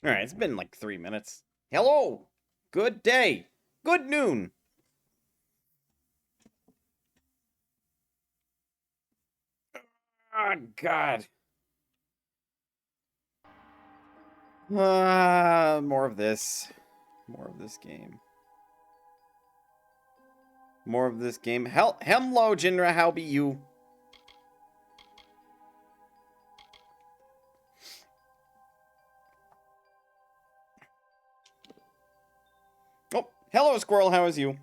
Alright, it's been like 3 minutes. Hello! Good day! Good noon! Oh, God. More of this. More of this game. More of this game. Hello, Jinra, how be you? Oh, hello, Squirrel, how is you?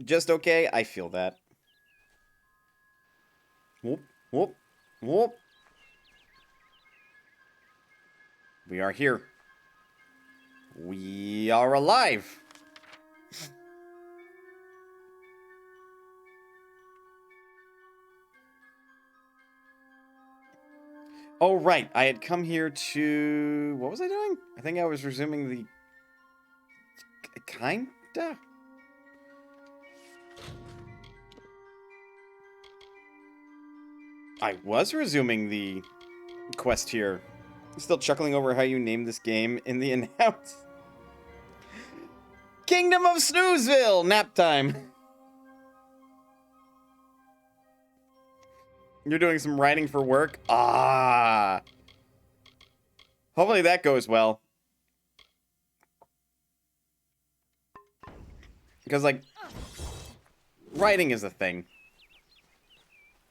Just okay? I feel that. Whoop, whoop, whoop. We are here. We are alive. Oh, right. I had come here to... What was I doing? I think I was resuming the... Kinda? I was resuming the quest here. Still chuckling over how you named this game in the announce. Kingdom of Snoozeville! Nap time. You're doing some writing for work? Ah. Hopefully that goes well. Because, like, writing is a thing.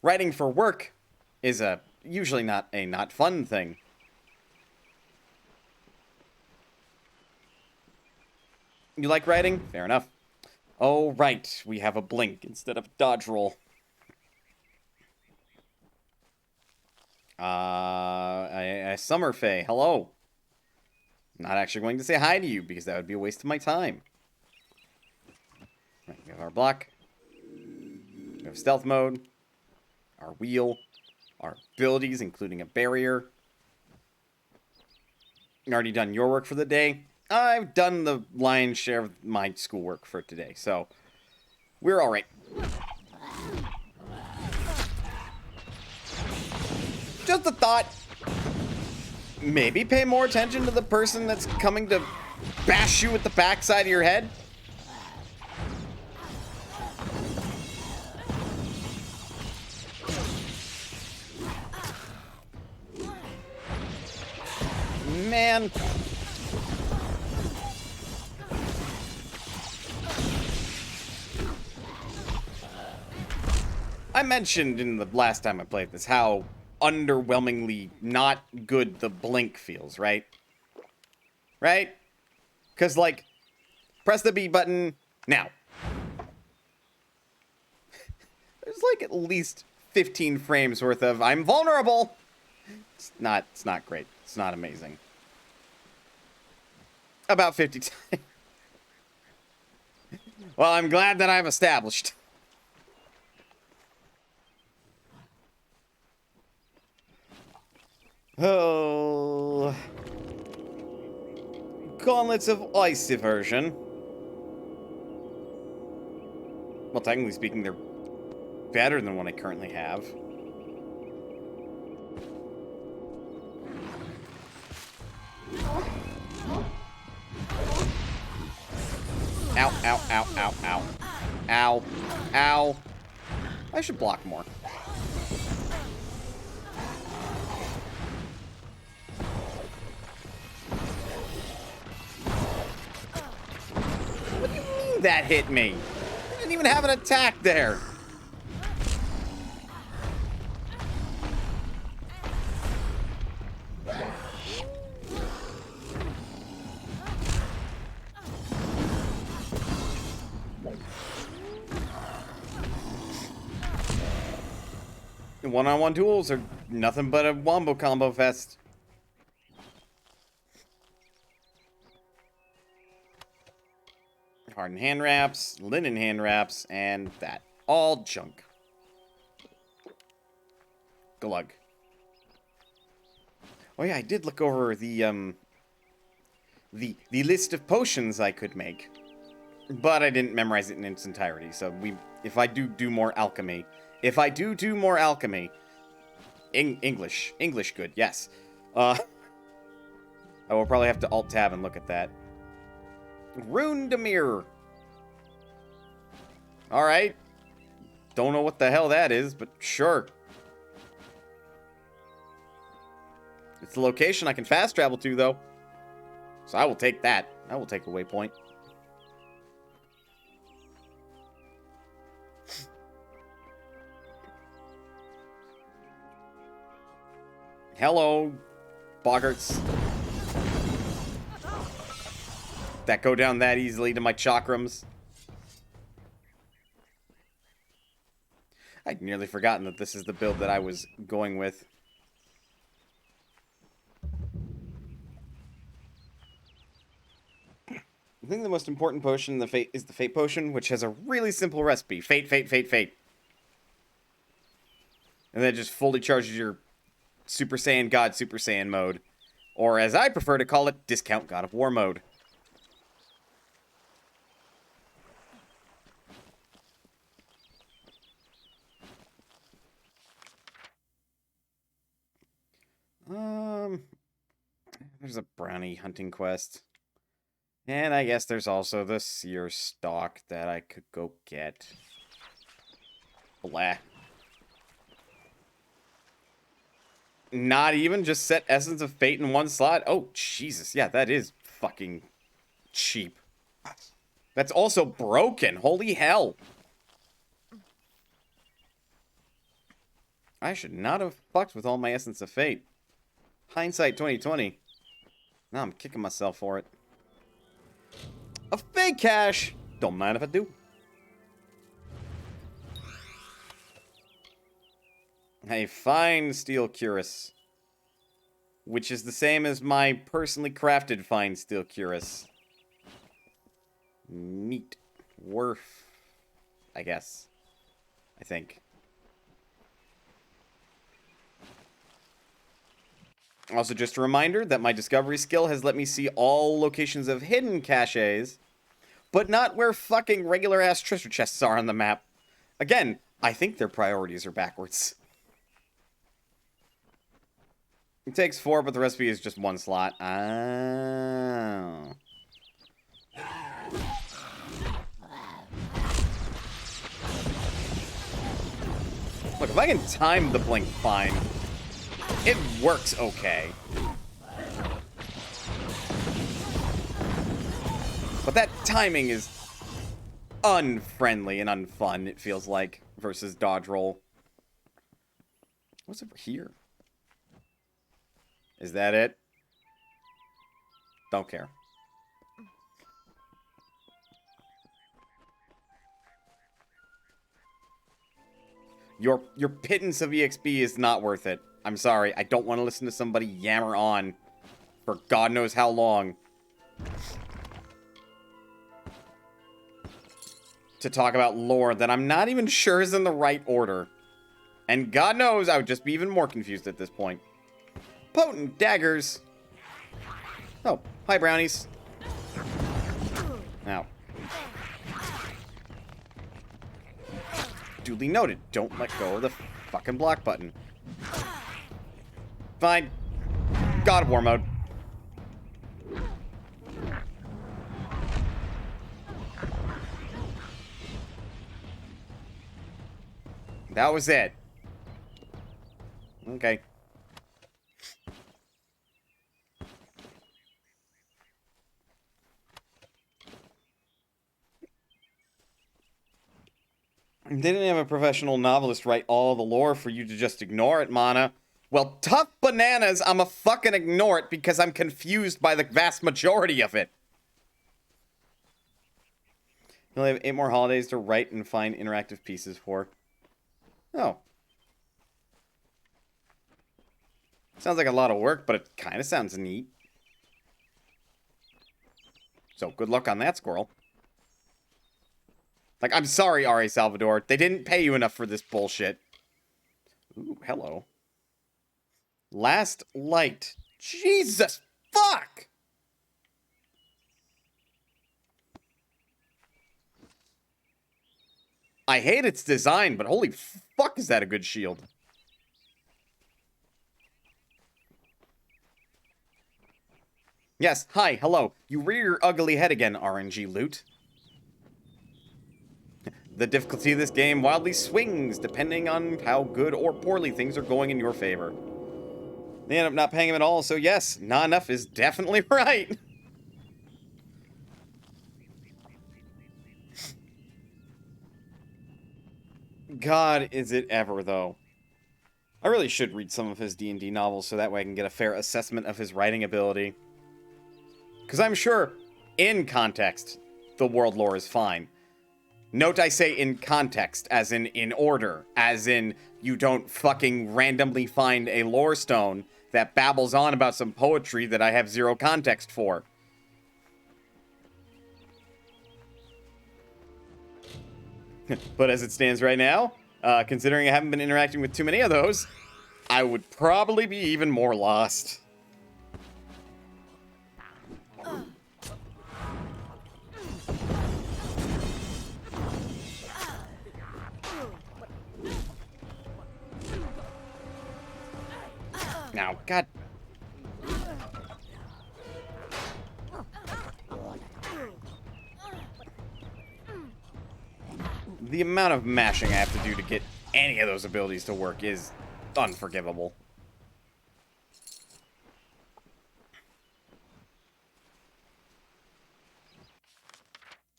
Writing for work is usually not a not fun thing. You like writing? Fair enough. Oh, right. We have a blink instead of dodge roll. A Summerfay, hello. Not actually going to say hi to you because that would be a waste of my time. Right, we have our block. We have stealth mode. Our wheel. Our abilities, including a barrier. You already done your work for the day. I've done the lion's share of my schoolwork for today, so we're alright. Just a thought. Maybe pay more attention to the person that's coming to bash you with the backside of your head. Man. I mentioned in the last time I played this how underwhelmingly not good the blink feels, right? Right? Because, like, press the B button now. There's like at least 15 frames worth of I'm vulnerable. It's not great. It's not amazing. About 50 times. Well, I'm glad that I've established. Oh. Gauntlets of Ice version. Well, technically speaking, they're better than what I currently have. Ow, ow, ow, ow, ow. Ow. Ow. I should block more. What do you mean that hit me? I didn't even have an attack there. One-on-one duels are nothing but a wombo combo fest. Hardened hand wraps, linen hand wraps, and that. All junk. Glug. Oh yeah, I did look over the list of potions I could make. But I didn't memorize it in its entirety, so if I do more alchemy... English good, yes. I will probably have to Alt-Tab and look at that. Rune-Demir. Alright. Don't know what the hell that is, but sure. It's the location I can fast travel to, though. So I will take that. I will take a waypoint. Hello, boggarts. That go down that easily to my chakrams. I'd nearly forgotten that this is the build that I was going with. I think the most important potion in the Fate is the Fate Potion, which has a really simple recipe. Fate, Fate, Fate, Fate. And then it just fully charges your Super Saiyan God Super Saiyan mode. Or as I prefer to call it, Discount God of War mode. There's a brownie hunting quest. And I guess there's also the seer stalk that I could go get. Blah. Not even just set Essence of Fate in one slot? Oh, Jesus. Yeah, that is fucking cheap. That's also broken. Holy hell. I should not have fucked with all my Essence of Fate. Hindsight 2020. Now I'm kicking myself for it. A fake cache! Don't mind if I do. A fine steel cuirass. Which is the same as my personally crafted fine steel cuirass. Neat. Worth, I guess. I think. Also, just a reminder that my discovery skill has let me see all locations of hidden caches, but not where fucking regular-ass treasure chests are on the map. Again, I think their priorities are backwards. It takes 4, but the recipe is just 1 slot. Oh. Look, if I can time the blink fine, it works okay. But that timing is unfriendly and unfun, it feels like, versus dodge roll. What's over here? Is that it? Don't care. Your pittance of EXP is not worth it. I'm sorry. I don't want to listen to somebody yammer on for God knows how long to talk about lore that I'm not even sure is in the right order. And God knows I would just be even more confused at this point. Potent daggers. Oh, hi brownies. Now. Duly noted. Don't let go of the fucking block button. Fine. God of War mode. That was it. Okay. They didn't have a professional novelist write all the lore for you to just ignore it, Mana. Well, tough bananas, I'ma fucking ignore it because I'm confused by the vast majority of it. You only have 8 more holidays to write and find interactive pieces for. Oh. Sounds like a lot of work, but it kind of sounds neat. So, good luck on that, squirrel. Like, I'm sorry, R.A. Salvador. They didn't pay you enough for this bullshit. Ooh, hello. Last Light. Jesus fuck! I hate its design, but holy fuck is that a good shield. Yes, hi, hello. You rear your ugly head again, RNG loot. The difficulty of this game wildly swings depending on how good or poorly things are going in your favor. They end up not paying him at all, so yes, not enough is definitely right. God, is it ever, though. I really should read some of his D&D novels so that way I can get a fair assessment of his writing ability. Because I'm sure, in context, the world lore is fine. Note I say in context, as in order, as in you don't fucking randomly find a lore stone that babbles on about some poetry that I have zero context for. But as it stands right now, considering I haven't been interacting with too many of those, I would probably be even more lost. Now, God. The amount of mashing I have to do to get any of those abilities to work is unforgivable.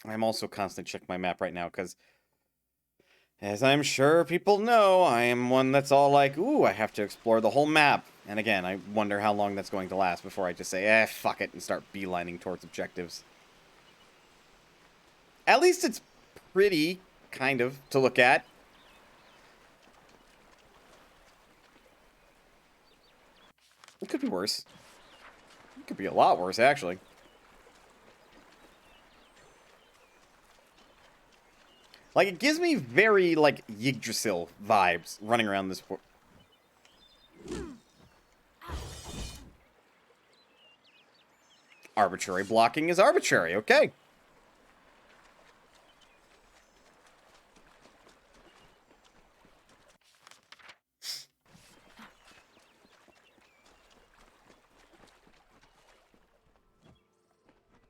I'm also constantly checking my map right now because, as I'm sure people know, I am one that's all like, ooh, I have to explore the whole map. And again, I wonder how long that's going to last before I just say, fuck it, and start beelining towards objectives. At least it's pretty, kind of, to look at. It could be worse. It could be a lot worse, actually. Like, it gives me very, like, Yggdrasil vibes running around this... Arbitrary blocking is arbitrary, okay.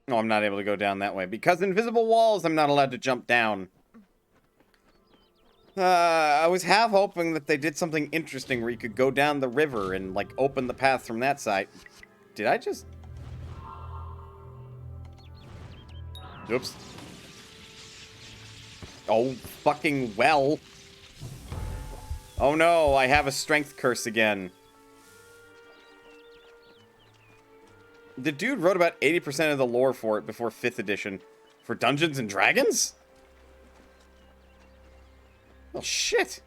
No, I'm not able to go down that way. Because invisible walls, I'm not allowed to jump down. I was half hoping that they did something interesting where you could go down the river and, like, open the path from that side. Did I just... Oops. Oh, fucking well. Oh no, I have a strength curse again. The dude wrote about 80% of the lore for it before 5th edition. For Dungeons and Dragons? Well, shit.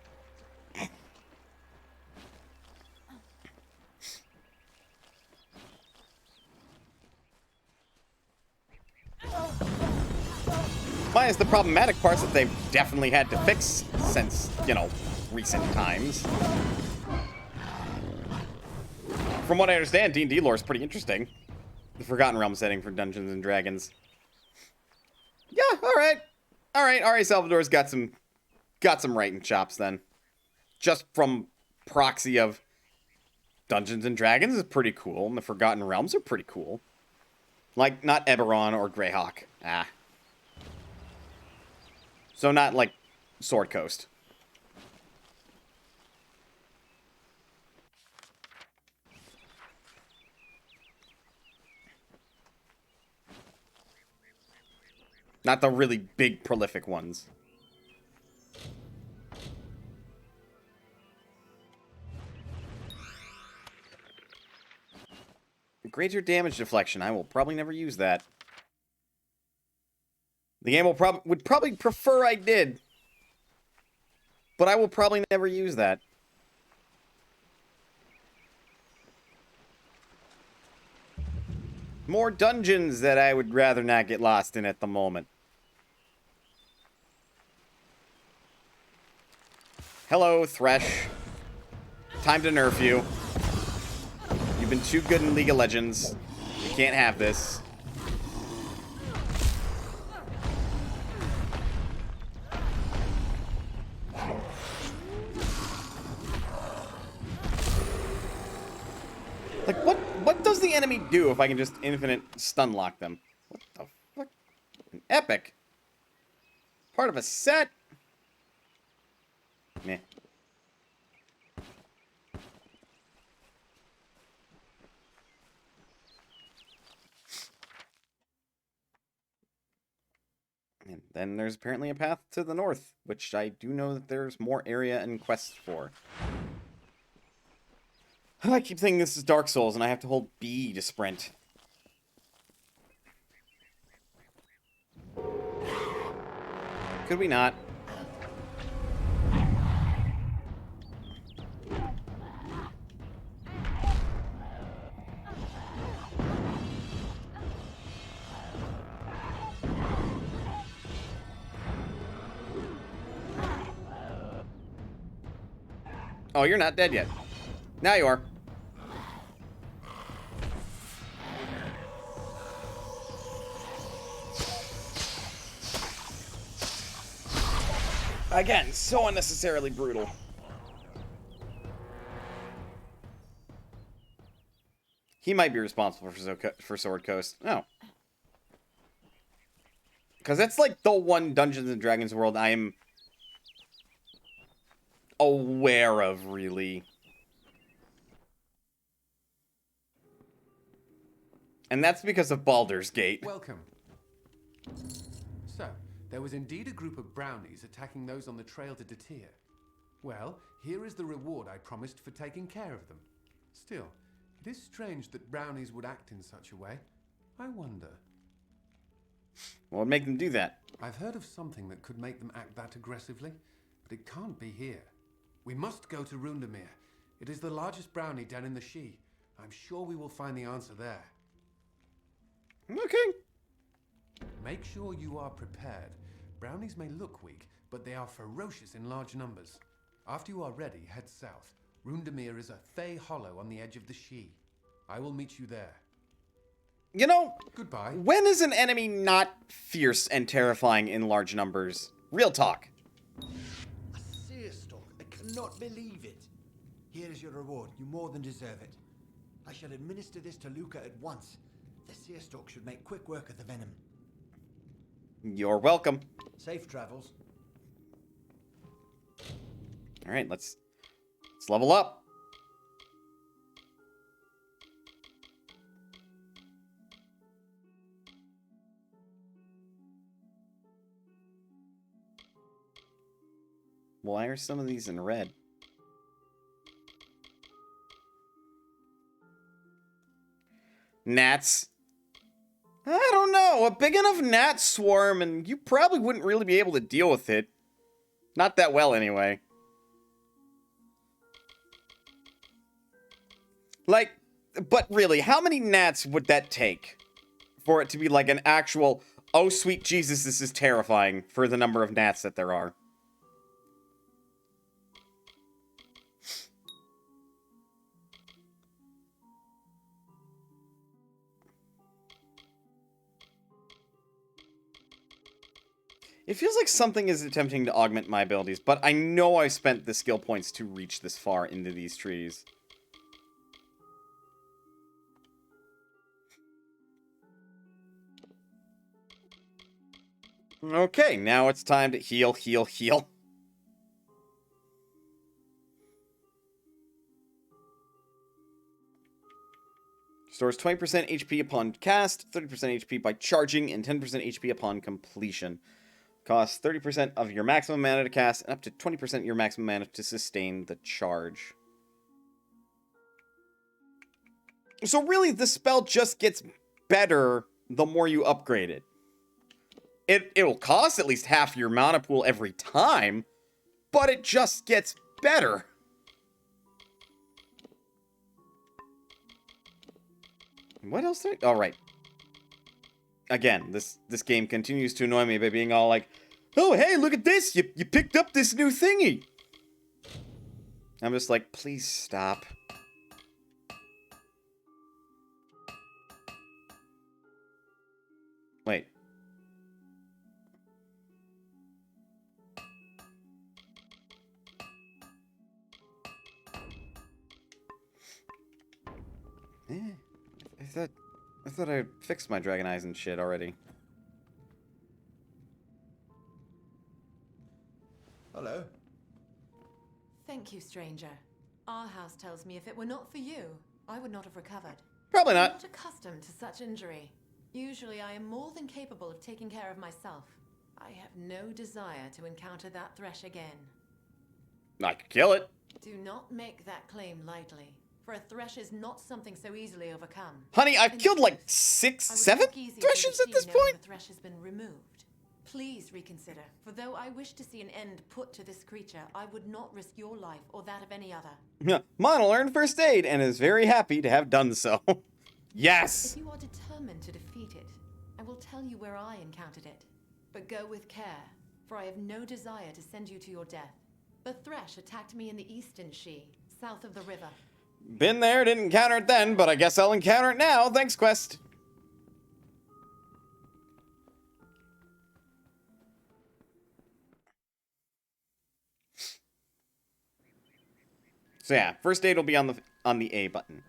Minus the problematic parts that they've definitely had to fix since, you know, recent times. From what I understand, D&D lore is pretty interesting. The Forgotten Realm setting for Dungeons and Dragons. Yeah, alright. Alright, Salvador's got some writing chops then. Just from proxy of Dungeons and Dragons is pretty cool, and the Forgotten Realms are pretty cool. Like, not Eberron or Greyhawk. Ah. So not, like, Sword Coast. Not the really big, prolific ones. Greater damage deflection. I will probably never use that. The game would probably prefer I did. But I will probably never use that. More dungeons that I would rather not get lost in at the moment. Hello, Thresh. Time to nerf you. You've been too good in League of Legends. You can't have this. Like, What does the enemy do if I can just infinite stun lock them? What the fuck? An epic? Part of a set? Meh. And then there's apparently a path to the north, which I do know that there's more area and quests for. I keep thinking this is Dark Souls, and I have to hold B to sprint. Could we not? Oh, you're not dead yet. Now you are. Again, so unnecessarily brutal. He might be responsible for Sword Coast. No. Because that's like the one Dungeons and Dragons world I am aware of, really. And that's because of Baldur's Gate. Welcome. So, there was indeed a group of brownies attacking those on the trail to Datir. Well, here is the reward I promised for taking care of them. Still, it is strange that brownies would act in such a way. I wonder. What would make them do that? I've heard of something that could make them act that aggressively, but it can't be here. We must go to Rundamir. It is the largest brownie den in the Shi. I'm sure we will find the answer there. Okay. Make sure you are prepared. Brownies may look weak, but they are ferocious in large numbers. After you are ready, head south. Rundamir is a Fey hollow on the edge of the Shi. I will meet you there. You know, goodbye. When is an enemy not fierce and terrifying in large numbers? Real talk. A seer stalk. I cannot believe it. Here is your reward. You more than deserve it. I shall administer this to Luca at once. The seer stalk should make quick work of the venom. You're welcome. Safe travels. All right, let's level up. Why are some of these in red? Gnats. I don't know. A big enough gnat swarm, and you probably wouldn't really be able to deal with it. Not that well, anyway. Like, but really, how many gnats would that take for it to be like an actual, oh sweet Jesus, this is terrifying, for the number of gnats that there are? It feels like something is attempting to augment my abilities, but I know I spent the skill points to reach this far into these trees. Okay, now it's time to heal, heal, heal. Stores 20% HP upon cast, 30% HP by charging, and 10% HP upon completion. Costs 30% of your maximum mana to cast, and up to 20% of your maximum mana to sustain the charge. So really, the spell just gets better the more you upgrade it. It will cost at least half your mana pool every time, but it just gets better. What else did I... Oh, right. Again, this game continues to annoy me by being all like, oh, hey, look at this! You picked up this new thingy! I'm just like, please stop. Wait. thought I fixed my dragon eyes and shit already. Hello. Thank you, stranger. Our house tells me if it were not for you, I would not have recovered. Probably I'm not. not accustomed to such injury. Usually I am more than capable of taking care of myself. I have no desire to encounter that thresh again. I could kill it. Do not make that claim lightly, for a thresh is not something so easily overcome. Honey, I've In killed like truth, 6, I would 7 walk easy through threshers the at this sea knowing point. The thresh has been removed. Please reconsider, for though I wish to see an end put to this creature, I would not risk your life or that of any other. Mana learned first aid and is very happy to have done so. Yes! If you are determined to defeat it, I will tell you where I encountered it. But go with care, for I have no desire to send you to your death. The thresh attacked me in the eastern Shi, south of the river. Been there, didn't encounter it then, but I guess I'll encounter it now. Thanks, Quest. So yeah, first aid will be on the A button.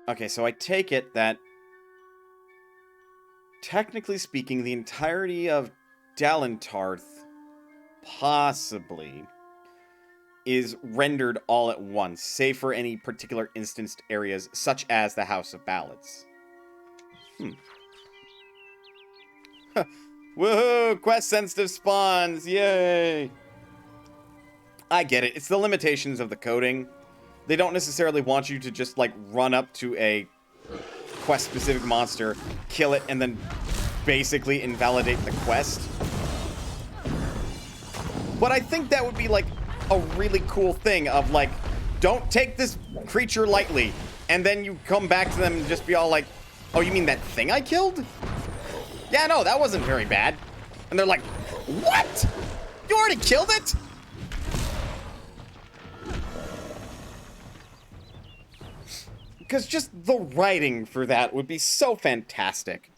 Okay, so I take it that, technically speaking, the entirety of Dalentarth, possibly, is rendered all at once, save for any particular instanced areas, such as the House of Ballads. Woohoo! Quest-sensitive spawns! Yay! I get it. It's the limitations of the coding. They don't necessarily want you to just, like, run up to a quest-specific monster, kill it, and then basically invalidate the quest. But I think that would be, like, a really cool thing of, like, don't take this creature lightly, and then you come back to them and just be all like, oh, you mean that thing I killed? Yeah, no, that wasn't very bad. And they're like, what? You already killed it? Because just the writing for that would be so fantastic.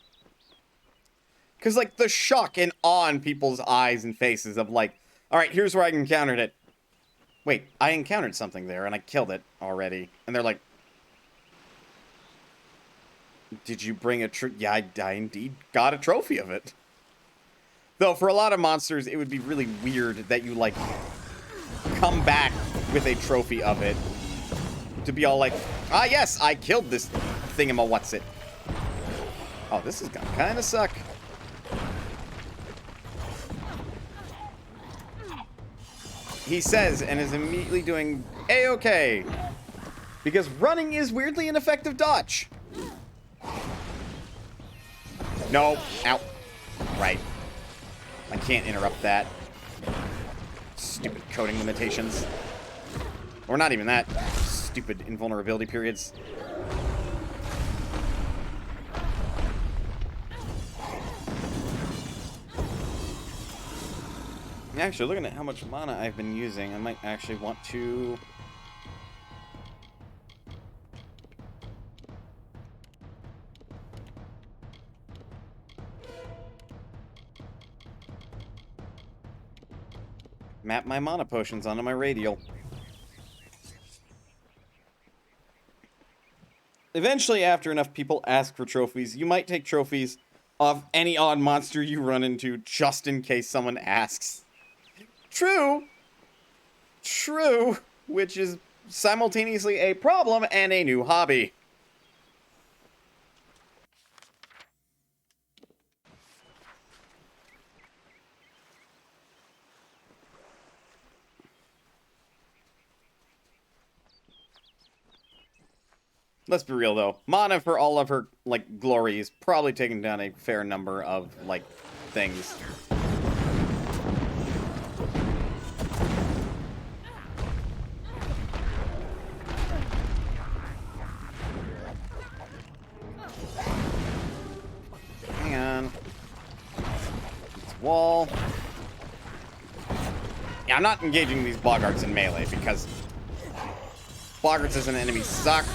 Because, like, the shock and awe in people's eyes and faces of, like, all right, here's where I encountered it. Wait, I encountered something there, and I killed it already. And they're like, did you bring a yeah, I indeed got a trophy of it. Though, for a lot of monsters, it would be really weird that you, like, come back with a trophy of it. To be all like, ah, yes, I killed this thingamawhatsit. Oh, this is gonna kind of suck. He says, and is immediately doing A-okay. Because running is weirdly an effective dodge. No. Ow. Right. I can't interrupt that. Stupid coding limitations. Or not even that. Stupid invulnerability periods. Actually, looking at how much mana I've been using, I might actually want to... map my mana potions onto my radial. Eventually, after enough people ask for trophies, you might take trophies of any odd monster you run into just in case someone asks. True. True. Which is simultaneously a problem and a new hobby. Let's be real, though. Mana, for all of her, like, glory, is probably taking down a fair number of, like, things. Hang on. It's wall. Yeah, I'm not engaging these boggarts in melee, because... boggarts as an enemy suck.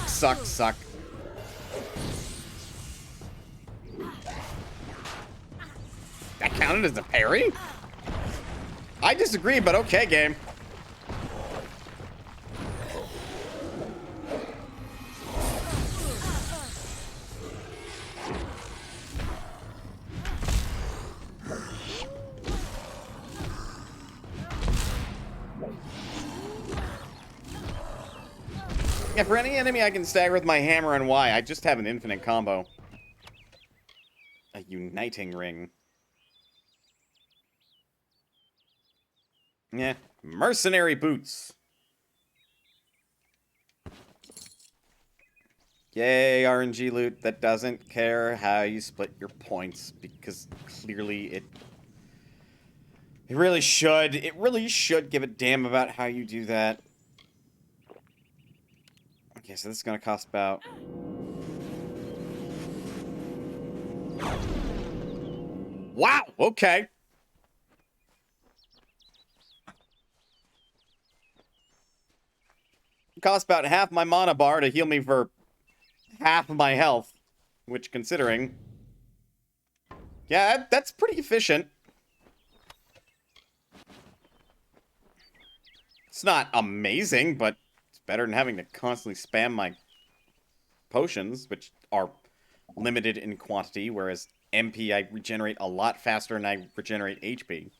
That counted as a parry? I disagree, but okay, game. Yeah, for any enemy I can stagger with my hammer and Y, I just have an infinite combo. A uniting ring. Yeah, mercenary boots. Yay, RNG loot that doesn't care how you split your points, because clearly it really should. It really should give a damn about how you do that. Okay, so this is gonna cost about... Wow, okay. It costs about half my mana bar to heal me for half of my health, which, considering... Yeah, that's pretty efficient. It's not amazing, but it's better than having to constantly spam my potions, which are limited in quantity, whereas MP I regenerate a lot faster than I regenerate HP.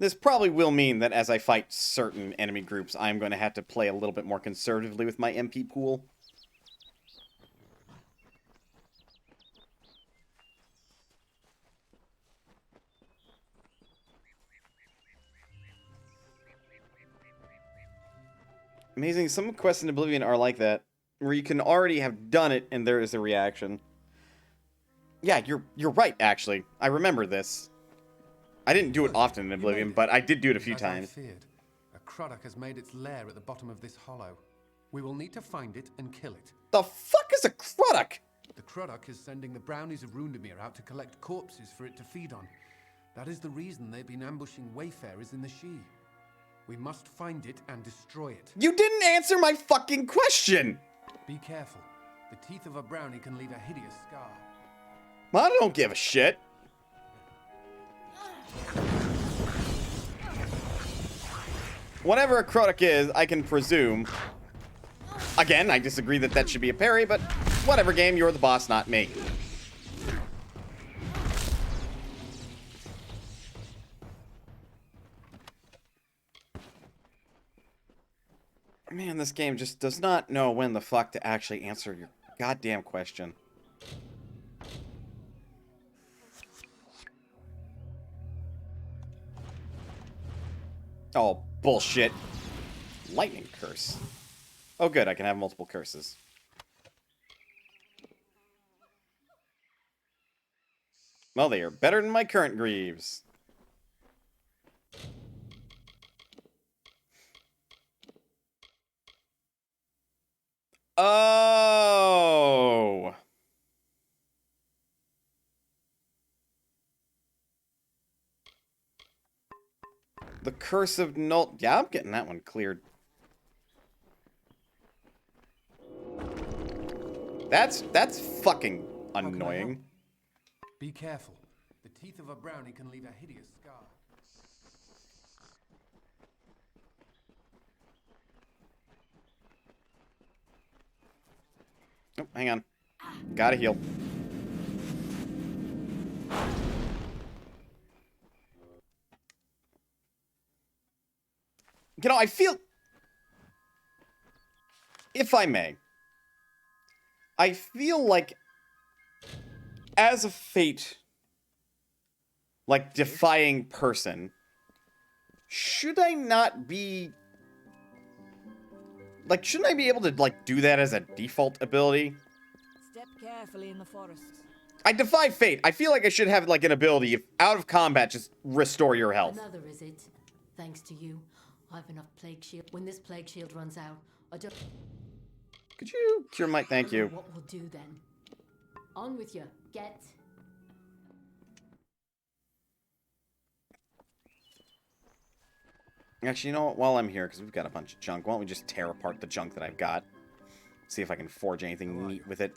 This probably will mean that as I fight certain enemy groups, I'm going to have to play a little bit more conservatively with my MP pool. Amazing, some quests in Oblivion are like that, where you can already have done it and there is a reaction. Yeah, you're right, actually. I remember this. I didn't do it often in Oblivion, but I did do it a few times. Feared. A Croddock has made its lair at the bottom of this hollow. We will need to find it and kill it. The fuck is a Croddock? The Croddock is sending the brownies of Rundemir out to collect corpses for it to feed on. That is the reason they've been ambushing wayfarers in the Shee. We must find it and destroy it. You didn't answer my fucking question! Be careful. The teeth of a brownie can leave a hideous scar. I don't give a shit. Whatever a Croddock is, I can presume. Again, I disagree that that should be a parry, but whatever, game, you're the boss, not me. Man, this game just does not know when the fuck to actually answer your goddamn question. Oh, bullshit. Lightning curse. Oh, good, I can have multiple curses. Well, they are better than my current greaves. Oh! The Curse of Null... Yeah, I'm getting that one cleared. That's fucking annoying. Be careful. The teeth of a brownie can leave a hideous scar. Oh, hang on. Gotta heal. You know, I feel... If I may. I feel like... As a fate... Like, defying person... Should I not be... Like, shouldn't I be able to, like, do that as a default ability? Step carefully in the forests. I defy fate. I feel like I should have, like, an ability, if out of combat, just restore your health. Another, is it? Thanks to you. I've enough plague shield. When this plague shield runs out, I don't... Could you cure my... Thank you. What we'll do then? On with you. Get... Actually, you know what? While I'm here, because we've got a bunch of junk, why don't we just tear apart the junk that I've got? See if I can forge anything neat with it.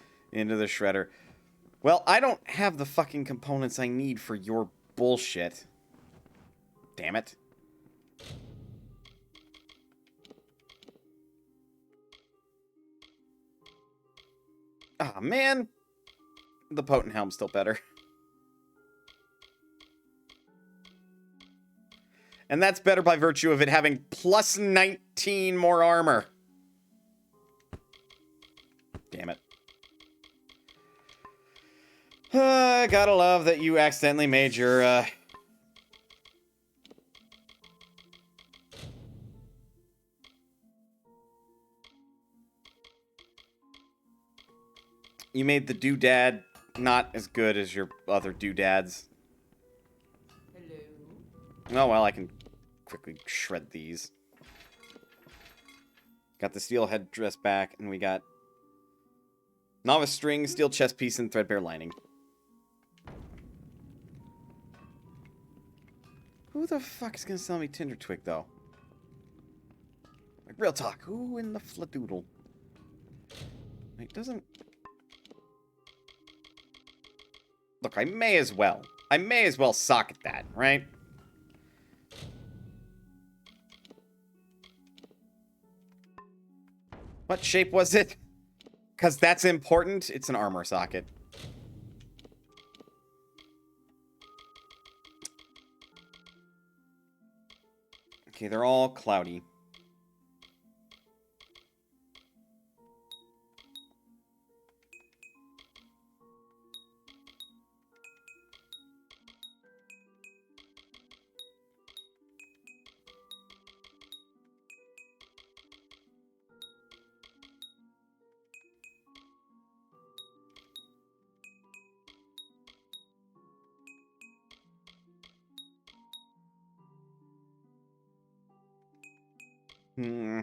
Into the shredder. Well, I don't have the fucking components I need for your bullshit. Damn it. Ah, man. The potent helm's still better. And that's better by virtue of it having plus 19 more armor. Damn it. Gotta love that you accidentally made your, You made the doodad not as good as your other doodads. Hello? Oh, well, I can quickly shred these. Got the steel headdress back, and we got novice string, steel chest piece, and threadbare lining. Who the fuck is gonna sell me Tinder Twig, though? Like, real talk, who in the fladoodle? It doesn't... Look, I may as well socket that, right? What shape was it? Because that's important. It's an armor socket. Okay, they're all cloudy. Hmm.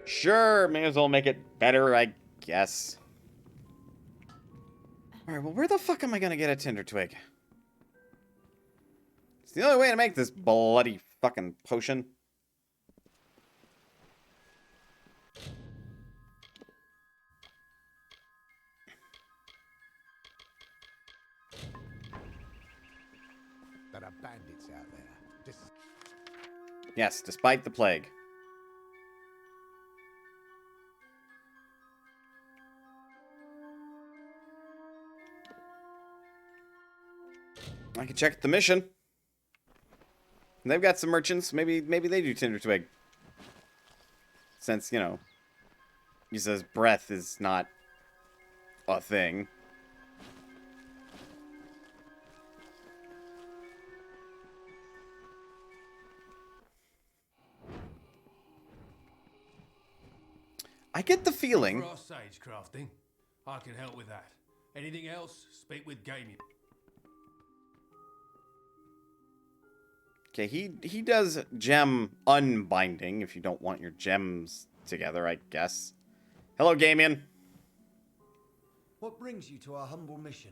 Sure, may as well make it better, I guess. Alright, well, where the fuck am I gonna get a Tinder Twig? It's the only way to make this bloody fucking potion. There are bandits out there. Yes, despite the plague. I can check the mission. They've got some merchants. Maybe they do Tinder Twig. Since, you know, he says breath is not a thing. I get the feeling... For our sage crafting, I can help with that. Anything else, speak with gaming. Okay, he does gem unbinding if you don't want your gems together, I guess. Hello, Gamian. What brings you to our humble mission?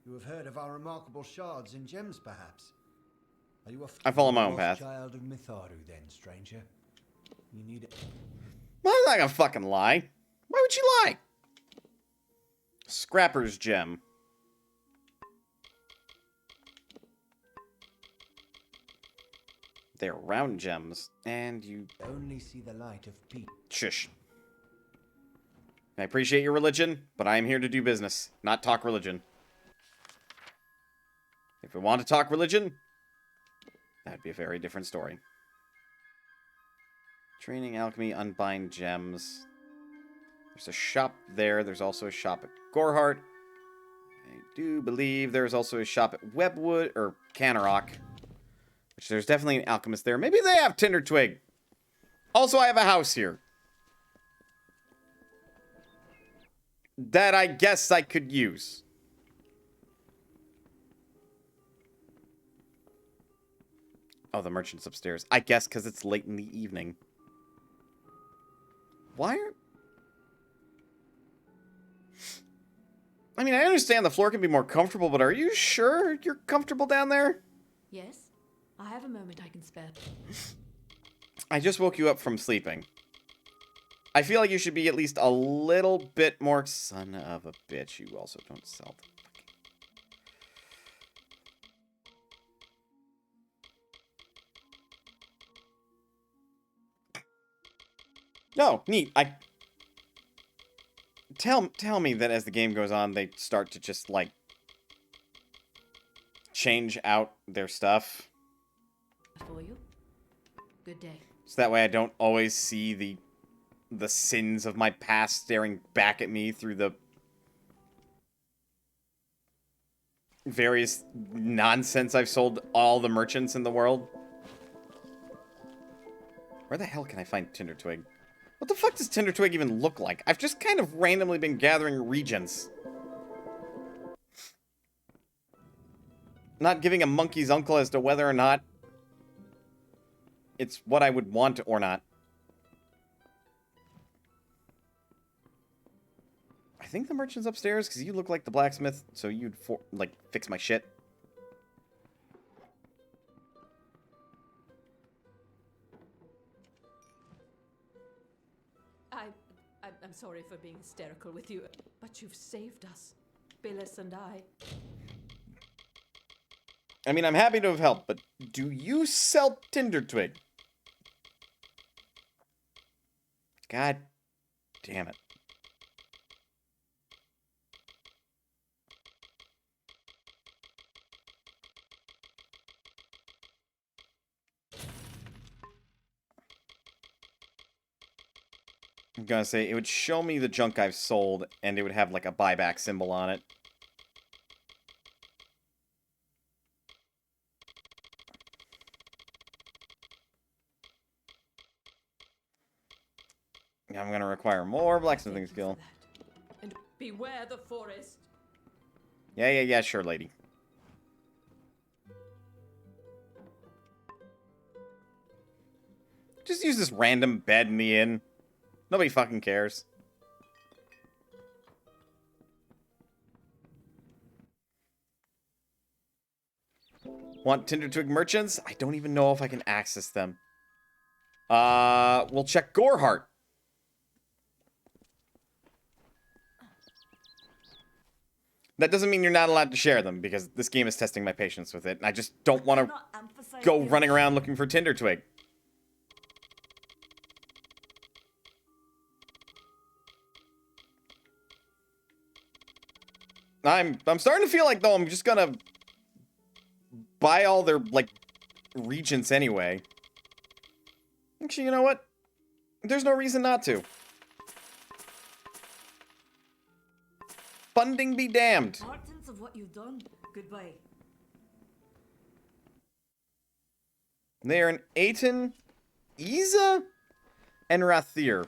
You have heard of our remarkable shards and gems, perhaps? Are you I follow my own path. Child of Mitharu, then, stranger? You need it. Well, I'm not gonna fucking lie. Why would you lie? Scrapper's gem. They're round gems, and you... Only see the light of peace. Shush. I appreciate your religion, but I am here to do business, not talk religion. If we want to talk religion, that'd be a very different story. Training, alchemy, unbind gems. There's a shop there. There's also a shop at Gorehart. I do believe there's also a shop at Webwood, or Cannerock. Which there's definitely an alchemist there. Maybe they have Tinder Twig. Also, I have a house here. that I guess I could use. Oh, the merchant's upstairs. I guess because it's late in the evening. Why are... I mean, I understand the floor can be more comfortable, but are you sure you're comfortable down there? Yes, I have a moment I can spare. I just woke you up from sleeping. I feel like you should be at least a little bit more... Son of a bitch, you also don't sell the fucking... No, neat. Tell me that as the game goes on, they start to just, like, change out their stuff. For you. Good day. So that way I don't always see the sins of my past staring back at me through the various nonsense I've sold all the merchants in the world. Where the hell can I find Tinder Twig? What the fuck does Tinder Twig even look like? I've just kind of randomly been gathering regions. Not giving a monkey's uncle as to whether or not it's what I would want or not. I think the merchant's upstairs because you look like the blacksmith, so you'd like fix my shit. I'm sorry for being hysterical with you, but you've saved us, Billis and I. I mean, I'm happy to have helped, but do you sell Tinder Twig? God damn it. I'm gonna say, it would show me the junk I've sold, and it would have, like, a buyback symbol on it. I'm gonna require more blacksmithing skill. And beware the forest. Yeah, sure, lady. Just use this random bed in the inn. Nobody fucking cares. Want Tinder Twig merchants? I don't even know if I can access them. We'll check Goreheart. That doesn't mean you're not allowed to share them, because this game is testing my patience with it, and I just don't want to go running around looking for Tinder Twig. I'm starting to feel like, though, I'm just gonna buy all their, like, regents anyway. Actually, you know what? There's no reason not to. Funding be damned. Importance of what you've done. Goodbye. They are in Aten, Iza, and Rathir.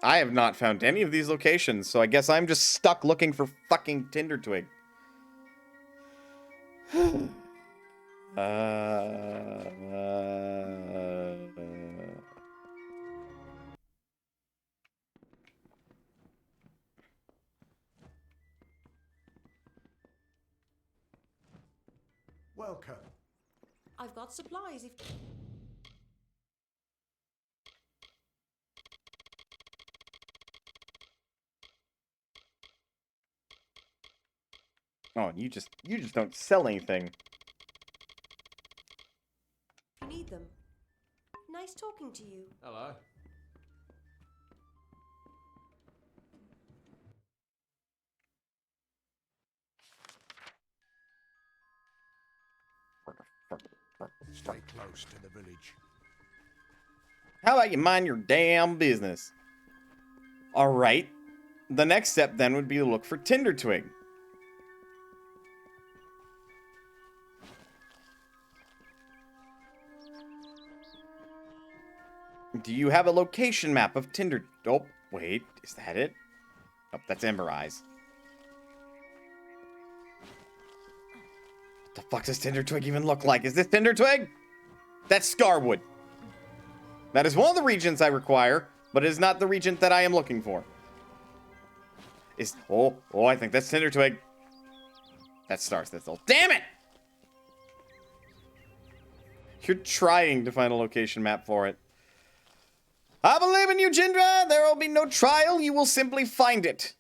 I have not found any of these locations, so I guess I'm just stuck looking for fucking Tinder Twig. Welcome. I've got supplies if... Oh, and you just don't sell anything. you need them. Nice talking to you. Hello. Stay close to the village. How about you mind your damn business? Alright. The next step then would be to look for Tinder Twig. Do you have a location map of Tinder... Oh, wait. Is that it? Oh, that's Ember Eyes. What the fuck does Tinder Twig even look like? Is this Tinder Twig? That's Scarwood. That is one of the regions I require, but it is not the region that I am looking for. Oh, I think that's Tinder Twig. That's Star Thistle. Damn it! You're trying to find a location map for it. I believe in you, Jindra. There will be no trial. You will simply find it.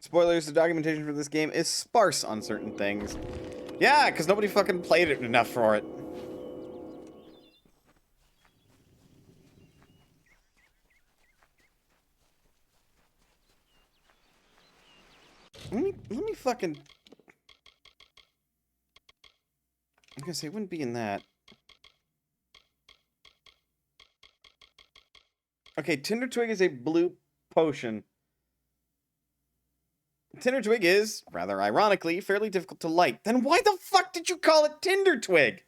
Spoilers, the documentation for this game is sparse on certain things. Yeah, because nobody fucking played it enough for it. Let me fucking... I'm gonna say it wouldn't be in that. Okay, Tinder Twig is a blue potion. Tinder Twig is, rather ironically, fairly difficult to light. Then why the fuck did you call it Tinder Twig?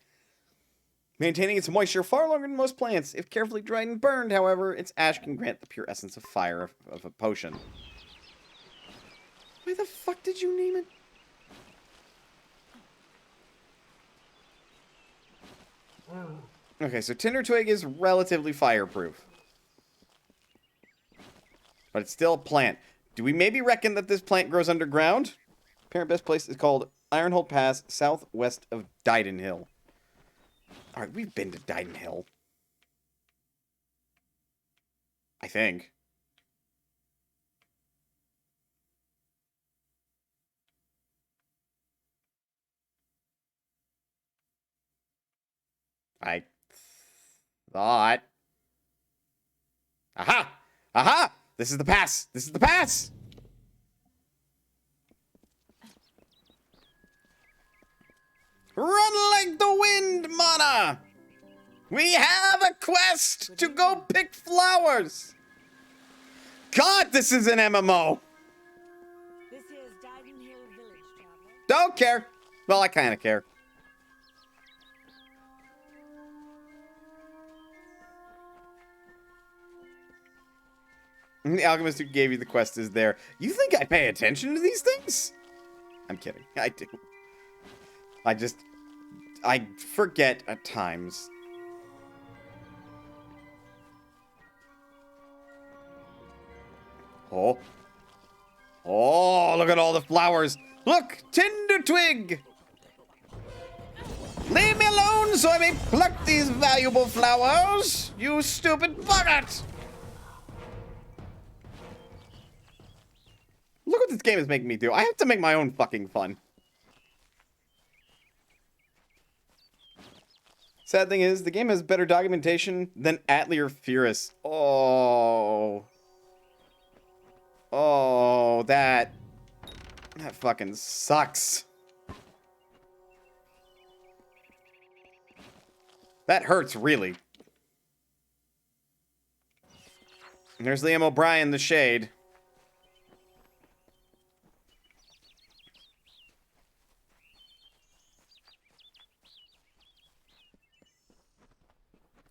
Maintaining its moisture far longer than most plants. If carefully dried and burned, however, its ash can grant the pure essence of fire of a potion. Why the fuck did you name it? Okay, so Tinder Twig is relatively fireproof. But it's still a plant. Do we maybe reckon that this plant grows underground? Apparent best place is called Ironhold Pass, southwest of Dyden Hill. Alright, we've been to Dyden Hill. I think. I thought. Aha! Aha! This is the pass! This is the pass! Run like the wind, Mana! We have a quest to go pick flowers! God, this is an MMO! This here's Dyden Hill Village, traveler. Don't care. Well, I kind of care. The alchemist who gave you the quest is there. You think I pay attention to these things? I'm kidding. I do. I forget at times. Oh. Oh, look at all the flowers. Look, Tinder Twig. Leave me alone so I may pluck these valuable flowers, you stupid bucket. Look what this game is making me do. I have to make my own fucking fun. Sad thing is, the game has better documentation than Atelier Furus. Oh. Oh, that fucking sucks. That hurts, really. And there's Liam O'Brien, the Shade.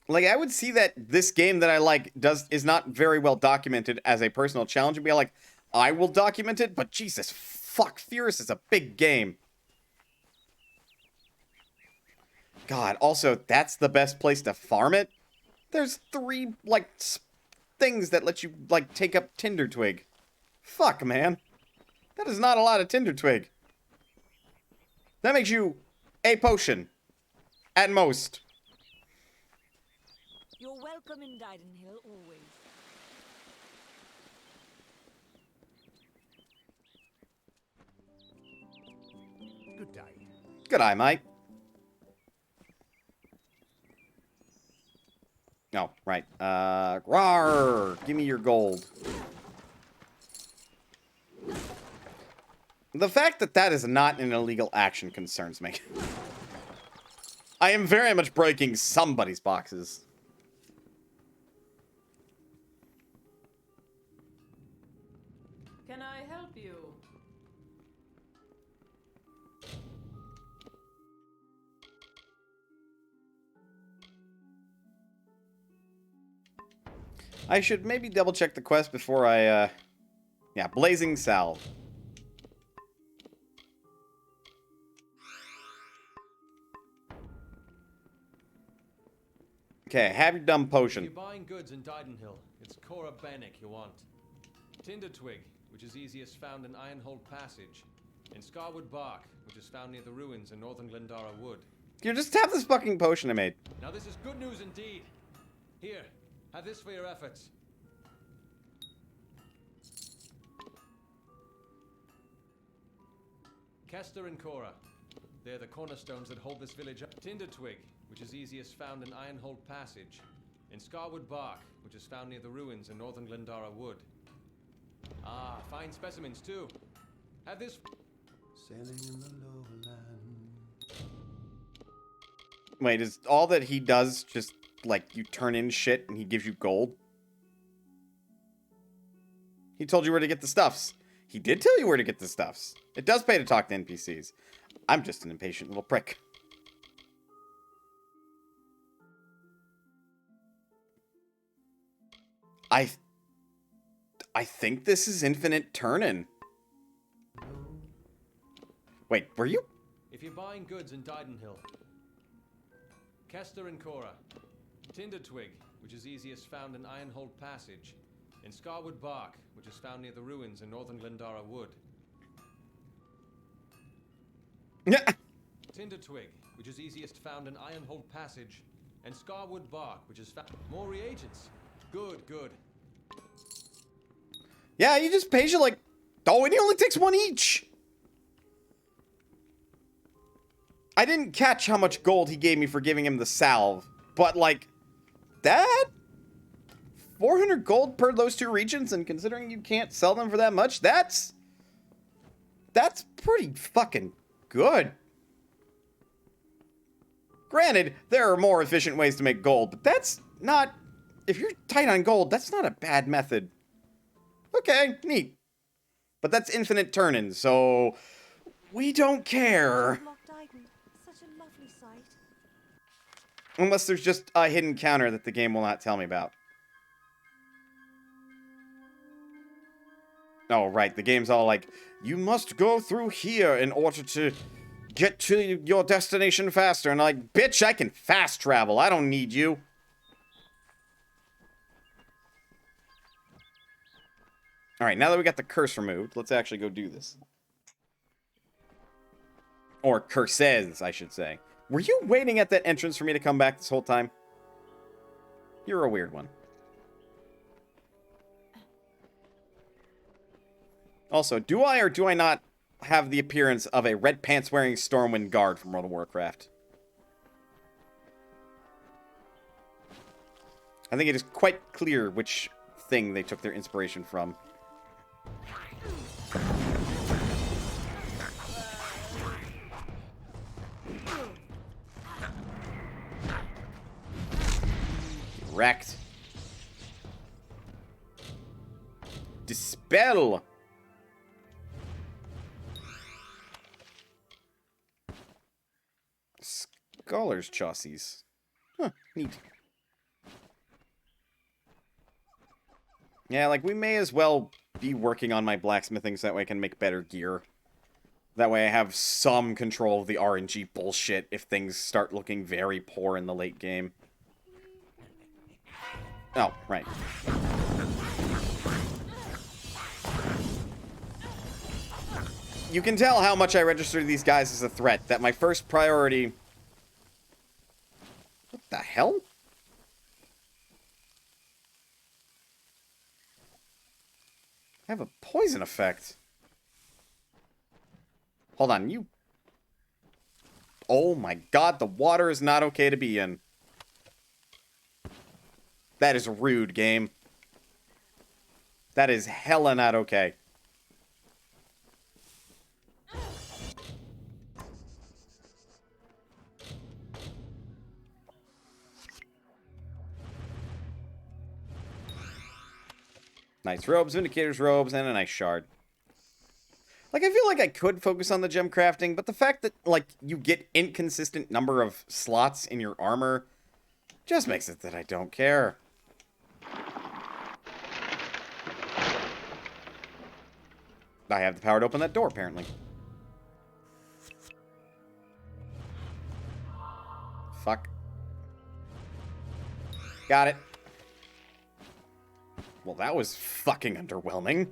Like, I would see that this game that I like is not very well documented as a personal challenge and be like, I will document it, but Jesus fuck, Furus is a big game. God, also, that's the best place to farm it? There's 3, like, things that let you, like, take up Tinder Twig. Fuck, man. That is not a lot of Tinder Twig. That makes you a potion. At most. You're welcome in Dyden Hill, always. Date. Good eye, mate. Oh, right. Rawr! Give me your gold. The fact that that is not an illegal action concerns me. I am very much breaking somebody's boxes. Can I help you? I should maybe double check the quest before I, yeah, Blazing Salve. Okay, have your dumb If potion. you're buying goods in Didenhill, it's Cora Bennick you want. Tinder Twig, which is easiest found in Ironhold Passage. And Scarwood Bark, which is found near the ruins in northern Glendara Wood. You just have this fucking potion I made. Now this is good news indeed. Here, have this for your efforts. Kester and Cora. They're the cornerstones that hold this village up. Tinder Twig, which is easiest found in Ironhold Passage. And Scarwood Bark, which is found near the ruins in northern Glendara Wood. Ah, fine specimens too. Have this. Sailing in the lowland. Wait, is all that he does just, like, you turn in shit and he gives you gold? He told you where to get the stuffs. He did tell you where to get the stuffs. It does pay to talk to NPCs. I'm just an impatient little prick. I think this is infinite turn-in. Wait, were you? If you're buying goods in Didenhill, Kester and Cora. Tinder Twig, which is easiest found in Ironhold Passage. And Scarwood Bark, which is found near the ruins in northern Glendara Wood. Yeah. Tinder Twig, which is easiest found in Ironhold Passage. And Scarwood Bark, which is found. More reagents. Good, good. Yeah, he just pays you like... Oh, and he only takes one each! I didn't catch how much gold he gave me for giving him the salve. But, like, that... 400 gold per those two regions, and considering you can't sell them for that much, that's pretty fucking good. Granted, there are more efficient ways to make gold, but that's not... If you're tight on gold, that's not a bad method. Okay, neat. But that's infinite turn-in, so... We don't care. Loch Dyden, such a lovely sight. Unless there's just a hidden counter that the game will not tell me about. Oh, right, the game's all like, you must go through here in order to get to your destination faster. And I'm like, bitch, I can fast travel. I don't need you. Alright, now that we got the curse removed, let's actually go do this. Or curses, I should say. Were you waiting at that entrance for me to come back this whole time? You're a weird one. Also, do I or do I not have the appearance of a red pants wearing Stormwind guard from World of Warcraft? I think it is quite clear which thing they took their inspiration from. Wrecked. Dispel. Scholar's chassis. Huh, neat. Yeah, like, we may as well be working on my blacksmithing so that way I can make better gear. That way I have some control of the RNG bullshit if things start looking very poor in the late game. Oh, right. You can tell how much I register these guys as a threat, that my first priority... What the hell? I have a poison effect. Hold on, you Oh my god, the water is not okay to be in. That is rude, game. That is hella not okay. Nice robes, Vindicator's robes, and a nice shard. Like, I feel like I could focus on the gem crafting, but the fact that, like, you get inconsistent number of slots in your armor just makes it that I don't care. I have the power to open that door, apparently. Fuck. Got it. Well, that was fucking underwhelming.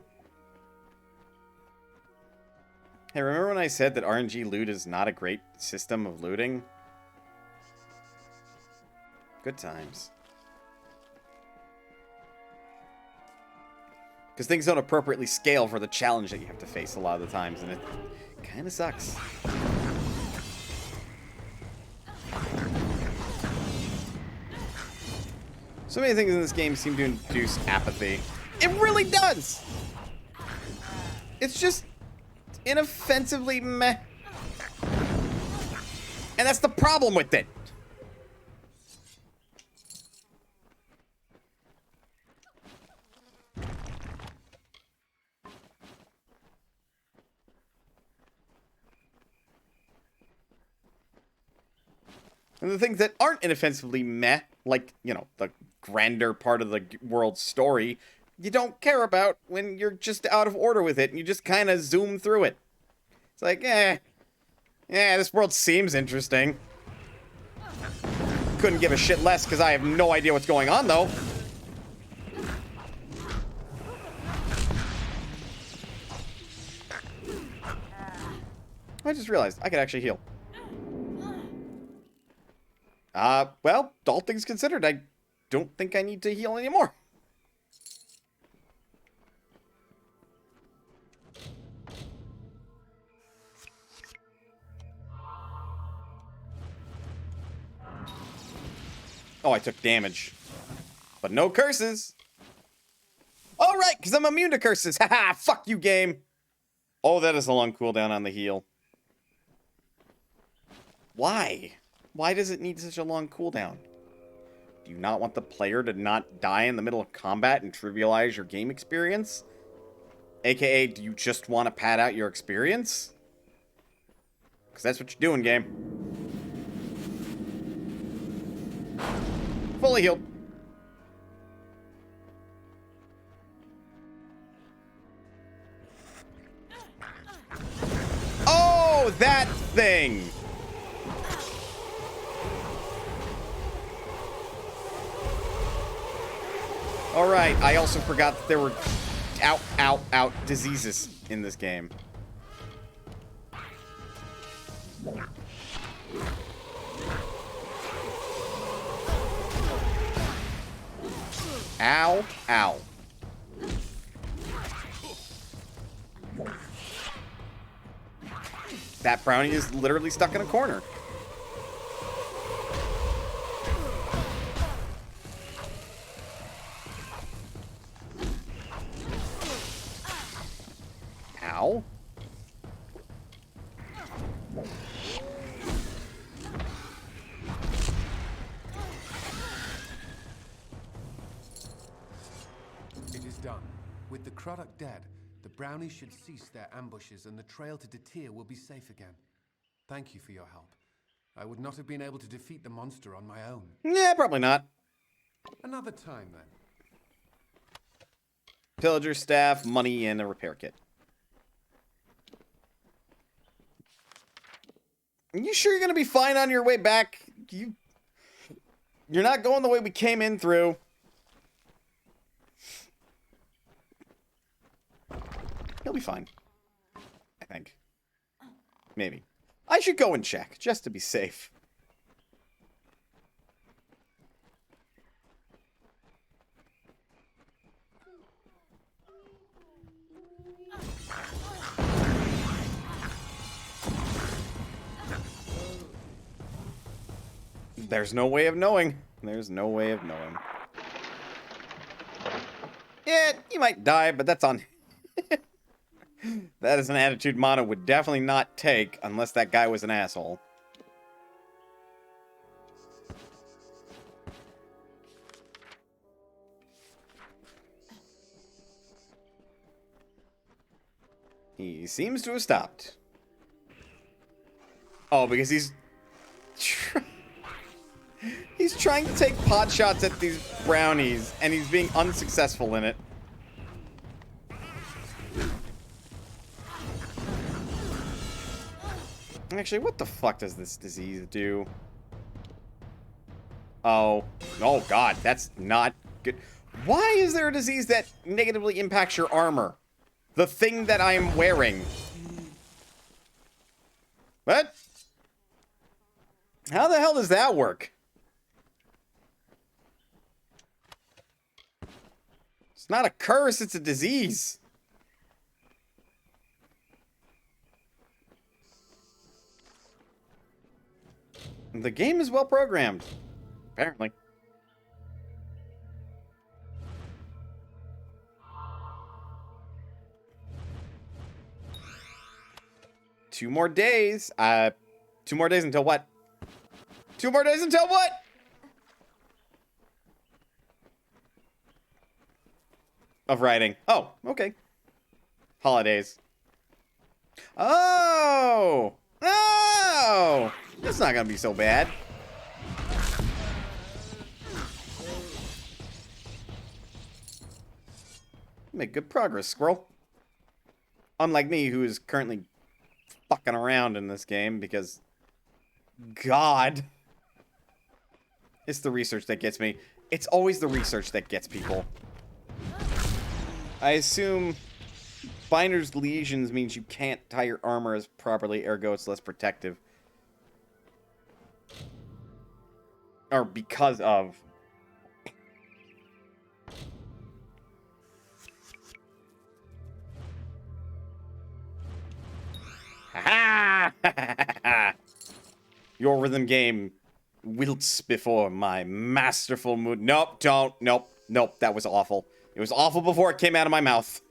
Hey, remember when I said that RNG loot is not a great system of looting? Good times. Because things don't appropriately scale for the challenge that you have to face a lot of the times, and it kind of sucks. So many things in this game seem to induce apathy. It really does! It's just inoffensively meh. And that's the problem with it. And the things that aren't inoffensively meh, like, you know, the grander part of the world's story, you don't care about when you're just out of order with it and you just kind of zoom through it. It's like, this world seems interesting. Couldn't give a shit less because I have no idea what's going on, though. I just realized I could actually heal. Well, all things considered, I don't think I need to heal anymore. Oh, I took damage. But no curses. All right, because I'm immune to curses. Haha, fuck you, game. Oh, that is a long cooldown on the heal. Why? Why does it need such a long cooldown? Do you not want the player to not die in the middle of combat and trivialize your game experience? AKA, do you just want to pad out your experience? Because that's what you're doing, game. Fully healed. Oh, that thing! Alright, I also forgot that there were diseases in this game. Ow, ow. That brownie is literally stuck in a corner. Ow. It is done. With the Croddock dead, the brownies should cease their ambushes and the trail to Detir will be safe again. Thank you for your help. I would not have been able to defeat the monster on my own. Yeah, probably not. Another time, then. Pillager staff, money, and a repair kit. Are you sure you're gonna be fine on your way back? You're not going the way we came in through. He'll be fine. I think. Maybe. I should go and check, just to be safe. There's no way of knowing. There's no way of knowing. Yeah, you might die, but that's on... That is an attitude Mana would definitely not take unless that guy was an asshole. He seems to have stopped. Oh, because he's trying to take pot shots at these brownies, and he's being unsuccessful in it. Actually, what the fuck does this disease do? Oh. Oh, God. That's not good. Why is there a disease that negatively impacts your armor? The thing that I'm wearing. What? How the hell does that work? It's not a curse, it's a disease. The game is well programmed. Apparently. Two more days. 2 more days until what? 2 more days until what? Of writing. Oh, okay. Holidays. Oh! Oh! It's not gonna be so bad. Make good progress, squirrel. Unlike me, who is currently fucking around in this game because... God. It's the research that gets me. It's always the research that gets people. I assume Binder's Lesions means you can't tie your armor as properly, ergo it's less protective. Or because of. Ha ha! Your rhythm game wilts before my masterful mood. Nope, don't. Nope, nope. That was awful. It was awful before it came out of my mouth.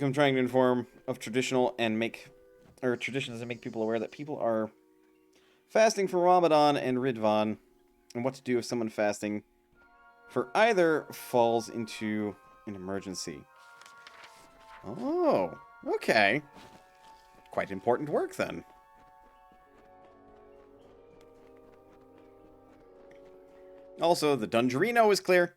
I'm trying to inform of traditional and make, or traditions and make people aware that people are fasting for Ramadan and Ridvan, and what to do if someone fasting for either falls into an emergency. Oh, okay. Quite important work then. Also, the Dungerino is clear.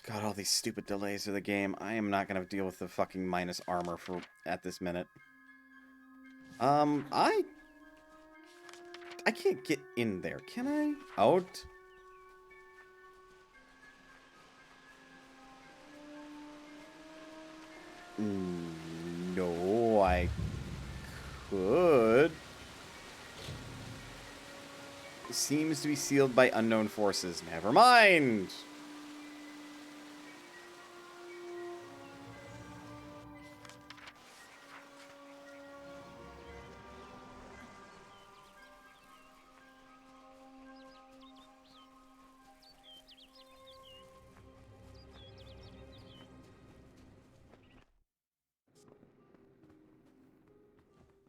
God, all these stupid delays of the game. I am not going to deal with the fucking minus armor for at this minute. I can't get in there, can I? Out? No, I could. It seems to be sealed by unknown forces. Never mind.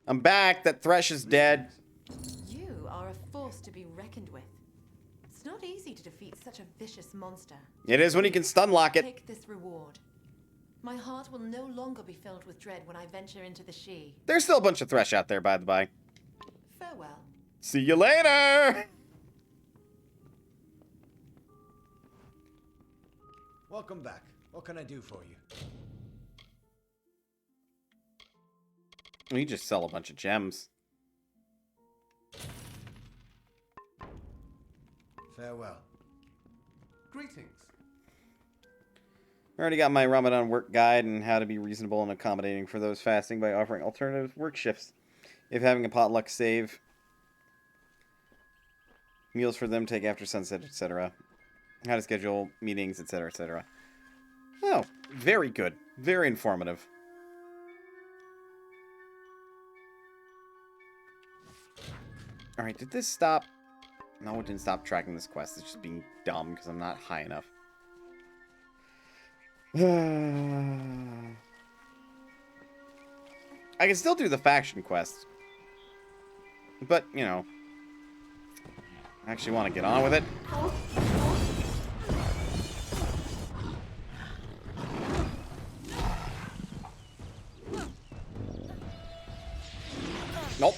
I'm back. That Thresh is dead. You are a force to be reckoned with. It's not easy to defeat such a vicious monster. It is when you can stun lock it. Take this reward. My heart will no longer be filled with dread when I venture into the She. There's still a bunch of Thresh out there, by the by. Farewell. See you later! Welcome back. What can I do for you? We just sell a bunch of gems. Farewell. Greetings. I already got my Ramadan work guide and how to be reasonable and accommodating for those fasting by offering alternative work shifts. If having a potluck save, meals for them take after sunset, etc. How to schedule meetings, etc., etc. Oh, Very good. Very informative. Alright, did this stop? No, it didn't stop tracking this quest. It's just being dumb because I'm not high enough. I can still do the faction quest. But, you know. I actually want to get on with it. Nope.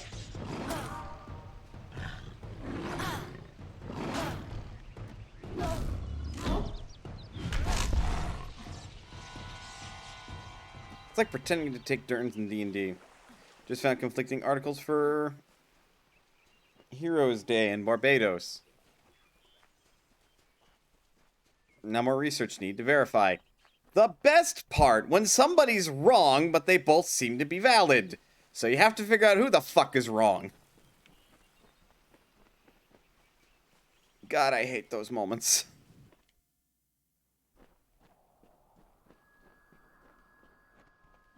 It's like pretending to take turns in D&D. Just found conflicting articles for Heroes Day in Barbados. Now more research need to verify. The best part, when somebody's wrong, but they both seem to be valid. So you have to figure out who the fuck is wrong. God, I hate those moments.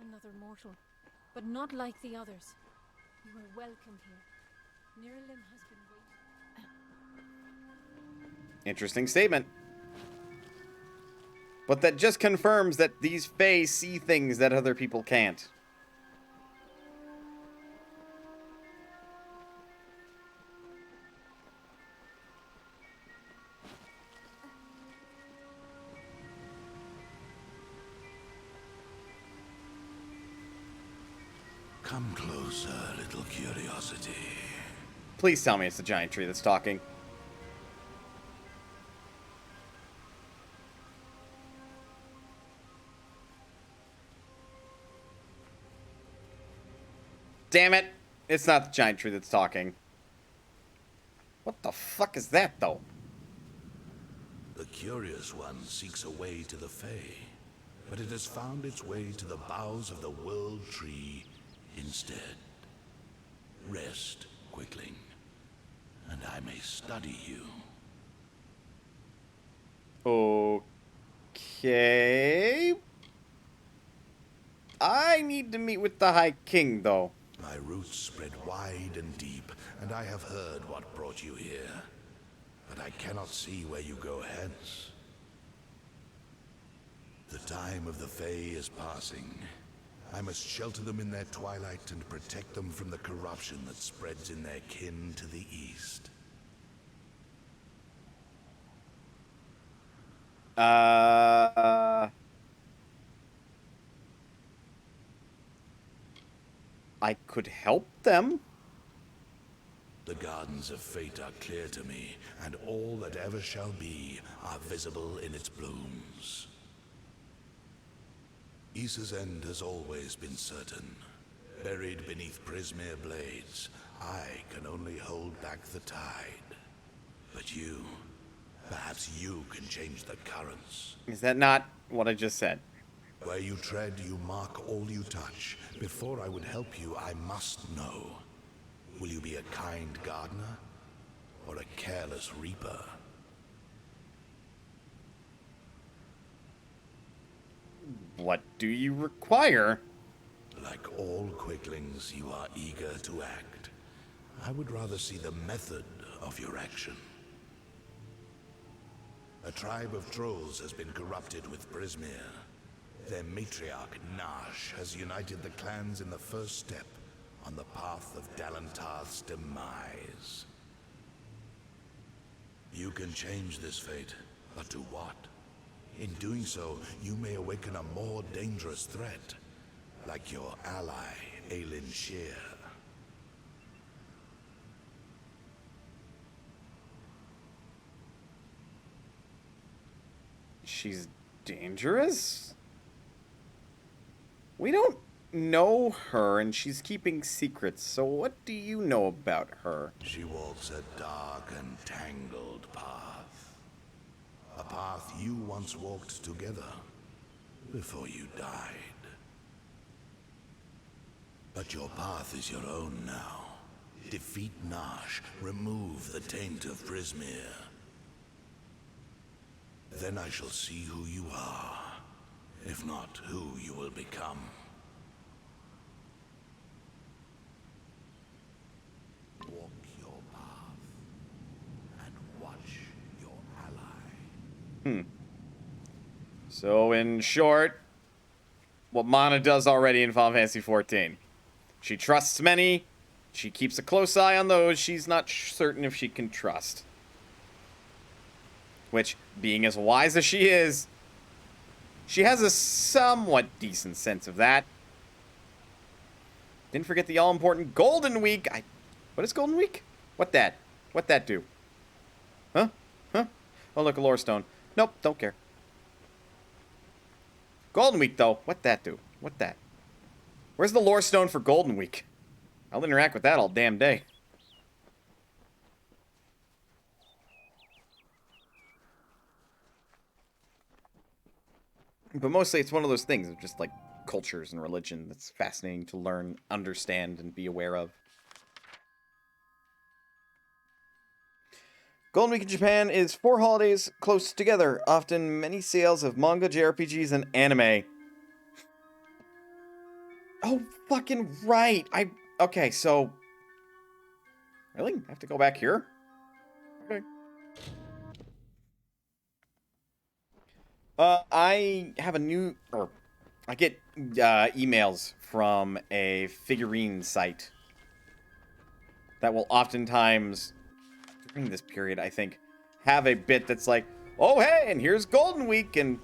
Another mortal, but not like the others. You are welcome here. Niralim has been waiting. Interesting statement. But that just confirms that these Fae see things that other people can't. Come closer, little curiosity. Please tell me it's the giant tree that's talking. Damn it! It's not the giant tree that's talking. What the fuck is that, though? The curious one seeks a way to the Fae, but it has found its way to the boughs of the World Tree instead. Rest, Quickling, and I may study you. Okay. I need to meet with the High King, though. My roots spread wide and deep, and I have heard what brought you here. But I cannot see where you go hence. The time of the Fae is passing. I must shelter them in their twilight and protect them from the corruption that spreads in their kin to the east. I could help them. The gardens of fate are clear to me, and all that ever shall be are visible in its blooms. Issa's end has always been certain. Buried beneath Prismere blades, I can only hold back the tide. But you, perhaps you can change the currents. Is that not what I just said? Where you tread, you mark all you touch. Before I would help you, I must know. Will you be a kind gardener, or a careless reaper? What do you require? Like all quicklings, you are eager to act. I would rather see the method of your action. A tribe of trolls has been corrupted with Prismere. Their matriarch, Nash, has united the clans in the first step on the path of Dalantarth's demise. You can change this fate, but to what? In doing so, you may awaken a more dangerous threat, like your ally, Aelin Shear. She's dangerous? We don't know her, and she's keeping secrets, so what do you know about her? She walks a dark and tangled path. A path you once walked together, before you died. But your path is your own now. Defeat Nash, remove the taint of Prismere. Then I shall see who you are, If not, who you will become. Walk your path and watch your ally. So, in short, what Mana does already in Final Fantasy XIV. She trusts many. She keeps a close eye on those she's not certain if she can trust. Which, being as wise as she is, she has a somewhat decent sense of that. Didn't forget the all-important Golden Week. What is Golden Week? What that? What that do? Huh? Huh? Oh, look, a lore stone. Nope, don't care. Golden Week, though. What that do? What that? Where's the lore stone for Golden Week? I'll interact with that all damn day. But mostly it's one of those things of just like cultures and religion that's fascinating to learn, understand, and be aware of. Golden Week in Japan is 4 holidays close together, often many sales of manga, JRPGs, and anime. Oh, fucking right. Okay, so... Really? I have to go back here? Okay. I have a new... I get emails from a figurine site that will oftentimes, during this period, I think, have a bit that's like, oh, hey, and here's Golden Week, and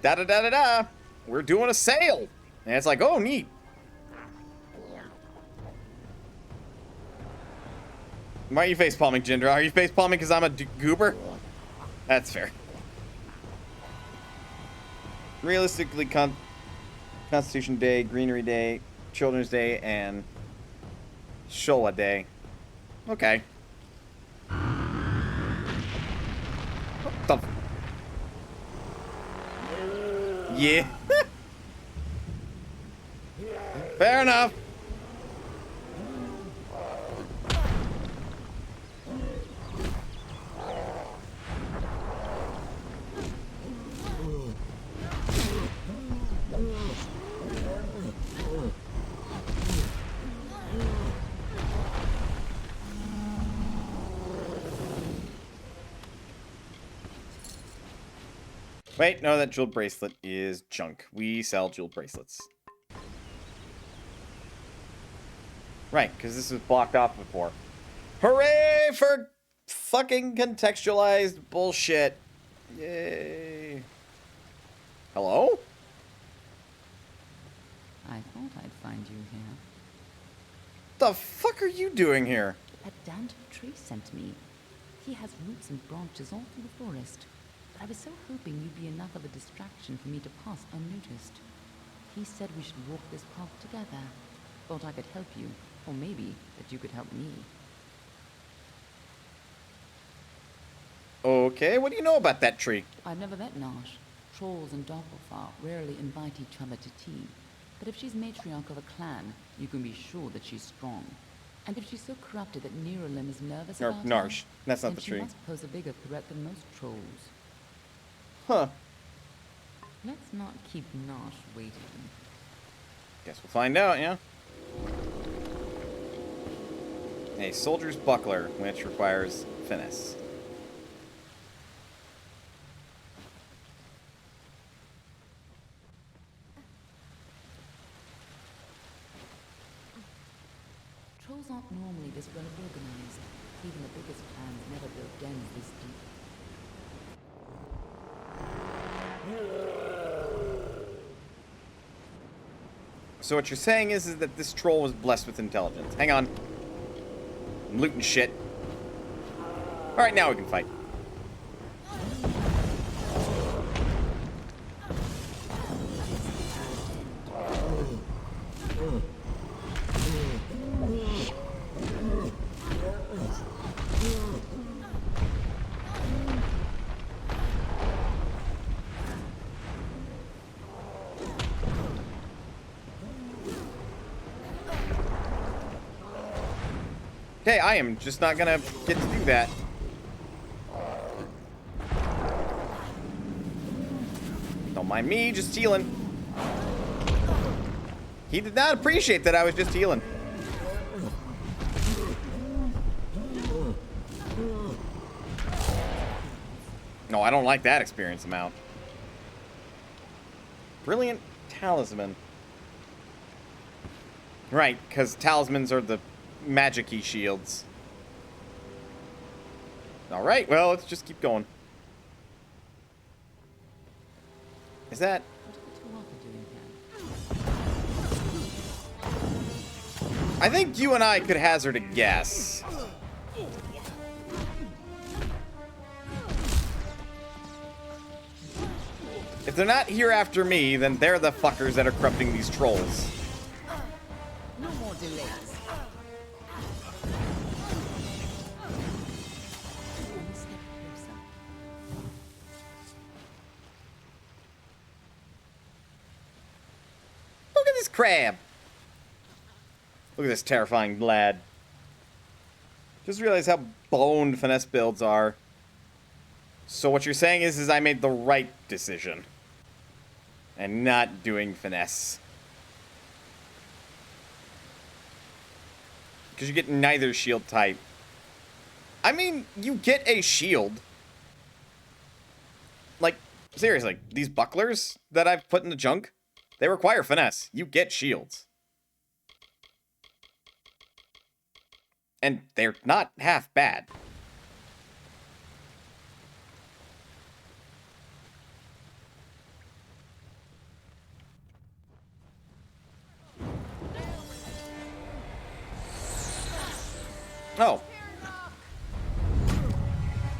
da-da-da-da-da, we're doing a sale. And it's like, oh, neat. Why are you facepalming, Jindra? Are you facepalming because I'm a goober? That's fair. Realistically, Constitution Day, Greenery Day, Children's Day, and Shola Day. Okay. What the... Yeah. Fair enough. Wait, no, that jeweled bracelet is junk. We sell jeweled bracelets. Right, because this was blocked off before. Hooray for fucking contextualized bullshit. Yay. Hello? I thought I'd find you here. The fuck are you doing here? That damned tree sent me. He has roots and branches all through the forest. But I was so hoping you'd be enough of a distraction for me to pass unnoticed. He said we should walk this path together. Thought I could help you, or maybe that you could help me. Okay, what do you know about that tree? I've never met Nash. Trolls and Doppelfar rarely invite each other to tea. But if she's matriarch of a clan, you can be sure that she's strong. And if she's so corrupted that Nerolim is nervous about Narsh. her, That's not then the she tree. must pose a bigger threat than most trolls. Huh. Let's not keep Nash waiting. Guess we'll find out, yeah? A soldier's buckler, which requires finesse. Trolls aren't normally this well organized. Even the biggest clans never built dens this deep. So what you're saying is that this troll was blessed with intelligence. Hang on. I'm looting shit. Alright, now we can fight. Okay, I am just not gonna get to do that. Don't mind me, just healing. He did not appreciate that I was just healing. No, I don't like that experience amount. Brilliant talisman. Right, because talismans are the magic-y shields. Alright, well, let's just keep going. Is that... I think you and I could hazard a guess. If they're not here after me, then they're the fuckers that are corrupting these trolls. No more delays. Look at this crab. Look at this terrifying lad. Just realized how boned finesse builds are. So what you're saying is I made the right decision. And not doing finesse. Because you get neither shield type. I mean, you get a shield. Like, seriously, these bucklers that I've put in the junk, they require finesse. You get shields. And they're not half bad. Oh.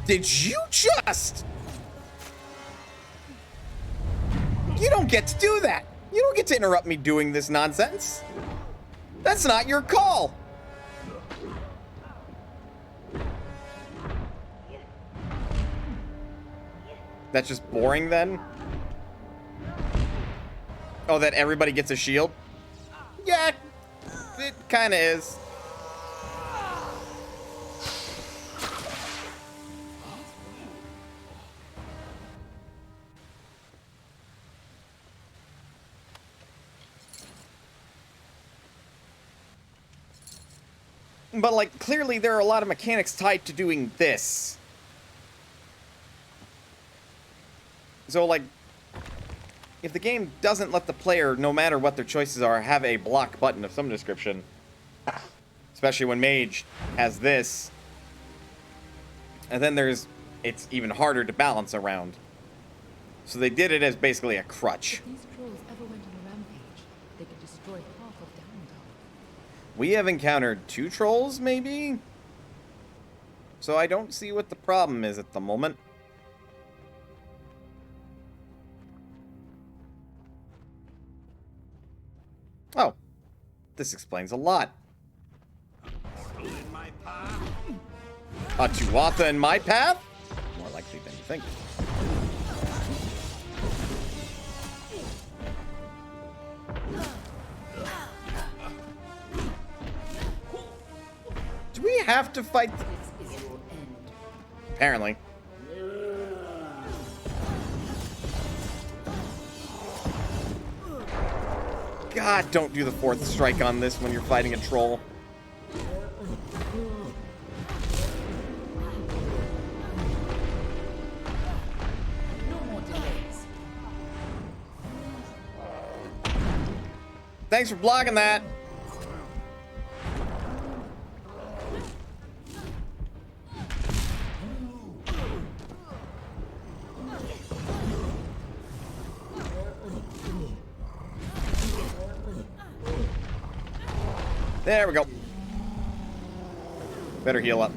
Did you just... You don't get to do that. You don't get to interrupt me doing this nonsense. That's not your call. That's just boring then? Oh, that everybody gets a shield? Yeah, it kind of is. But, like, clearly there are a lot of mechanics tied to doing this. So, like, if the game doesn't let the player, no matter what their choices are, have a block button of some description, especially when Mage has this, and then it's even harder to balance around. So they did it as basically a crutch. If these trolls ever went on a rampage, they could destroy half of Downtown. We have encountered 2 trolls, maybe? So I don't see what the problem is at the moment. Oh, this explains a lot. A Tuatha in my path? More likely than you think. Do we have to fight? Apparently. God, don't do the 4th strike on this when you're fighting a troll. No more delays. Thanks for blocking that. There we go. Better heal up.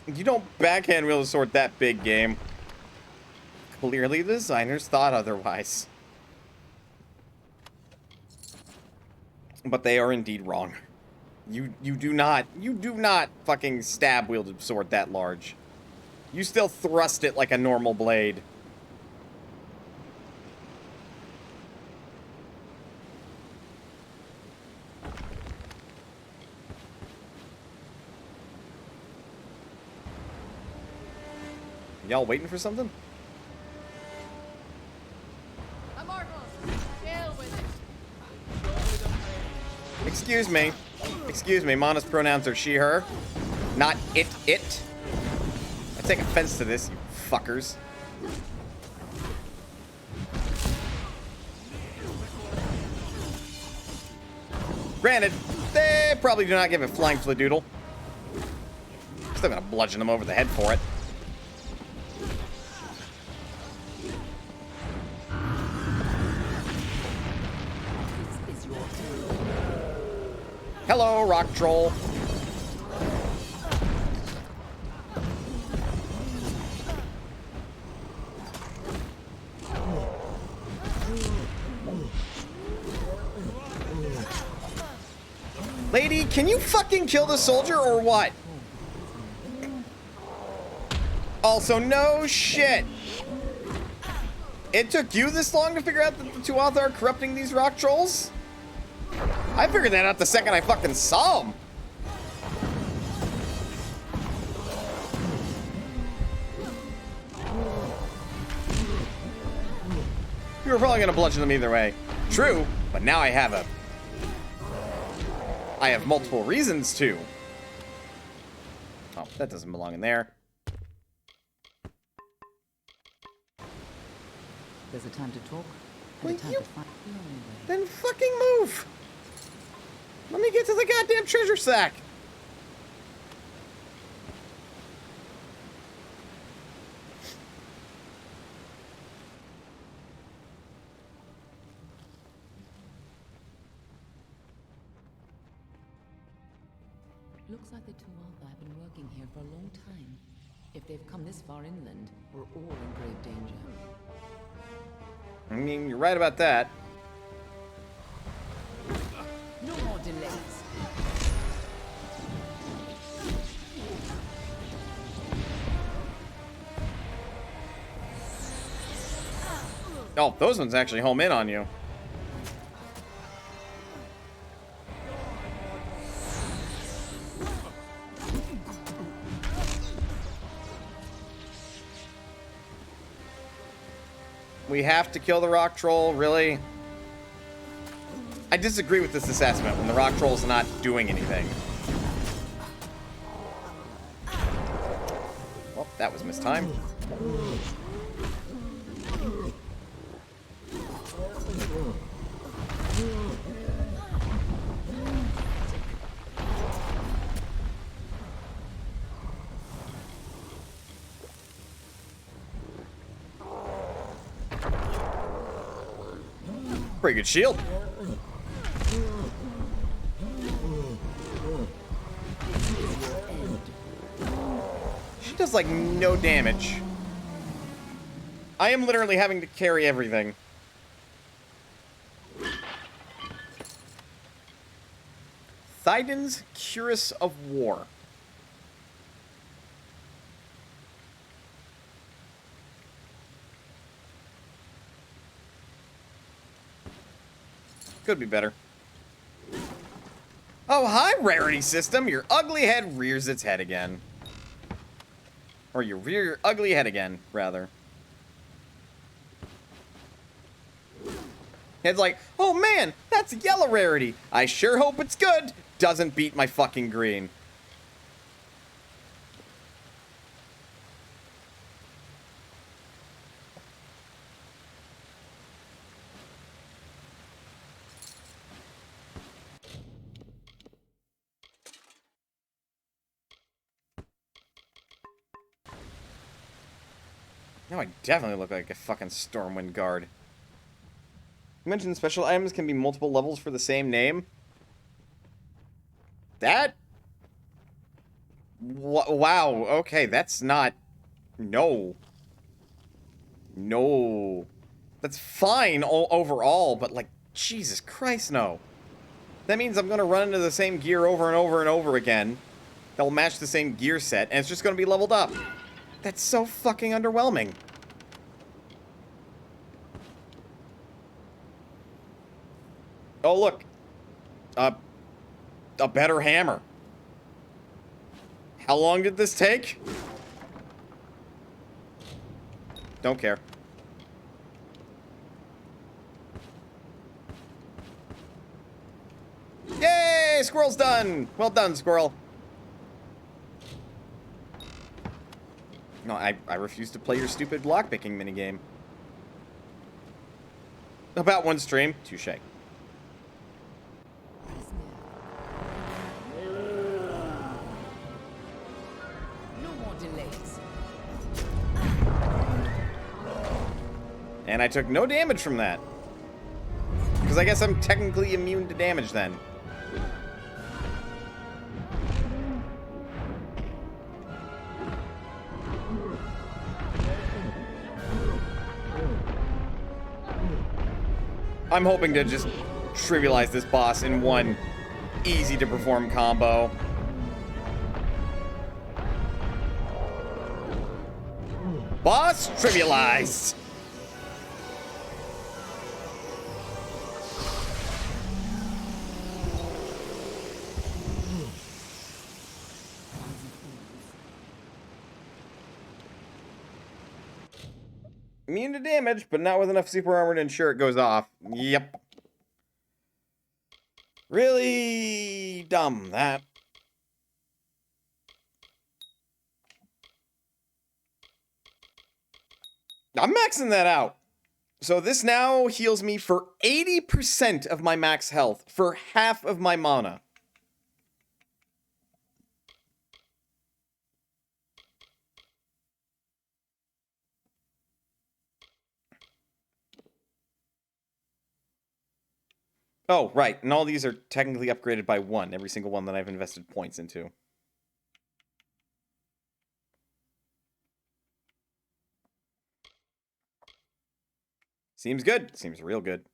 You don't backhand wield a sword that big, game. Clearly the designers thought otherwise. But they are indeed wrong. You do not fucking stab wield a sword that large. You still thrust it like a normal blade. Y'all waiting for something? Excuse me. Excuse me, Mana's pronouns are she, her. Not it, it. I take offense to this, you fuckers. Granted, they probably do not give a flying fladoodle. Still gonna bludgeon them over the head for it. Hello, rock troll. Lady, can you fucking kill the soldier or what? Also, no shit. It took you this long to figure out that the Tuatha are corrupting these rock trolls? I figured that out the second I fucking saw them. You were probably gonna bludgeon them either way. True, but now I have multiple reasons to. Oh, that doesn't belong in there. There's a time to talk and a time to fight. Then fucking move. Let me get to the goddamn treasure sack. Looks like the Tuatha have been working here for a long time. If they've come this far inland, we're all in grave danger. I mean, you're right about that. No more delays. Oh, those ones actually home in on you. We have to kill the rock troll, really? I disagree with this assessment when the rock troll's not doing anything. Well, that was mistimed. Pretty good shield. She does like no damage. I am literally having to carry everything. Thyden's Cuirass of War. Could be better. Oh, hi, rarity system. Your ugly head rears its head again. Or you rear your ugly head again, rather. Head's like, oh man, that's a yellow rarity. I sure hope it's good. Doesn't beat my fucking green. Now I definitely look like a fucking Stormwind guard. You mentioned special items can be multiple levels for the same name. That? Wow, okay, that's not... No. No. That's fine overall, but like, Jesus Christ, no. That means I'm gonna run into the same gear over and over and over again. That will match the same gear set, and it's just gonna be leveled up. That's so fucking underwhelming. Oh, look. A better hammer. How long did this take? Don't care. Yay! Squirrel's done! Well done, squirrel. No, I refuse to play your stupid lockpicking minigame. About one stream. Touche. No more delays. And I took no damage from that. Because I guess I'm technically immune to damage then. I'm hoping to just trivialize this boss in one easy to perform combo. Boss trivialized! Immune to damage, but not with enough super armor to ensure it goes off. Yep. Really dumb, that. I'm maxing that out. So this now heals me for 80% of my max health for half of my mana. Oh, right. And all these are technically upgraded by 1, every single one that I've invested points into. Seems good. Seems real good.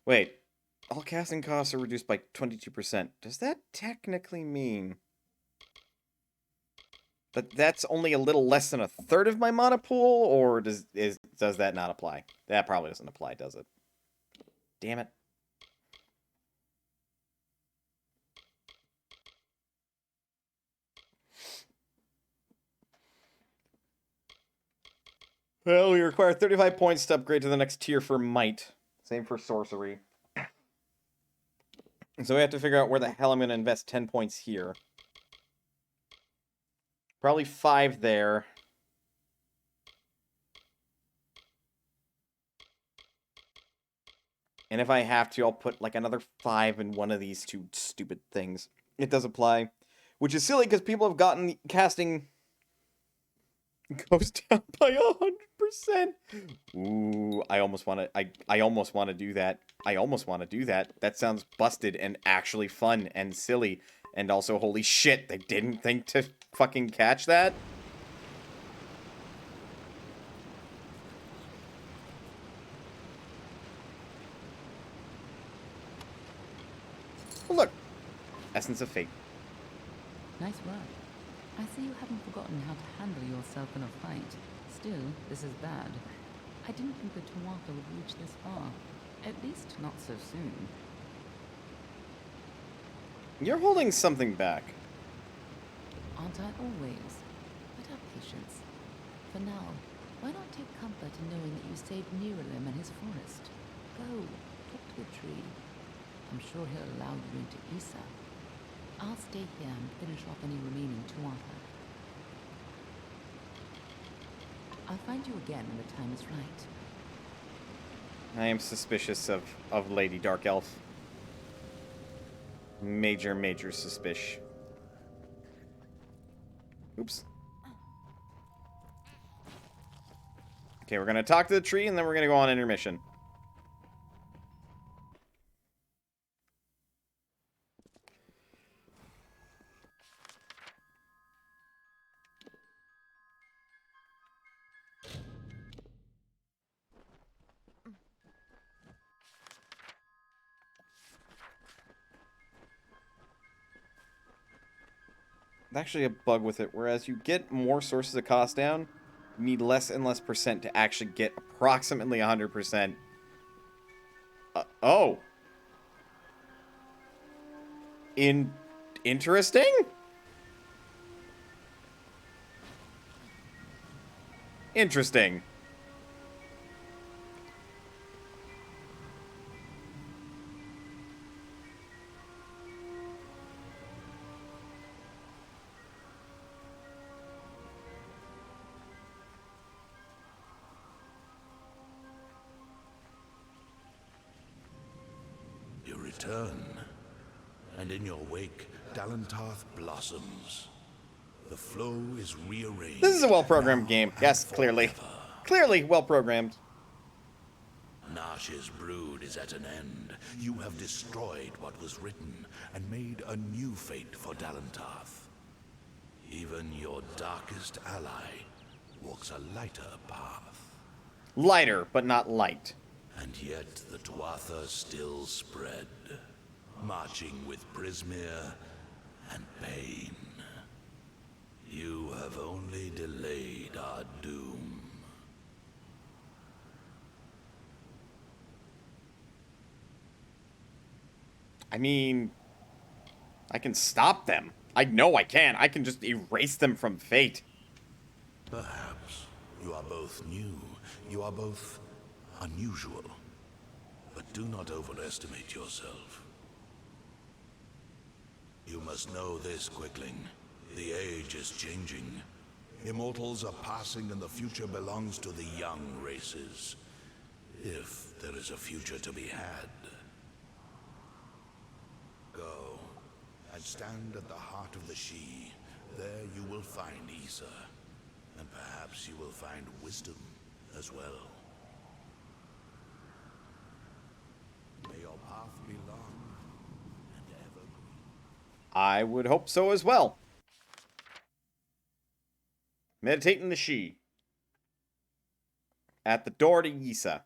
Wait. All casting costs are reduced by 22%. Does that technically mean that that's only a little less than a third of my mana pool? Or does that not apply? That probably doesn't apply, does it? Damn it. Well, we require 35 points to upgrade to the next tier for Might. Same for Sorcery. And so we have to figure out where the hell I'm going to invest 10 points here. Probably 5 there. And if I have to, I'll put like another 5 in one of these two stupid things. It does apply. Which is silly because people have gotten casting goes down by 100%. Ooh, I almost want to. I almost want to do that. I almost want to do that. That sounds busted and actually fun and silly. And also, holy shit, they didn't think to fucking catch that. Oh, look, Essence of Fate. Nice work. I see you haven't forgotten how to handle yourself in a fight. Still, this is bad. I didn't think the Tuatha would reach this far. At least not so soon. You're holding something back. Aren't I always? But have patience. For now, why not take comfort in knowing that you saved Niralim and his forest? Go, talk to the tree. I'm sure he'll allow you into Isa. I'll stay here and finish off any remaining Tuatha. I'll find you again when the time is right. I am suspicious of Lady Dark Elf. Major suspicion. Oops. Okay, we're gonna talk to the tree and then we're gonna go on intermission. Actually a bug with it, whereas you get more sources of cost down, you need less and less percent to actually get approximately 100%. Oh. Interesting? Interesting. You return, and in your wake, Dalentarth blossoms. The flow is rearranged. This is a well-programmed game. Yes, clearly. Clearly well-programmed. Nash's brood is at an end. You have destroyed what was written and made a new fate for Dalentarth. Even your darkest ally walks a lighter path. Lighter, but not light. And yet the Tuatha still spread, marching with Prismeer and pain. You have only delayed our doom. I mean, I can stop them. I know I can. I can just erase them from fate. Perhaps. You are both new. You are both unusual. But do not overestimate yourself. You must know this, Quickling. The age is changing. Immortals are passing and the future belongs to the young races. If there is a future to be had. Go and stand at the heart of the She. There you will find Issa. And perhaps you will find wisdom as well. May your path be long and evergreen. I would hope so as well. Meditate in the She. At the door to Yisa.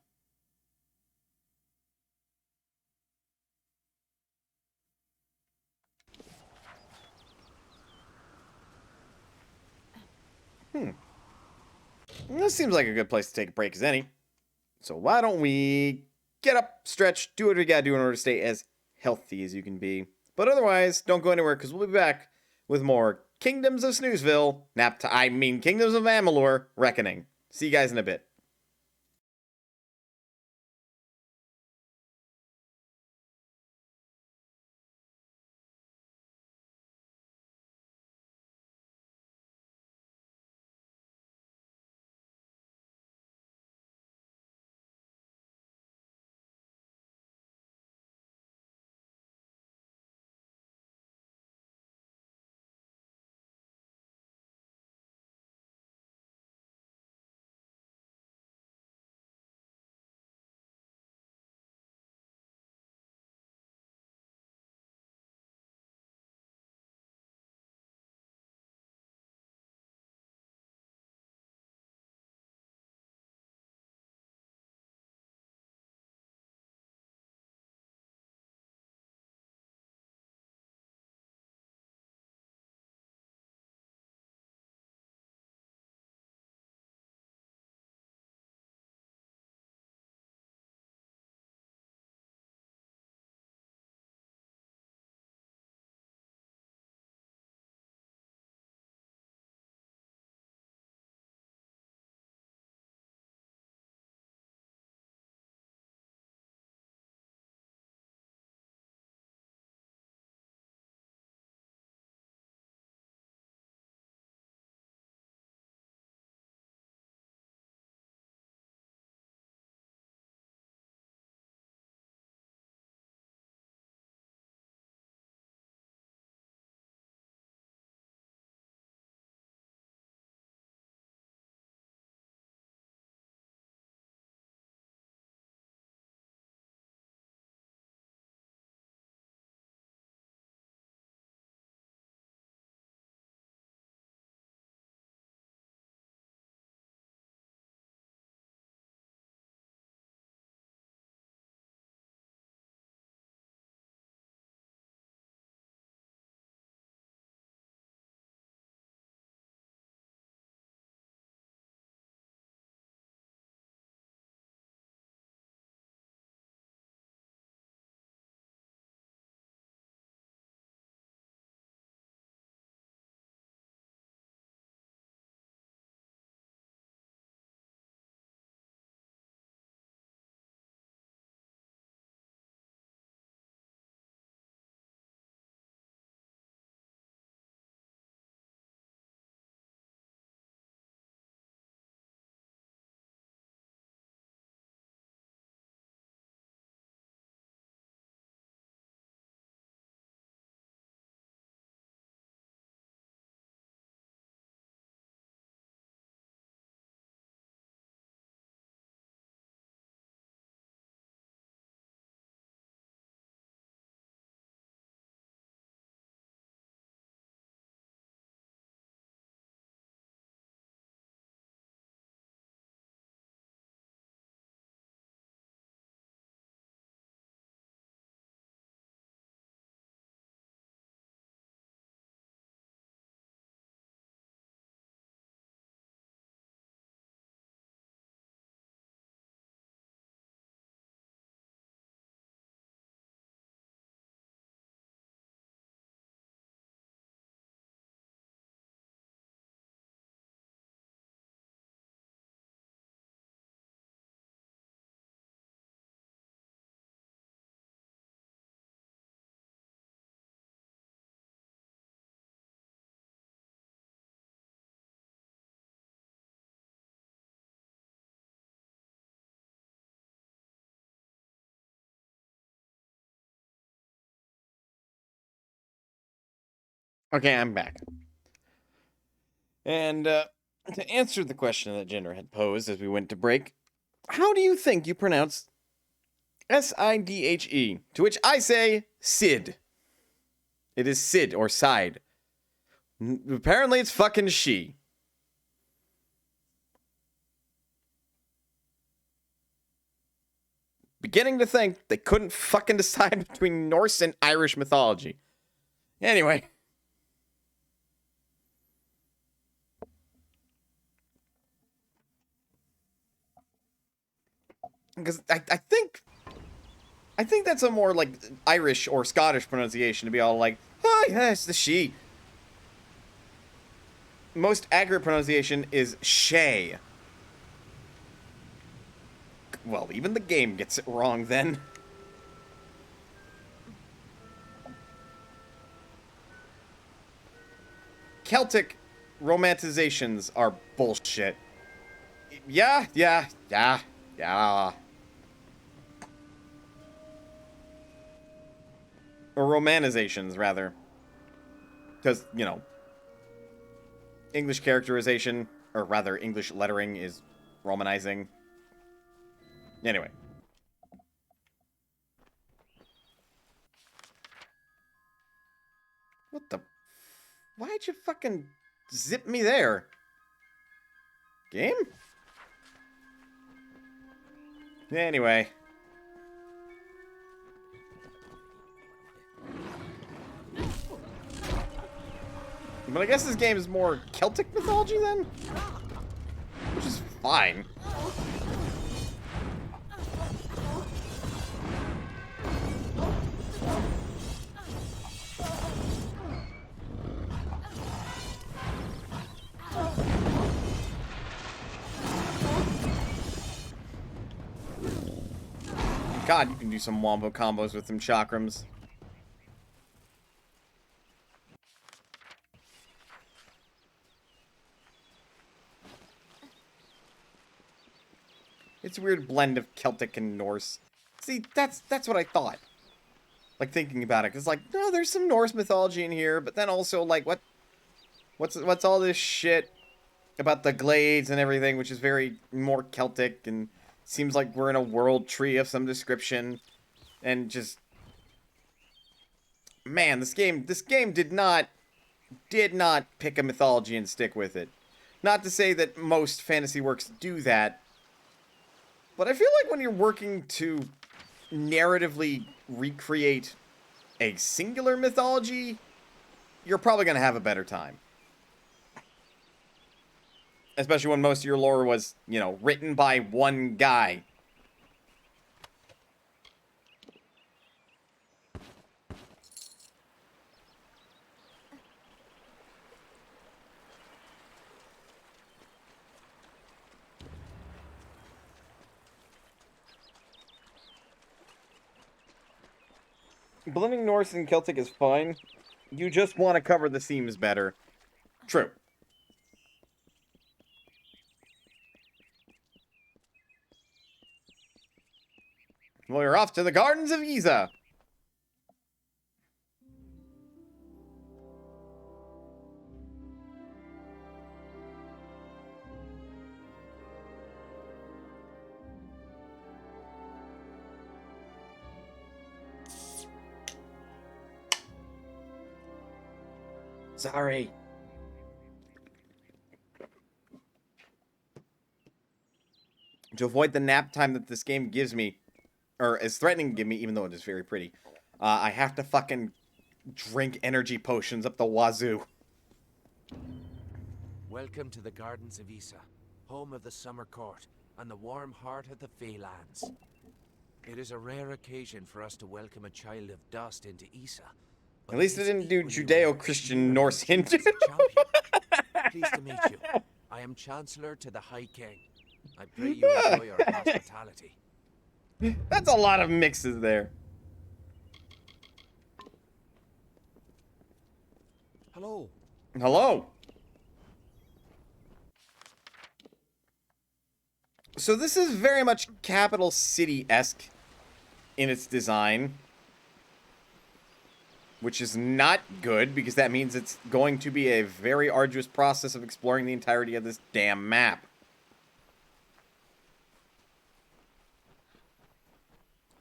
This seems like a good place to take a break as any. So why don't we get up, stretch, do what we gotta do in order to stay as healthy as you can be. But otherwise, don't go anywhere because we'll be back with more Kingdoms of Snoozeville, Kingdoms of Amalur Reckoning. See you guys in a bit. Okay, I'm back. And to answer the question that Jinder had posed as we went to break, how do you think you pronounce Sidhe? To which I say Sid. It is Sid or Side. Apparently it's fucking she. Beginning to think they couldn't fucking decide between Norse and Irish mythology. Anyway. Because I think that's a more like Irish or Scottish pronunciation to be all like, oh yes, the she. Most accurate pronunciation is Shay. Well, even the game gets it wrong then. Celtic romanticizations are bullshit. Yeah. Or romanizations, rather. Because, you know, English characterization, or rather, English lettering is romanizing. Anyway. What the... Why'd you fucking zip me there? Game? Anyway. But I guess this game is more Celtic mythology then? Which is fine. God, you can do some wombo combos with them chakrams. It's a weird blend of Celtic and Norse. See, that's what I thought. Like, thinking about it, because, like, no, there's some Norse mythology in here, but then also, like, what's all this shit about the glades and everything, which is very more Celtic, and seems like we're in a world tree of some description, and just... Man, this game did not pick a mythology and stick with it. Not to say that most fantasy works do that, but I feel like when you're working to narratively recreate a singular mythology, you're probably going to have a better time. Especially when most of your lore was, you know, written by one guy. Blending Norse and Celtic is fine. You just want to cover the themes better. True. Well, you're off to the Gardens of Giza. Sorry. To avoid the nap time that this game gives me, or is threatening to give me, even though it is very pretty, I have to fucking drink energy potions up the wazoo. Welcome to the Gardens of Issa, home of the Summer Court, and the warm heart of the Feylands. It is a rare occasion for us to welcome a child of dust into Issa. At least it didn't do Judeo-Christian Norse Hindu. Pleased to meet you. I am Chancellor to the High King. I pray you enjoy our hospitality. That's a lot of mixes there. Hello. Hello. So this is very much capital city-esque in its design. which is not good because that means it's going to be a very arduous process of exploring the entirety of this damn map.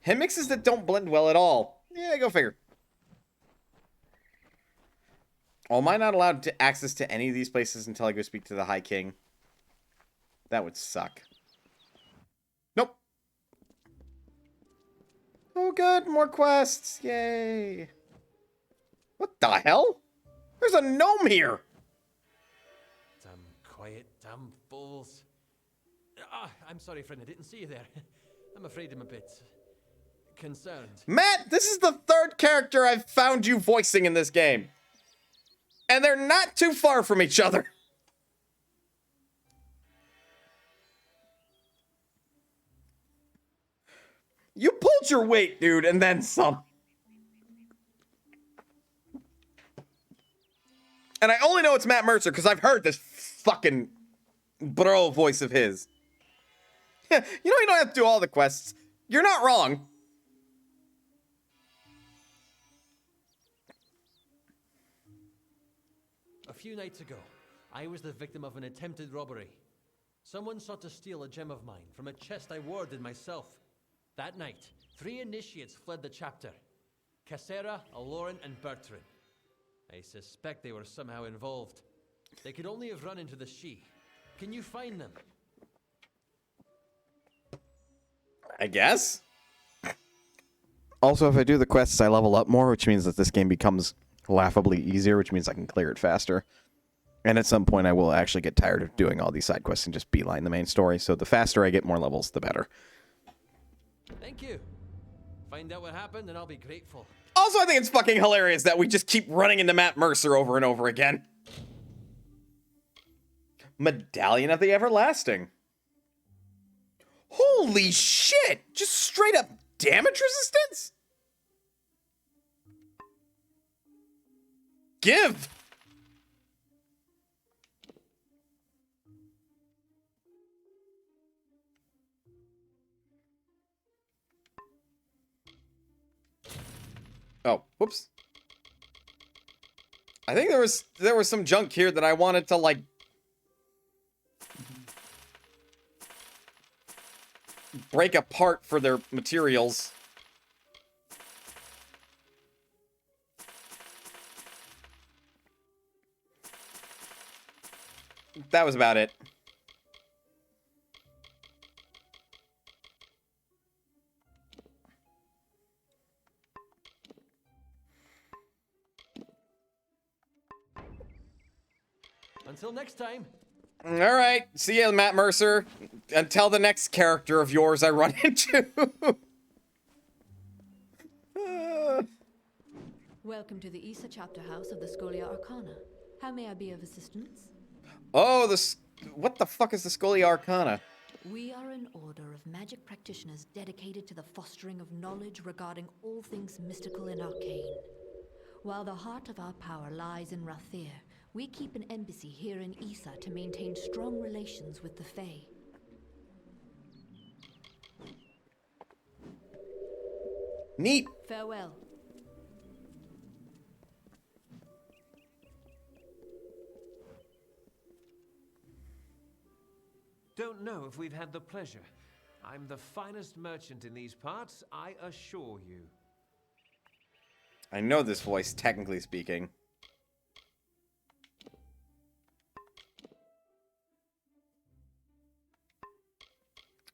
Hymn mixes that don't blend well at all. Yeah, go figure. Oh, am I not allowed to access to any of these places until I go speak to the High King? That would suck. Nope. Oh, good. More quests. Yay. What the hell? There's a gnome here. Damn quiet, damn fools. Ah, I'm sorry, friend. I didn't see you there. I'm afraid I'm a bit concerned. Matt, this is the third character I've found you voicing in this game. And they're not too far from each other. You pulled your weight, dude, and then some. And I only know it's Matt Mercer because I've heard this fucking bro voice of his. You know, you don't have to do all the quests. You're not wrong. A few nights ago, I was the victim of an attempted robbery. Someone sought to steal a gem of mine from a chest I warded myself. That night, 3 initiates fled the chapter. Cassera, Aloran, and Bertrand. I suspect they were somehow involved. They could only have run into the She. Can you find them? I guess. Also, if I do the quests, I level up more, which means that this game becomes laughably easier, which means I can clear it faster. And at some point, I will actually get tired of doing all these side quests and just beeline the main story. So the faster I get more levels, the better. Thank you. Find out what happened, and I'll be grateful. Also, I think it's fucking hilarious that we just keep running into Matt Mercer over and over again. Medallion of the Everlasting. Holy shit! Just straight up damage resistance? Give! Oh, whoops. I think there was some junk here that I wanted to, like, break apart for their materials. That was about it. Until next time. All right. See ya, Matt Mercer. Until the next character of yours I run into. Welcome to the Issa chapter house of the Scholia Arcana. How may I be of assistance? Oh, what the fuck is the Scholia Arcana? We are an order of magic practitioners dedicated to the fostering of knowledge regarding all things mystical and arcane. While the heart of our power lies in Rathir, we keep an embassy here in Issa to maintain strong relations with the Fae. Neat. Farewell. Don't know if we've had the pleasure. I'm the finest merchant in these parts, I assure you. I know this voice, technically speaking.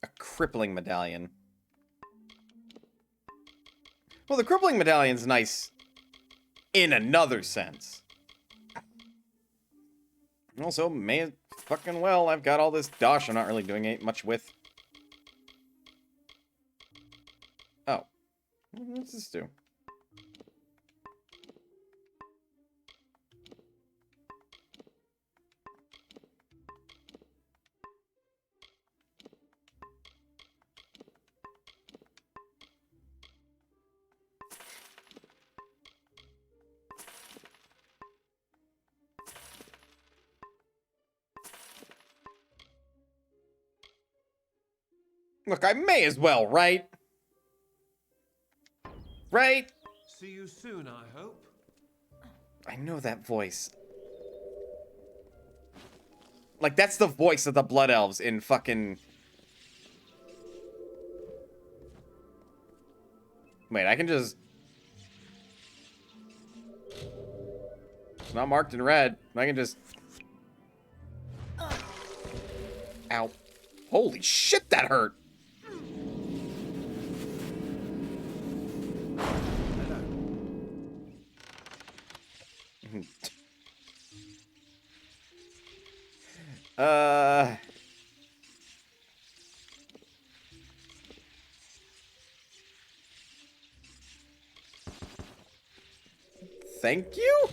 A crippling medallion. Well, the crippling medallion's nice in another sense. Also, may as fucking well, I've got all this dosh I'm not really doing much with. Oh. What's this do? Look, I may as well, right? Right? See you soon, I hope. I know that voice. Like, that's the voice of the Blood Elves in fucking... Wait, I can just... It's not marked in red. I can just... Ow. Holy shit, that hurt! Thank you?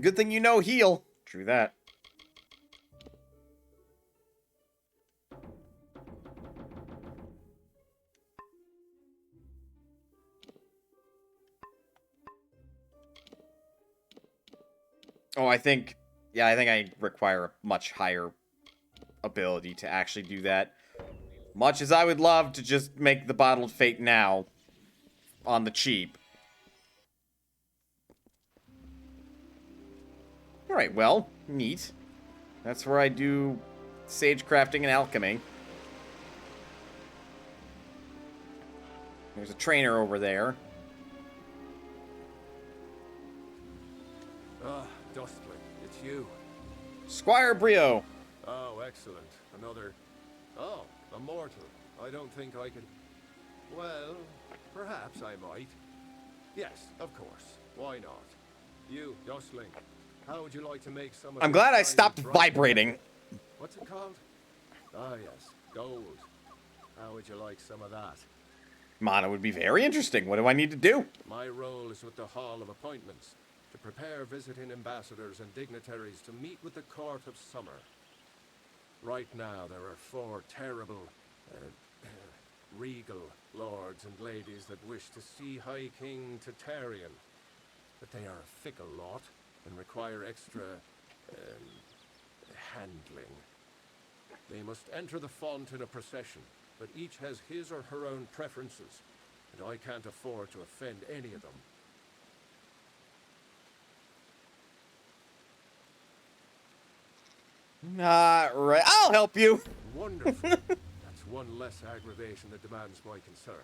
Good thing you know heal. True that. Oh, I think I require a much higher ability to actually do that. Much as I would love to just make the Bottled Fate now on the cheap. Alright, well, neat. That's where I do sage crafting and alchemy. There's a trainer over there. Ah, Dustling, it's you. Squire Brio. Oh, excellent. Another... Oh, a mortal. I don't think I could... Well, perhaps I might. Yes, of course. Why not? You, Dustling, how would you like to make some of... I'm glad I stopped vibrating. What's it called? Ah, yes. Gold. How would you like some of that? Mana would be very interesting. What do I need to do? My role is with the Hall of Appointments, to prepare visiting ambassadors and dignitaries to meet with the Court of Summer. Right now, there are 4 terrible, regal lords and ladies that wish to see High King Tatarian. But they are a fickle lot and require extra, handling. They must enter the font in a procession, but each has his or her own preferences, and I can't afford to offend any of them. Right. I'll help you. Wonderful. That's one less aggravation that demands my concern.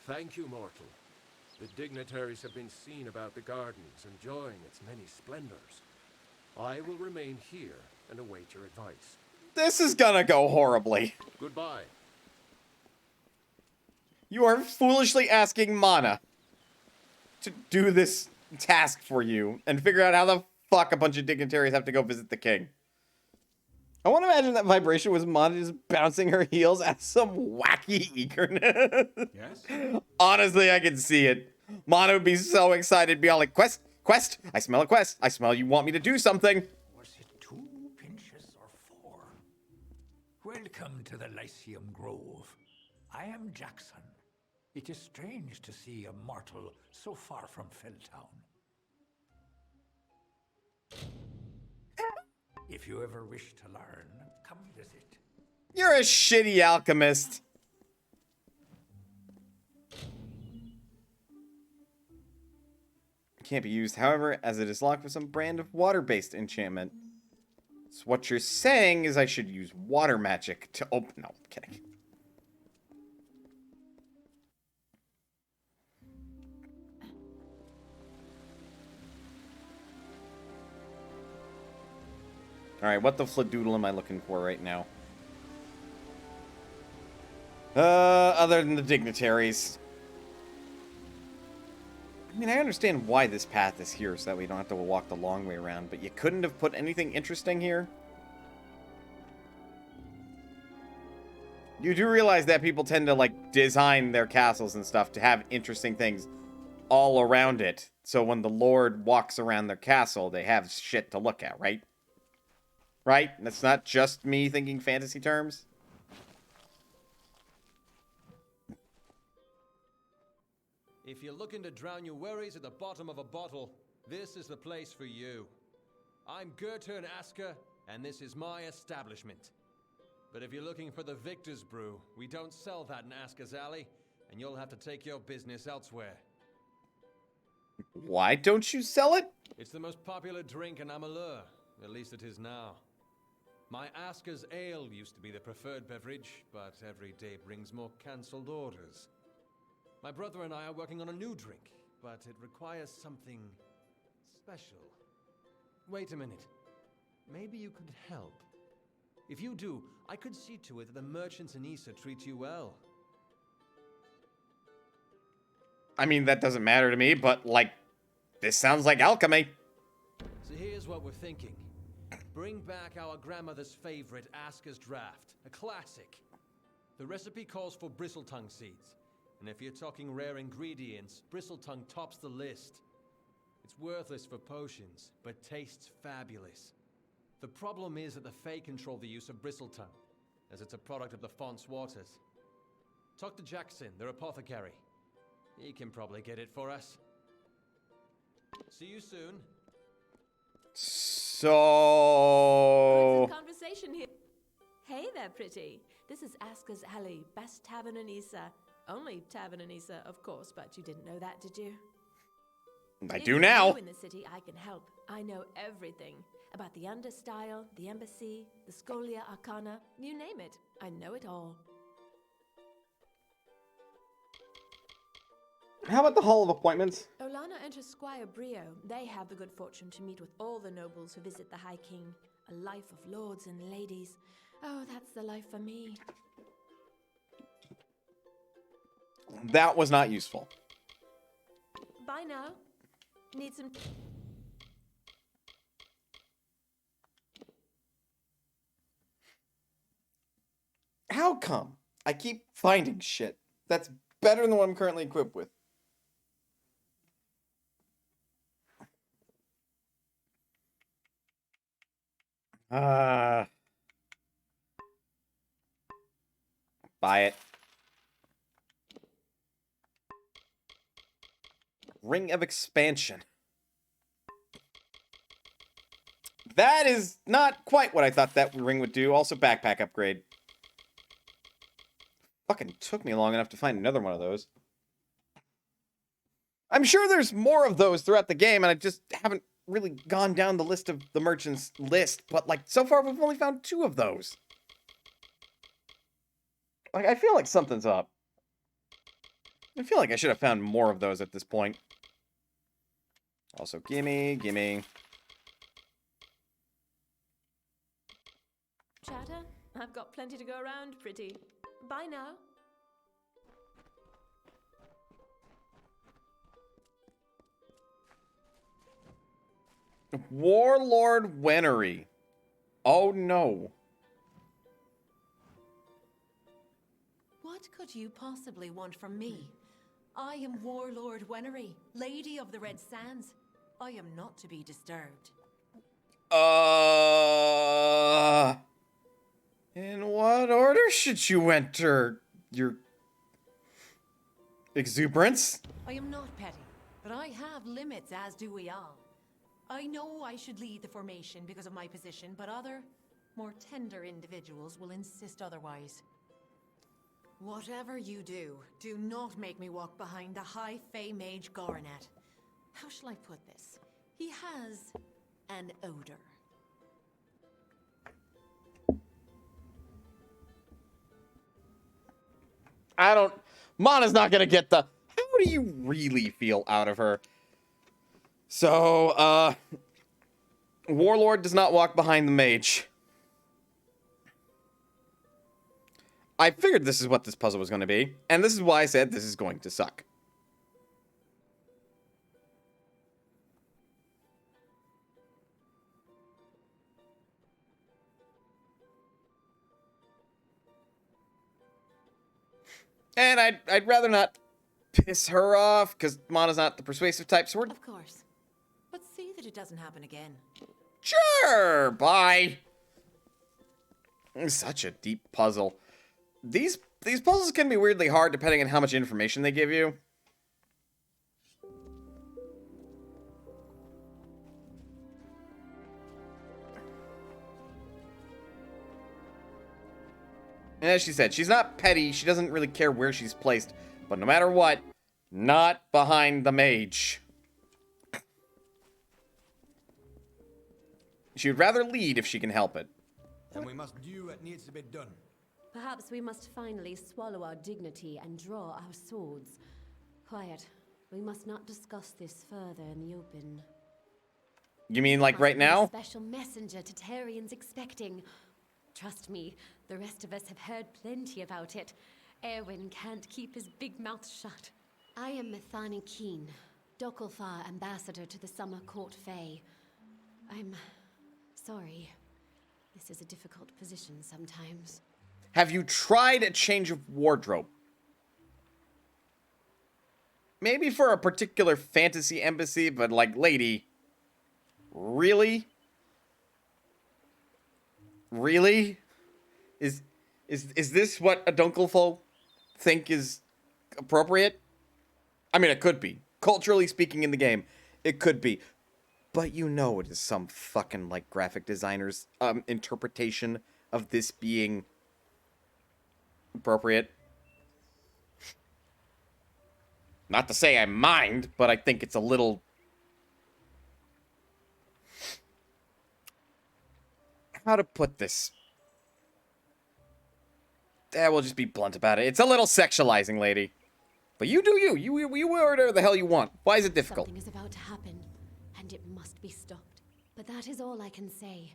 Thank you, mortal. The dignitaries have been seen about the gardens, enjoying its many splendors. I will remain here and await your advice. This is gonna go horribly. Goodbye. You are foolishly asking Mana to do this task for you and figure out how the fuck a bunch of dignitaries have to go visit the king. I want to imagine that vibration was Mana just bouncing her heels at some wacky eagerness. Yes? Honestly, I can see it. Mana would be so excited, be all like, quest, quest, I smell a quest. I smell you want me to do something. Was it 2 pinches or 4? Welcome to the Lyceum Grove. I am Jackson. It is strange to see a mortal so far from Felltown. If you ever wish to learn, come visit. You're a shitty alchemist. Can't be used, however, as it is locked with some brand of water-based enchantment. So what you're saying is I should use water magic to open... No, I'm kidding. Alright, what the fladoodle am I looking for right now? Other than the dignitaries. I mean, I understand why this path is here, so that we don't have to walk the long way around, but you couldn't have put anything interesting here? You do realize that people tend to, like, design their castles and stuff to have interesting things all around it. So when the Lord walks around their castle, they have shit to look at, right? Right? That's not just me thinking fantasy terms. If you're looking to drown your worries at the bottom of a bottle, this is the place for you. I'm Gurturn Asker, and this is my establishment. But if you're looking for the Victor's Brew, we don't sell that in Asker's Alley, and you'll have to take your business elsewhere. Why don't you sell it? It's the most popular drink in Amalur. At least it is now. My Asker's Ale used to be the preferred beverage, but every day brings more cancelled orders. My brother and I are working on a new drink, but it requires something special. Wait a minute. Maybe you could help. If you do, I could see to it that the merchants in Issa treat you well. I mean, that doesn't matter to me, but, like, this sounds like alchemy. So here's what we're thinking. Bring back our grandmother's favorite Asker's Draft, a classic. The recipe calls for bristletongue seeds, and if you're talking rare ingredients, bristletongue tops the list. It's worthless for potions, but tastes fabulous. The problem is that the Fae control the use of bristletongue, as it's a product of the Font's waters. Talk to Jackson, their apothecary. He can probably get it for us. See you soon. So... Conversation here. Hey there, pretty. This is Asker's Alley, best tavern in Issa. Only tavern in Issa, of course, but you didn't know that, did you? I do now. If you're new in the city, I can help. I know everything about the understyle, the embassy, the Scholia Arcana, you name it. I know it all. How about the Hall of Appointments? Olana and her squire Brio, they have the good fortune to meet with all the nobles who visit the High King. A life of lords and ladies. Oh, that's the life for me. That was not useful. Bye now. Need some... How come I keep finding shit that's better than what I'm currently equipped with? Buy it. Ring of Expansion. That is not quite what I thought that ring would do. Also, backpack upgrade. Fucking took me long enough to find another one of those. I'm sure there's more of those throughout the game, and I just haven't really gone down the list of the merchants list. But, like, so far we've only found 2 of those. Like, I feel like something's up. I feel like I should have found more of those at this point. Also, gimme. Chatter? I've got plenty to go around, pretty. Bye now. Warlord Wenery. Oh no. What could you possibly want from me? I am Warlord Wenery, Lady of the Red Sands. I am not to be disturbed. In what order should you enter your exuberance? I am not petty, but I have limits, as do we all. I know I should lead the formation because of my position, but other, more tender individuals will insist otherwise. Whatever you do, do not make me walk behind the High Fae Mage Garnet. How shall I put this? He has an odor. Mana's not gonna get the, how do you really feel out of her? So, Warlord does not walk behind the mage. I figured this is what this puzzle was going to be, and this is why I said this is going to suck. And I'd rather not piss her off, because Mana's not the persuasive type, so we're... Of course. But see that it doesn't happen again. Sure, bye. Such a deep puzzle. These puzzles can be weirdly hard depending on how much information they give you. And as she said, she's not petty. She doesn't really care where she's placed. But no matter what, not behind the mage. She would rather lead if she can help it. Then we must do what needs to be done. Perhaps we must finally swallow our dignity and draw our swords. Quiet. We must not discuss this further in the open. You mean like right Must be a now? special messenger Tatarian's expecting. Trust me, the rest of us have heard plenty about it. Erwin can't keep his big mouth shut. I am Methani Keen, Dokalfar ambassador to the Summer Court Fae. I'm sorry. This is a difficult position sometimes. Have you tried a change of wardrobe? Maybe for a particular fantasy embassy, but like, lady, really? Really? Is this what a Dunkelfo think is appropriate? I mean, it could be. Culturally speaking in the game, it could be. But you know it is some fucking, like, graphic designer's interpretation of this being appropriate. Not to say I mind, but I think it's a little... How to put this? We'll just be blunt about it. It's a little sexualizing, lady. But you do you. You wear whatever the hell you want. Why is it difficult? Something is about to happen, and it must be stopped. But that is all I can say.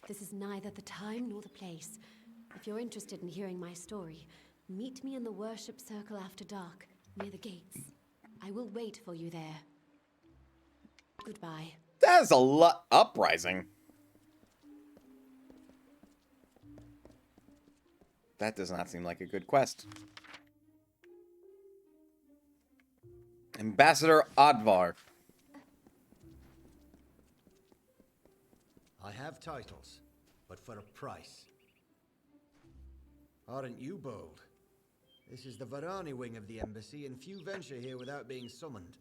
This is neither the time nor the place. If you're interested in hearing my story, meet me in the worship circle after dark, near the gates. I will wait for you there. Goodbye. That's a lot uprising. That does not seem like a good quest. Ambassador Advar. I have titles, but for a price. Aren't you bold? This is the Varani wing of the embassy, and few venture here without being summoned.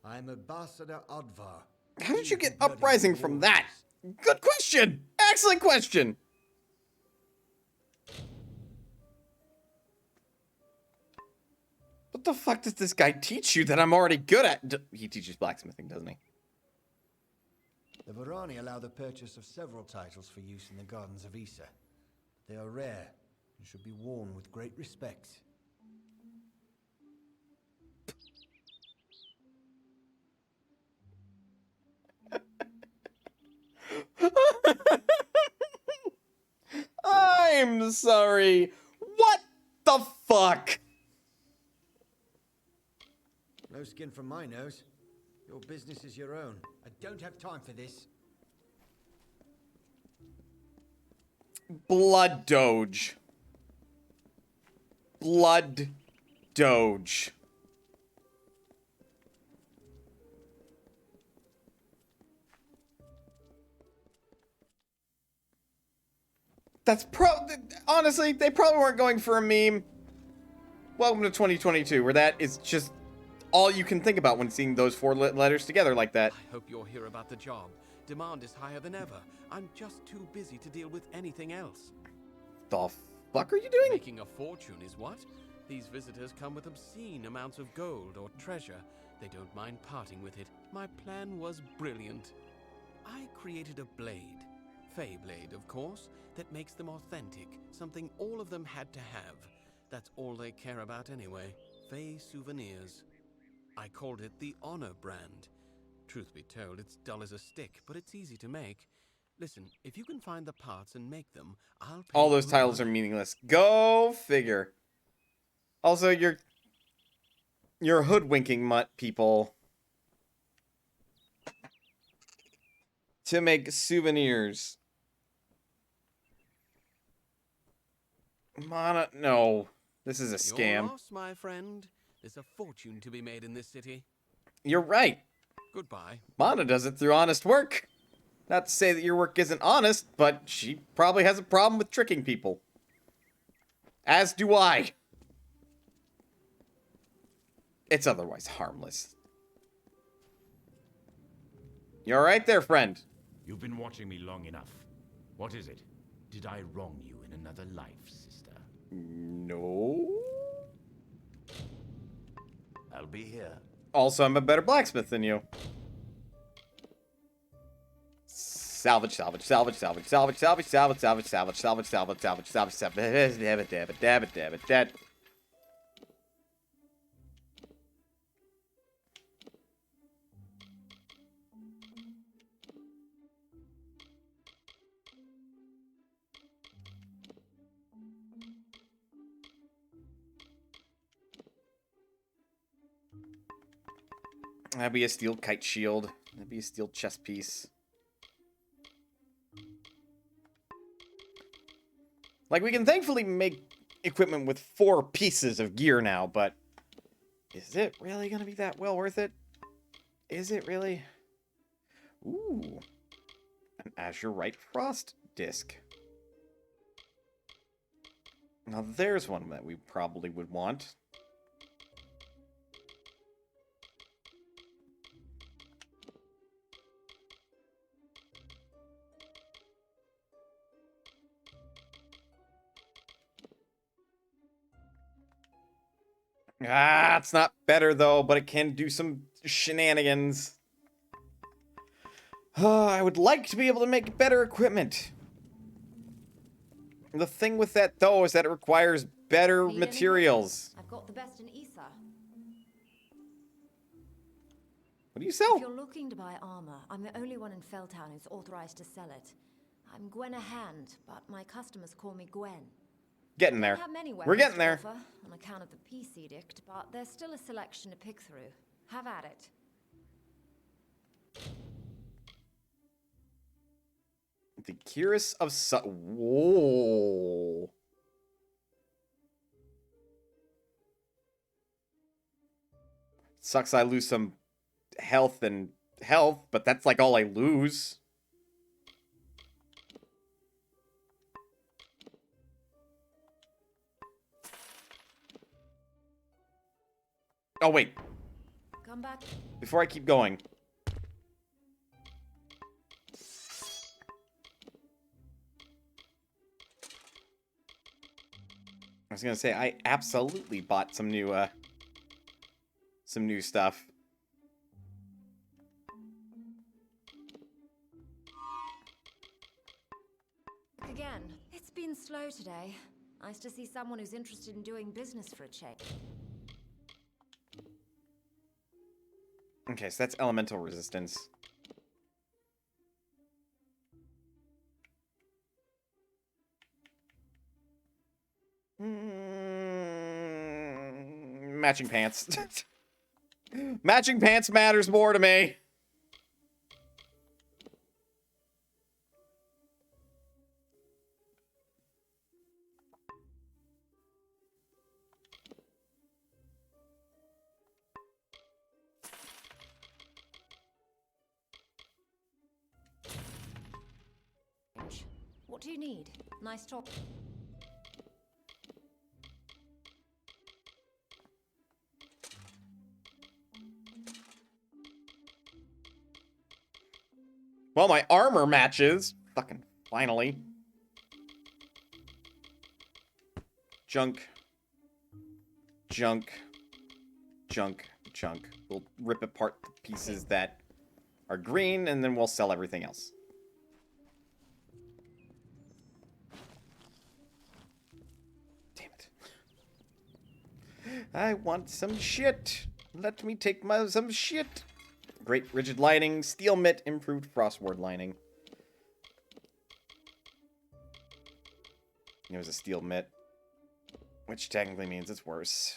I'm Ambassador Advar. How did you get uprising from that? Good question! Excellent question! What the fuck does this guy teach you that I'm already good at? He teaches blacksmithing, doesn't he? The Varani allow the purchase of several titles for use in the gardens of Issa. They are rare and should be worn with great respect. I'm sorry. What the fuck? No skin from my nose. Your business is your own. I don't have time for this. Blood Doge. Blood Doge. That's honestly, they probably weren't going for a meme. Welcome to 2022, where that is just all you can think about when seeing those four letters together like that. I hope you'll hear about the job. Demand is higher than ever. I'm just too busy to deal with anything else. The fuck are you doing? Making a fortune is what? These visitors come with obscene amounts of gold or treasure. They don't mind parting with it. My plan was brilliant. I created a blade. Fey blade, of course, that makes them authentic. Something all of them had to have. That's all they care about anyway. Fey souvenirs. I called it the Honor brand. Truth be told, it's dull as a stick, but it's easy to make. Listen, if you can find the parts and make them, I'll pay All those you titles are money. meaningless. Go figure. Also, you're hoodwinking mutt people to make souvenirs. No. This is a Your scam. loss, my friend. There's a fortune to be made in this city. You're right. Goodbye. Mana does it through honest work. Not to say that your work isn't honest, but she probably has a problem with tricking people. As do I. It's otherwise harmless. You alright there, friend? You've been watching me long enough. What is it? Did I wrong you in another life, sister? No. I'll be here. salvage, salvage, salvage, salvage, salvage, salvage, salvage, salvage, salvage, salvage, salvage, salvage, salvage, salvage, damn it, damn it, damn it, damn it, damn it. That'd be a steel kite shield. That'd be a steel chest piece. Like, we can thankfully make equipment with 4 pieces of gear now, but is it really gonna be that well worth it? Is it really? Ooh. An azurite frost disc. Now there's one that we probably would want. Ah, it's not better though, but it can do some shenanigans. I would like to be able to make better equipment. The thing with that though is that it requires better materials. I've got the best in Isa. What do you sell? If you're looking to buy armor, I'm the only one in Felltown who's authorized to sell it. I'm Gwenna Hand, but my customers call me Gwen. Getting there. We're getting there. On account of the peace edict, but there's still a selection to pick through. Have at it. The Cuirass of Whoa. Sucks I lose some health, but that's like all I lose. Oh, wait. Come back. Before I keep going. I was gonna say, I absolutely bought some new stuff. Again, it's been slow today. Nice to see someone who's interested in doing business for a change. Okay, so that's elemental resistance. Matching pants. Matching pants matters more to me. What do you need? Nice talk. Well, my armor matches. Fucking finally. Junk. Junk. Junk. Junk. We'll rip apart the pieces that are green, and then we'll sell everything else. I want some shit. Let me take some shit. Great rigid lining, steel mitt, improved frost ward lining. It was a steel mitt, which technically means it's worse.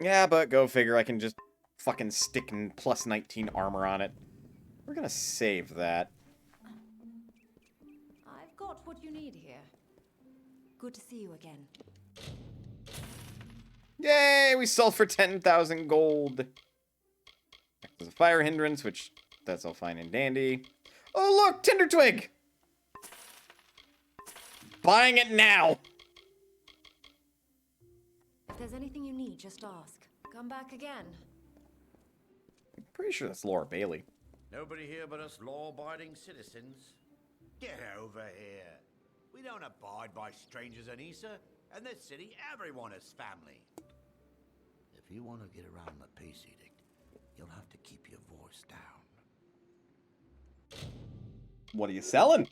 Yeah, but go figure, I can just fucking stick in plus 19 armor on it. We're gonna save that. I've got what you need here. Good to see you again. Yay, we sold for 10,000 gold. There's a fire hindrance, which that's all fine and dandy. Oh, look, Tinder Twig. Buying it now. If there's anything you need, just ask. Come back again. I'm pretty sure that's Laura Bailey. Nobody here but us law-abiding citizens. Get over here. We don't abide by strangers, Anissa. And this city, everyone is family. If you want to get around the peace edict, you'll have to keep your voice down. What are you selling?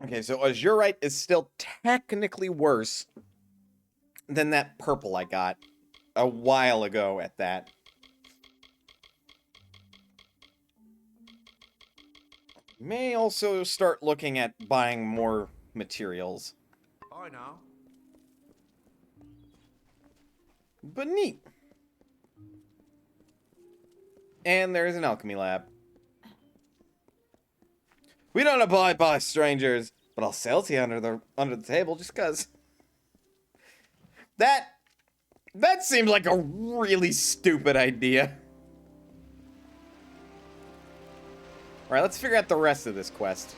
Okay, so Azurite is still technically worse than that purple I got a while ago at that. May also start looking at buying more materials. I know. But neat. And there's an alchemy lab. We don't abide by strangers, but I'll sell to you under the table just cause. That seems like a really stupid idea. Alright, let's figure out the rest of this quest.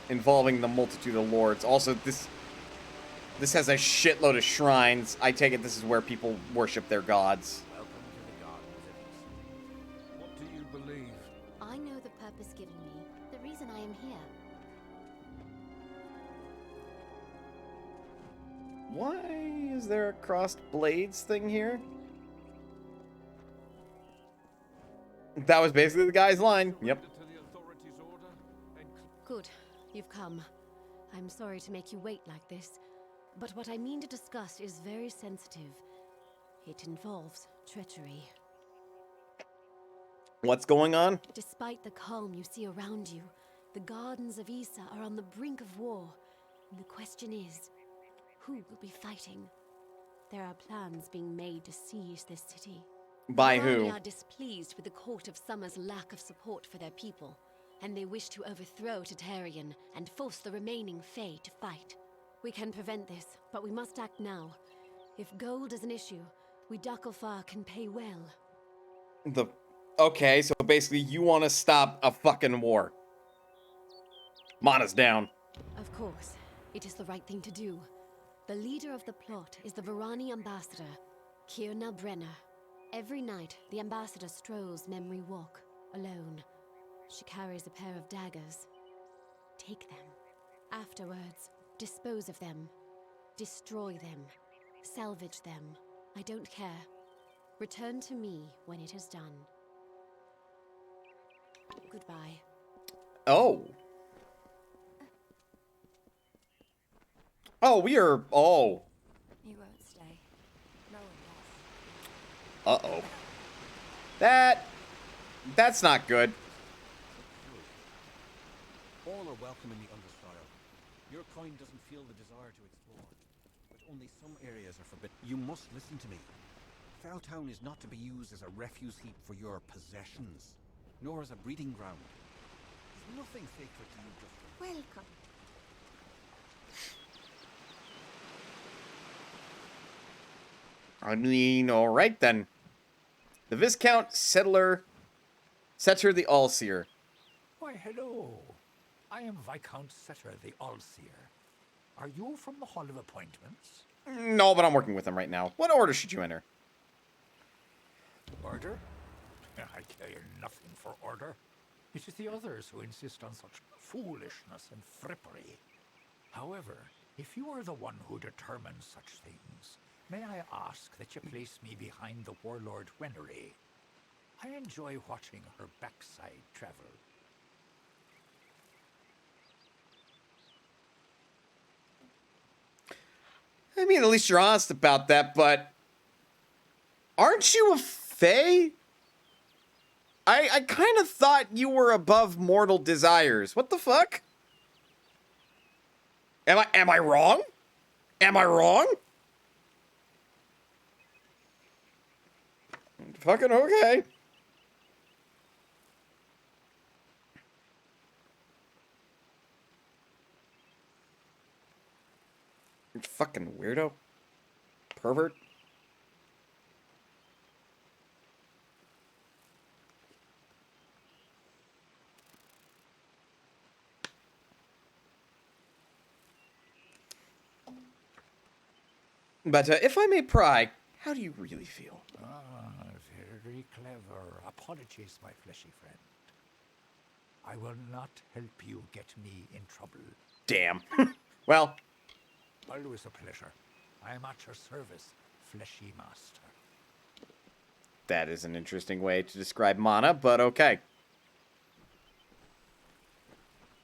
Involving the multitude of lords. Also, this has a shitload of shrines. I take it this is where people worship their gods. Welcome to the Gardens of East. What do you believe? I know the purpose given me, the reason I am here. Why is there a crossed blades thing here? That was basically the guy's line. Yep. Good, you've come. I'm sorry to make you wait like this, but what I mean to discuss is very sensitive. It involves treachery. What's going on? Despite the calm you see around you, the Gardens of Issa are on the brink of war. And the question is, who will be fighting? There are plans being made to seize this city. By The who? army are displeased with the Court of Summer's lack of support for their people, and they wish to overthrow Tatarian and force the remaining Fae to fight. We can prevent this, but we must act now. If gold is an issue, we Dakofar can pay well. Okay, so basically you want to stop a fucking war. Mana's down. Of course, it is the right thing to do. The leader of the plot is the Varani ambassador, Kirna Brenner. Every night, the ambassador strolls Memory Walk, alone. She carries a pair of daggers. Take them. Afterwards, dispose of them. Destroy them. Salvage them. I don't care. Return to me when it is done. Goodbye. Oh. Oh, we are. Oh. You won't stay. No one does. Uh-oh. That's not good. All are welcome in the Understyle. Your kind doesn't feel the desire to explore, but only some areas are forbidden. You must listen to me. Felltown is not to be used as a refuse heap for your possessions, nor as a breeding ground. There's nothing sacred to you, just Welcome. I mean, alright then. The Viscount Settler the Allseer. Why, hello. I am Viscount Setter the Allseer. Are you from the Hall of Appointments? No, but I'm working with him right now. What order should you enter? Order? I care nothing for order. It is the others who insist on such foolishness and frippery. However, if you are the one who determines such things, may I ask that you place me behind the warlord Wenery? I enjoy watching her backside travel. I mean, at least you're honest about that, but aren't you a Fae? I kind of thought you were above mortal desires. What the fuck? Am I wrong? Am I wrong? Fucking okay. You fucking weirdo. Pervert. But if I may pry, how do you really feel? Ah, very clever. Apologies, my fleshy friend. I will not help you get me in trouble. Damn. Well. Always a pleasure. I am at your service, fleshy master. That is an interesting way to describe Mana, but okay.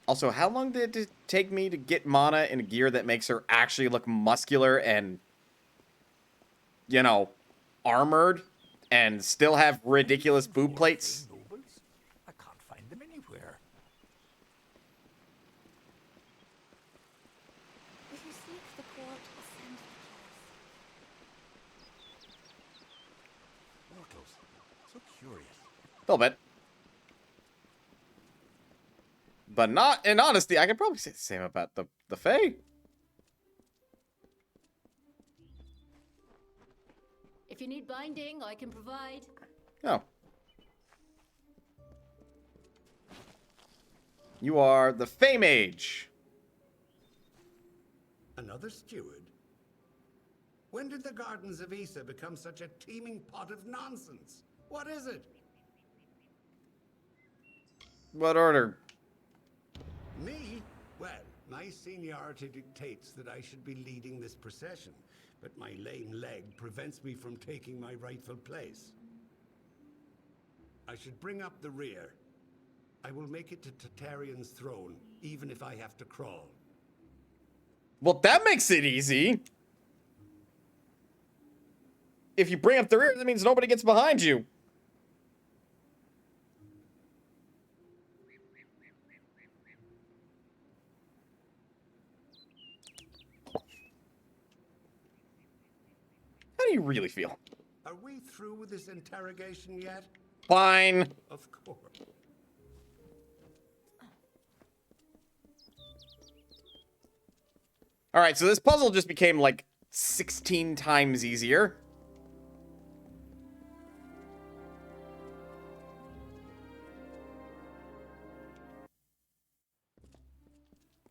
Also, how long did it take me to get Mana in a gear that makes her actually look muscular and, you know, armored and still have ridiculous boob plates? I can't find them anywhere. If you seek the court, ascend the Mortals, so curious. A little bit. But not, in honesty, I could probably say the same about the Fae. If you need binding, I can provide. Oh. You are the Fae Mage. Another steward? When did the Gardens of Issa become such a teeming pot of nonsense? What is it? What order? Me? Well, my seniority dictates that I should be leading this procession, but my lame leg prevents me from taking my rightful place. I should bring up the rear. I will make it to Tartaryon's throne, even if I have to crawl. Well, that makes it easy. If you bring up the rear, that means nobody gets behind you. How do you really feel? Are we through with this interrogation yet? Fine. Of course. All right, so this puzzle just became like 16 times easier.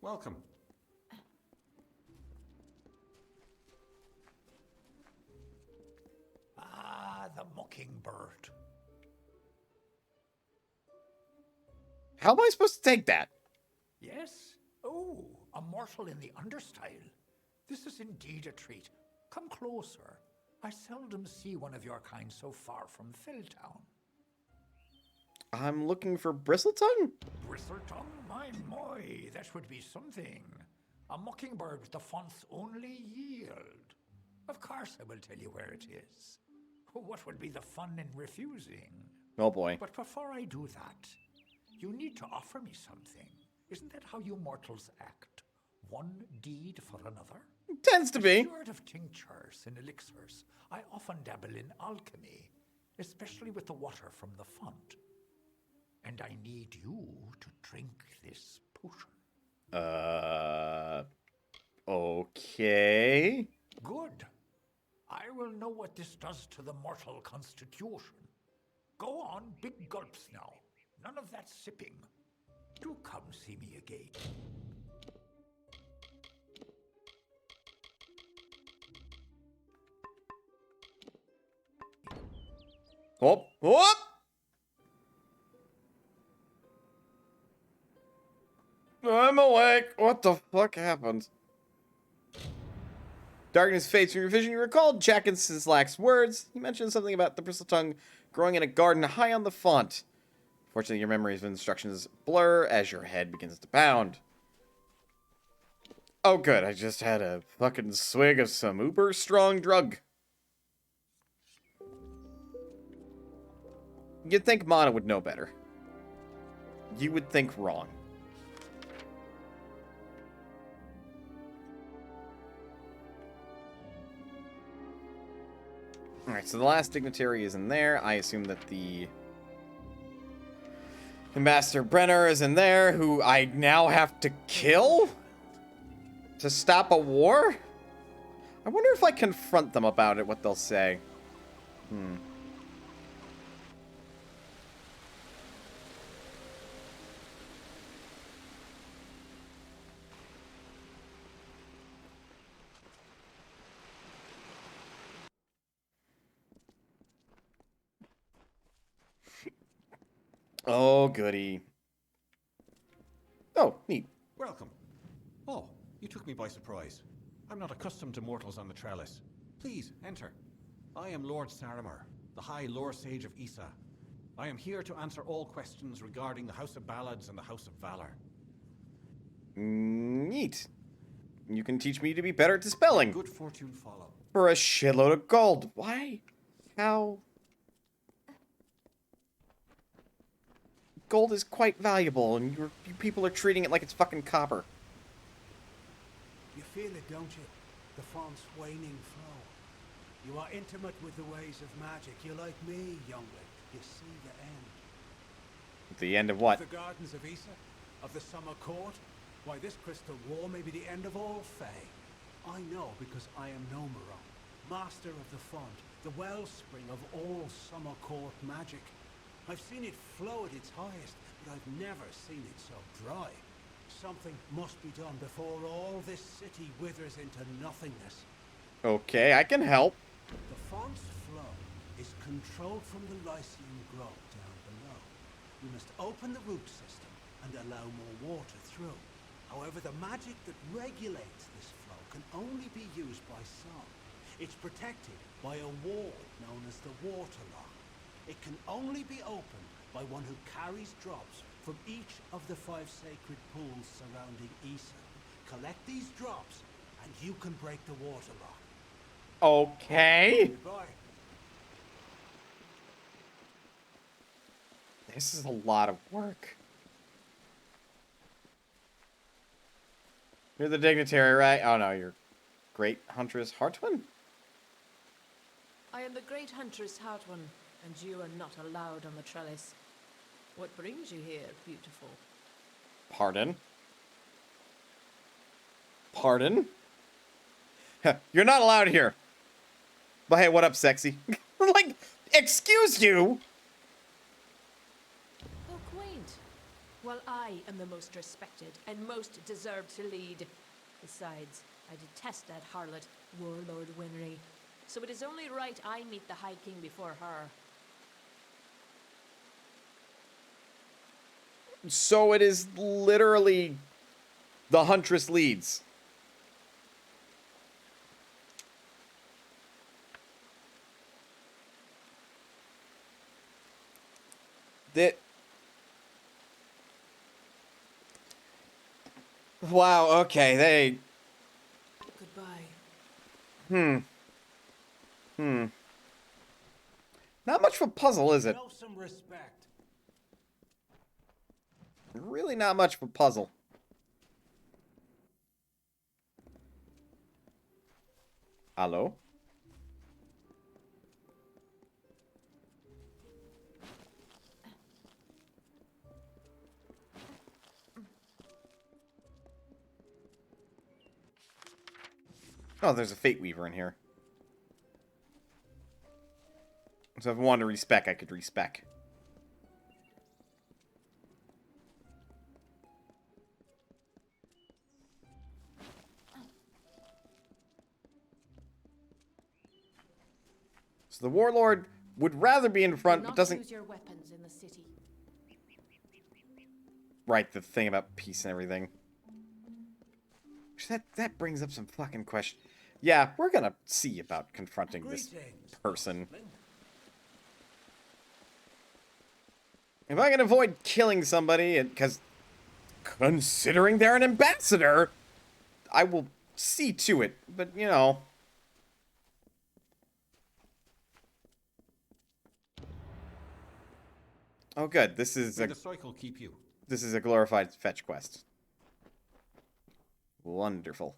Welcome. Ah, the mockingbird. How am I supposed to take that? Yes? Oh, a mortal in the understyle. This is indeed a treat. Come closer. I seldom see one of your kind so far from Felltown. I'm looking for Bristletongue? Bristletongue? My, that would be something. A mockingbird with the font's only yield. Of course I will tell you where it is. What would be the fun in refusing? Oh boy. But before I do that, you need to offer me something. Isn't that how you mortals act? One deed for another? Tends to be. Steward of tinctures and elixirs, I often dabble in alchemy, especially with the water from the font. And I need you to drink this potion. Okay. Good. I will know what this does to the mortal constitution. Go on, big gulps now. None of that sipping. Do come see me again. Whoop, whoop! I'm awake. What the fuck happened? Darkness fades from your vision. You recall Jack and Sislak's words. He mentioned something about the Bristletongue growing in a garden high on the font. Fortunately, your memories of instructions blur as your head begins to pound. Oh, good. I just had a fucking swig of some uber strong drug. You'd think Mana would know better. You would think wrong. Alright, so the last dignitary is in there. I assume that the Master Brenner is in there, who I now have to kill? To stop a war? I wonder if I confront them about it, what they'll say. Oh, goody. Oh, neat. Welcome. Oh, you took me by surprise. I'm not accustomed to mortals on the trellis. Please, enter. I am Lord Saramer, the High Lore Sage of Issa. I am here to answer all questions regarding the House of Ballads and the House of Valor. Neat. You can teach me to be better at spelling. Good fortune follow. For a shitload of gold. Why? How? Gold is quite valuable, and you people are treating it like it's fucking copper. You feel it, don't you? The font's waning flow. You are intimate with the ways of magic. You're like me, youngling. You see the end. The end of what? Of the gardens of Issa? Of the summer court? Why, this crystal war may be the end of all Fae. I know because I am Nomeron, master of the font, the wellspring of all summer court magic. I've seen it flow at its highest, but I've never seen it so dry. Something must be done before all this city withers into nothingness. Okay, I can help. The font's flow is controlled from the Lyceum Grove down below. We must open the root system and allow more water through. However, the magic that regulates this flow can only be used by some. It's protected by a wall known as the Waterlock. It can only be opened by one who carries drops from each of the 5 sacred pools surrounding Issa. Collect these drops, and you can break the Waterlock. Okay. Goodbye. This is a lot of work. You're the dignitary, right? Oh no, you're Great Huntress Hartwin? I am the Great Huntress Hartwin, and you are not allowed on the trellis. What brings you here, beautiful? Pardon? Pardon? You're not allowed here. But hey, what up, sexy? Like, excuse you? Oh, quaint. Well, I am the most respected and most deserved to lead. Besides, I detest that harlot, Warlord Winry. So it is only right I meet the High King before her. So it is literally the Huntress leads. Wow, okay, they... Goodbye. Not much of a puzzle, is it? Show some respect. Really not much of a puzzle. Hello? Oh, there's a Fate Weaver in here. So if I wanted to respec, I could respec. So the Warlord would rather be in front, but doesn't... use your weapons in the city. Right, the thing about peace and everything. That brings up some fucking question. Yeah, we're gonna see about confronting this person. If I can avoid killing somebody, because considering they're an ambassador, I will see to it. But, you know... Oh, good. This is May the cycle keep you. This is a glorified fetch quest. Wonderful.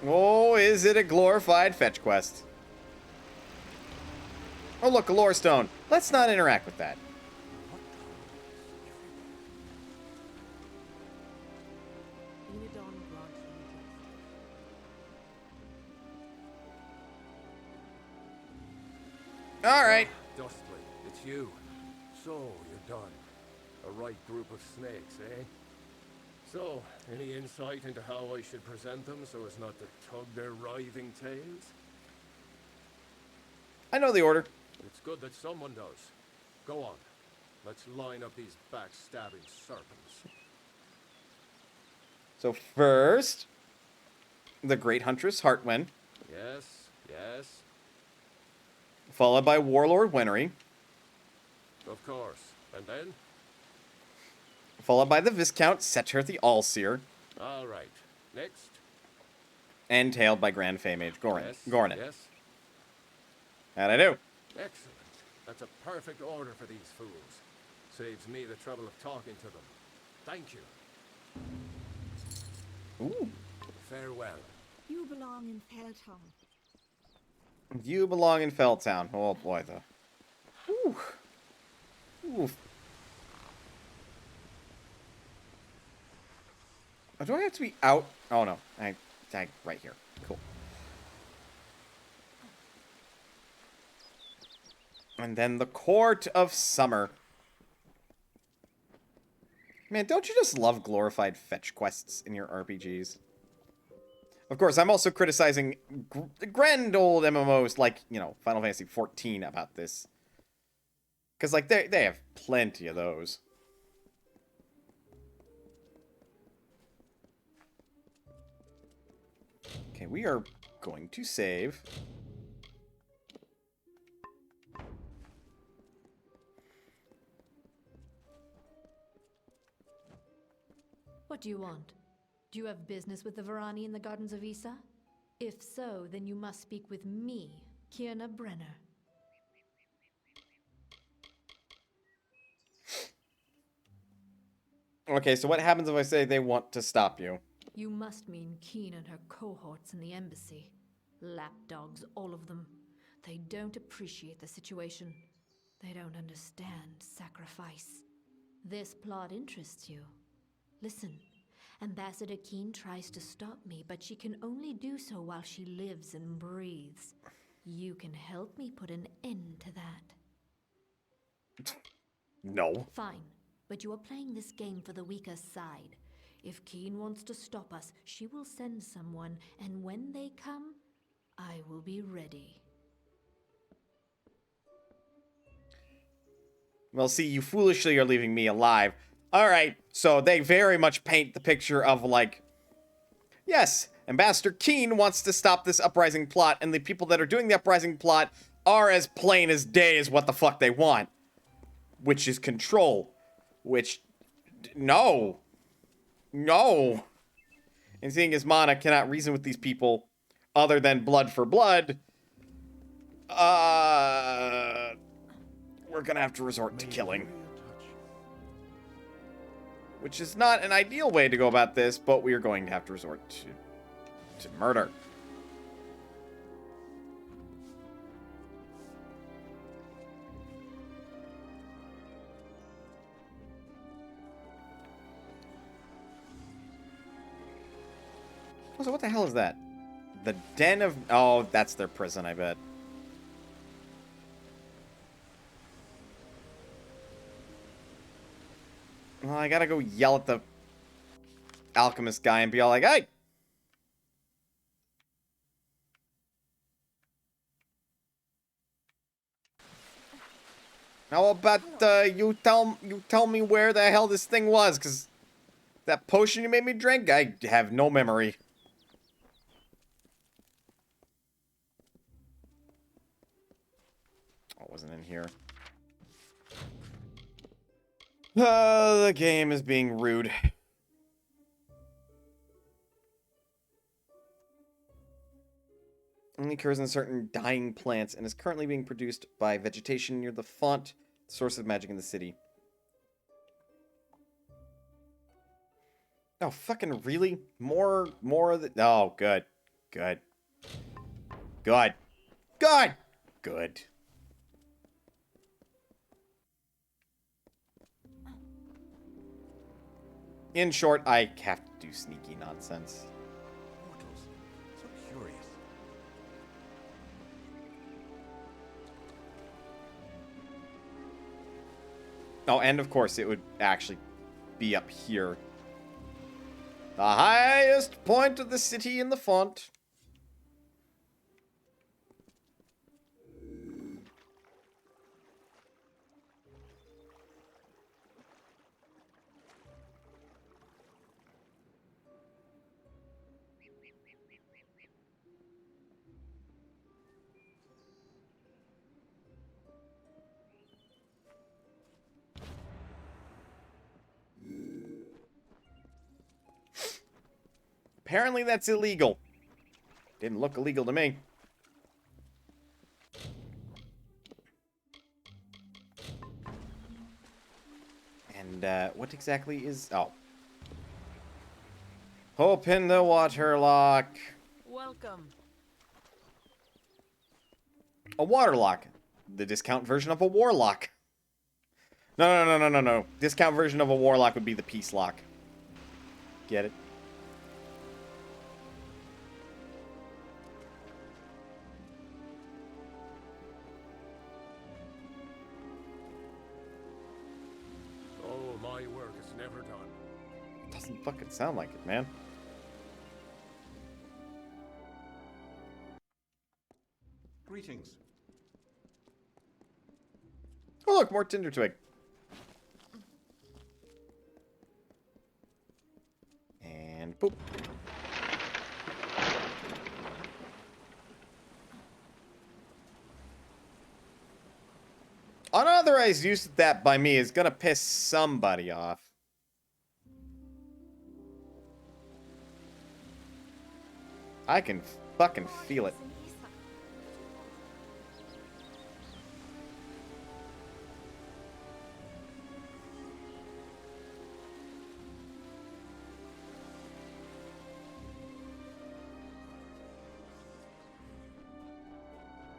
Oh, is it a glorified fetch quest? Oh, look, a lore stone. Let's not interact with that. All right. Dustly, it's you. So, you're done. A right group of snakes, eh? So, any insight into how I should present them so as not to tug their writhing tails? I know the order. It's good that someone does. Go on. Let's line up these backstabbing serpents. So first, the Great Huntress Heartwind. Yes, yes. Followed by Warlord Winry. Of course. And then? Followed by the Viscount Setter the Allseer. All right. Next. And tailed by Grand Fey Mage Gornin. Yes. How'd I do? Excellent. That's a perfect order for these fools. Saves me the trouble of talking to them. Thank you. Ooh. Farewell. You belong in Felltown. You belong in Felltown. Oh boy, though. Ooh. Ooh. Oh, do I have to be out? Oh no, I right here. Cool. And then the Court of Summer. Man, don't you just love glorified fetch quests in your RPGs? Of course, I'm also criticizing grand old MMOs like, you know, Final Fantasy XIV about this. Because, like, they have plenty of those. Okay, we are going to save. What do you want? Do you have business with the Varani in the Gardens of Issa? If so, then you must speak with me, Kierna Brenner. Okay, so what happens if I say they want to stop you? You must mean Keen and her cohorts in the embassy. Lapdogs, all of them. They don't appreciate the situation. They don't understand sacrifice. This plot interests you. Listen, Ambassador Keen tries to stop me, but she can only do so while she lives and breathes. You can help me put an end to that. No. Fine, but you are playing this game for the weaker side. If Keen wants to stop us, she will send someone, and when they come, I will be ready. Well, see, you foolishly are leaving me alive. Alright, so they very much paint the picture of, like, yes, Ambassador Keen wants to stop this uprising plot, and the people that are doing the uprising plot are as plain as day as what the fuck they want. Which is control. Which, no. No. And seeing as Mana cannot reason with these people other than blood for blood, we're gonna have to resort to killing. Which is not an ideal way to go about this, but we are going to have to resort to murder. So what the hell is that? The Den of... Oh, that's their prison, I bet. Well, I gotta go yell at the alchemist guy and be all like, hey! How about you tell me where the hell this thing was, because that potion you made me drink, I have no memory. Oh, it wasn't in here. The game is being rude. Only occurs in certain dying plants and is currently being produced by vegetation near the font, the source of magic in the city. Oh, fucking really? More of the... Oh, good. Good. Good. Good. Good. In short, I have to do sneaky nonsense. Mortals, so curious. Oh, and of course, it would actually be up here. The highest point of the city in the font. Apparently that's illegal. Didn't look illegal to me. And, what exactly is... Oh. Open the waterlock. Welcome. A waterlock. The discount version of a warlock. No. Discount version of a warlock would be the peace lock. Get it? Oh, my work is never done. Doesn't fucking sound like it, man. Greetings. Oh, look, more Tinder Twig. And boop. Unauthorized use of that by me is gonna piss somebody off. I can fucking feel it.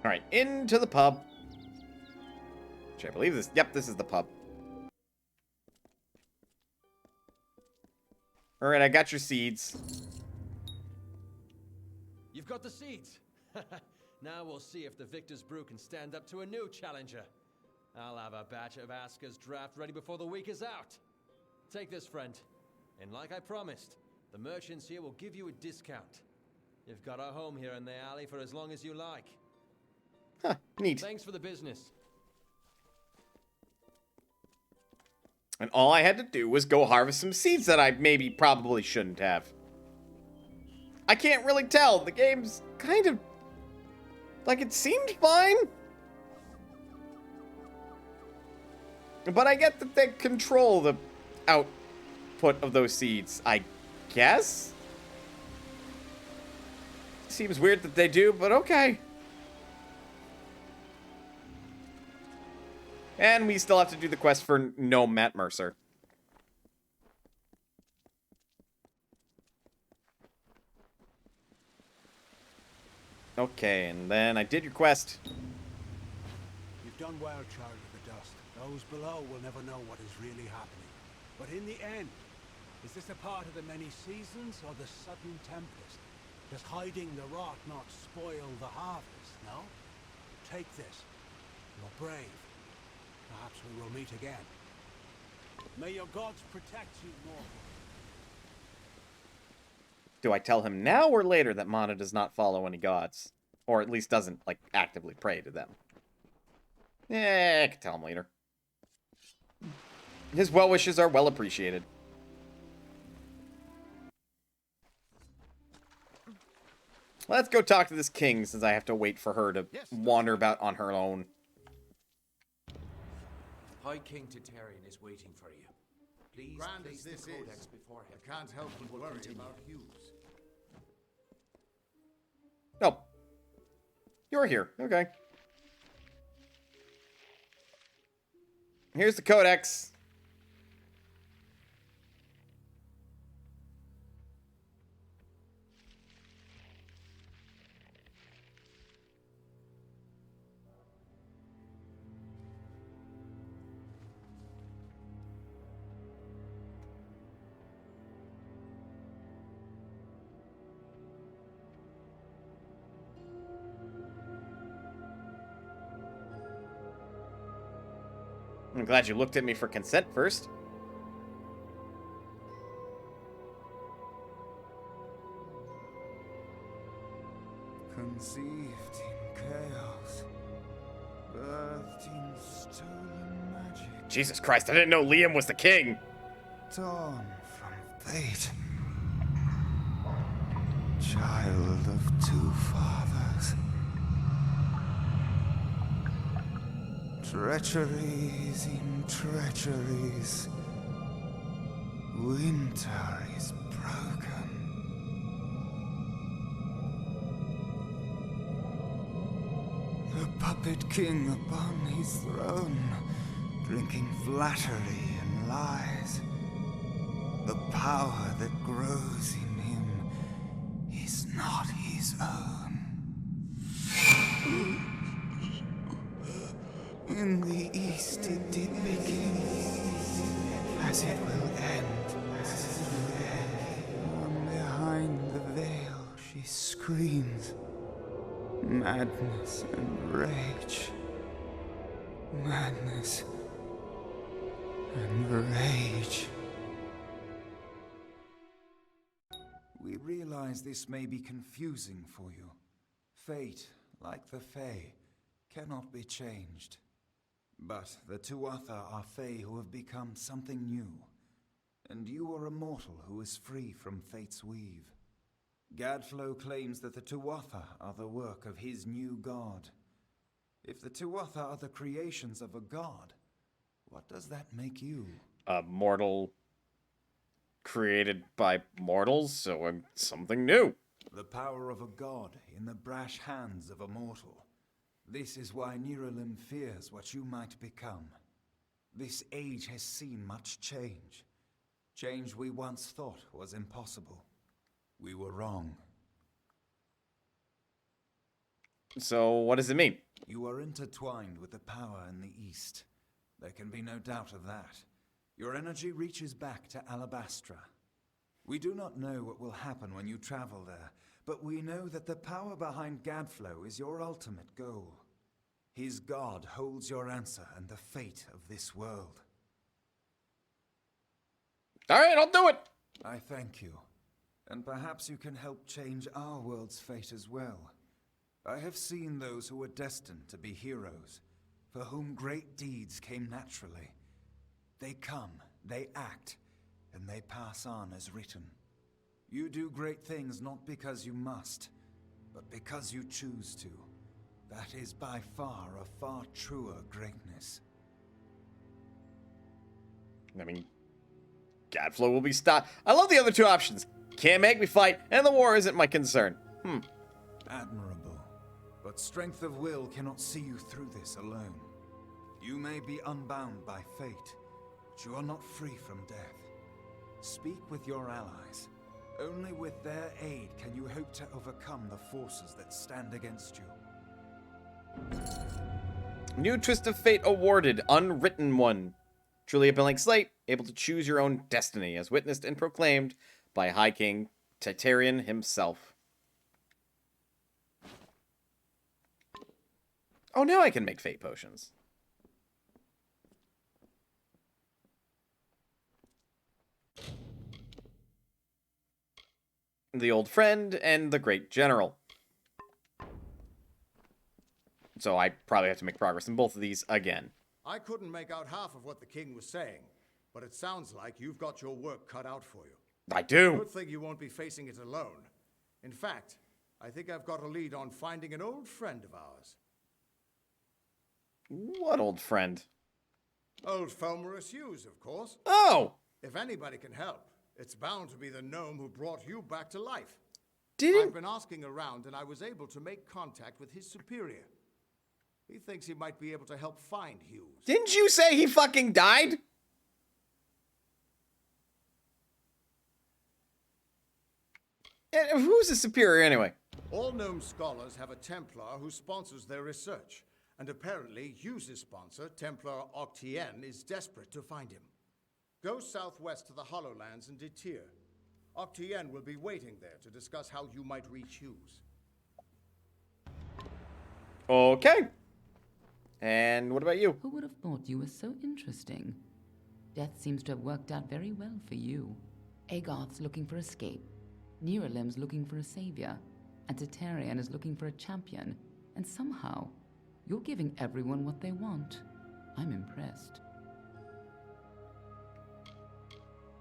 Alright, into the pub. Which I believe this... Yep, this is the pub. Alright, I got your seeds. You've got the seeds. Now we'll see if the Victor's Brew can stand up to a new challenger. I'll have a batch of Asker's draft ready before the week is out. Take this, friend. And like I promised, the merchants here will give you a discount. You've got a home here in the alley for as long as you like. Huh, neat. Thanks for the business. And all I had to do was go harvest some seeds that I maybe probably shouldn't have. I can't really tell. The game's kind of... like, it seemed fine. But I get that they control the output of those seeds, I guess? Seems weird that they do, but okay. And we still have to do the quest for no Matt Mercer. Okay, and then I did your quest. You've done well, Child of the Dust. Those below will never know what is really happening. But in the end, is this a part of the many seasons or the sudden tempest? Does hiding the rot not spoil the harvest, no? Take this. You're brave. Perhaps we will meet again. May your gods protect you, mortal. Do I tell him now or later that Mana does not follow any gods? Or at least doesn't, like, actively pray to them? I can tell him later. His well wishes are well appreciated. Let's go talk to this king, since I have to wait for her to wander about on her own. High King Titarian is waiting for you. Please Grand place as this the codex is, before him. I can't help but worry continue. about Hughes. Oh. You're here. Okay. Here's the codex. I'm glad you looked at me for consent first. Conceived in chaos, birthed in stolen magic, Jesus Christ, I didn't know Liam was the king. torn from fate, child of two fathers. Treacheries in treacheries. Winter is broken. A puppet king upon his throne, drinking flattery and lies. The power that grows in him is not his own. In the east it did begin, as it will end. From behind the veil she screams, madness and rage. Madness and rage. We realize this may be confusing for you. Fate, like the Fae, cannot be changed. But the Tuatha are Fae who have become something new, and you are a mortal who is free from Fate's weave. Gadflow claims that the Tuatha are the work of his new god. If the Tuatha are the creations of a god, what does that make you? A mortal created by mortals, so I'm something new. The power of a god in the brash hands of a mortal. This is why Niralim fears what you might become. This age has seen much change. Change we once thought was impossible. We were wrong. So, what does it mean? You are intertwined with the power in the East. There can be no doubt of that. Your energy reaches back to Alabastra. We do not know what will happen when you travel there, but we know that the power behind Gadflow is your ultimate goal. His god holds your answer and the fate of this world. Alright, I'll do it! I thank you. And perhaps you can help change our world's fate as well. I have seen those who were destined to be heroes, for whom great deeds came naturally. They come, they act, and they pass on as written. You do great things not because you must, but because you choose to. That is by far a far truer greatness. I mean, Gadflow will be stopped. I love the other two options. Can't make me fight, and the war isn't my concern. Admirable. But strength of will cannot see you through this alone. You may be unbound by fate, but you are not free from death. Speak with your allies. Only with their aid can you hope to overcome the forces that stand against you. New Twist of Fate awarded, Unwritten One. Truly a blank slate, able to choose your own destiny, as witnessed and proclaimed by High King Titarian himself. Oh, now I can make fate potions. The Old Friend and the Great General. So I probably have to make progress in both of these again. I couldn't make out half of what the king was saying, but it sounds like you've got your work cut out for you. I do. Good thing you won't be facing it alone. In fact, I think I've got a lead on finding an old friend of ours. What old friend? Old Fulmerus Hughes, of course. Oh! If anybody can help, it's bound to be the gnome who brought you back to life. I've been asking around, and I was able to make contact with his superior. He thinks he might be able to help find Hughes. Didn't you say he fucking died? And who's the superior anyway? All gnome scholars have a Templar who sponsors their research, and apparently Hughes' sponsor, Templar Octien, is desperate to find him. Go southwest to the Hollowlands and Detir. Octien will be waiting there to discuss how you might reach Hughes. Okay. And what about you? Who would have thought you were so interesting? Death seems to have worked out very well for you. Agarth's looking for escape. Niralim's looking for a savior. And Titarian is looking for a champion. And somehow, you're giving everyone what they want. I'm impressed.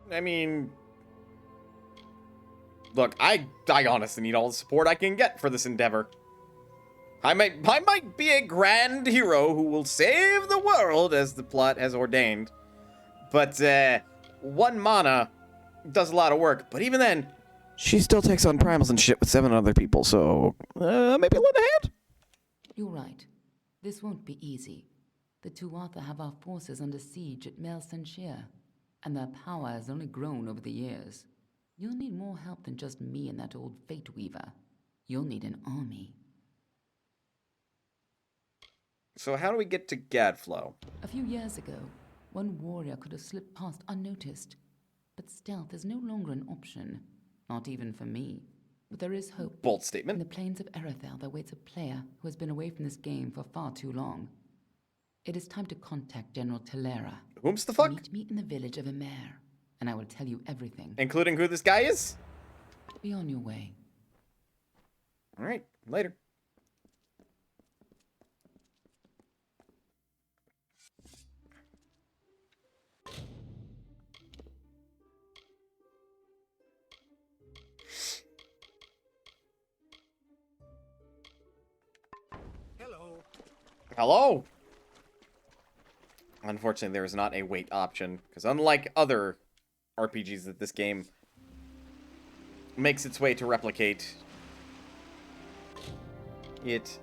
I mean, look, I honestly need all the support I can get for this endeavor. I might be a grand hero who will save the world as the plot has ordained. But, 1 mana does a lot of work. But even then, she still takes on primals and shit with 7 other people, so, maybe lend a hand? You're right. This won't be easy. The Tuatha have our forces under siege at Mel Senshir, and their power has only grown over the years. You'll need more help than just me and that old Fate Weaver. You'll need an army. So how do we get to Gadflow? A few years ago, one warrior could have slipped past unnoticed. But stealth is no longer an option. Not even for me. But there is hope. Bold statement. In the plains of Erethel, there waits a player who has been away from this game for far too long. It is time to contact General Telera. Whom's the fuck? Meet me in the village of Emer, and I will tell you everything. Including who this guy is? Be on your way. Alright, later. Hello? Unfortunately, there is not a wait option, because unlike other RPGs that this game makes its way to replicate, it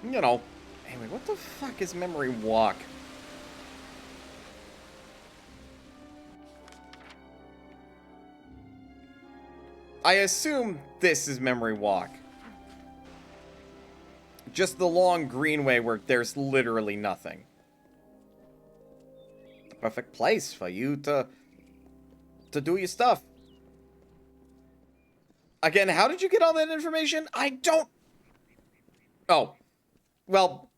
you know, anyway, what the fuck is Memory Walk? I assume this is Memory Walk. Just the long greenway where there's literally nothing. The perfect place for you to do your stuff. Again, how did you get all that information? I don't... Oh. Well...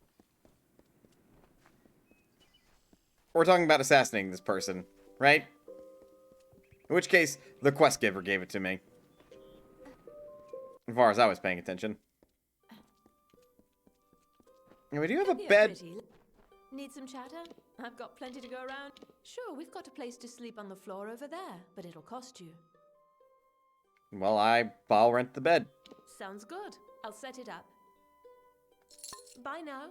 We're talking about assassinating this person, right? In which case, the quest giver gave it to me. As far as I was paying attention. Anyway, do you have a bed? Pretty. Need some chatter? I've got plenty to go around. Sure, we've got a place to sleep on the floor over there, but it'll cost you. Well, I'll rent the bed. Sounds good. I'll set it up. Bye now.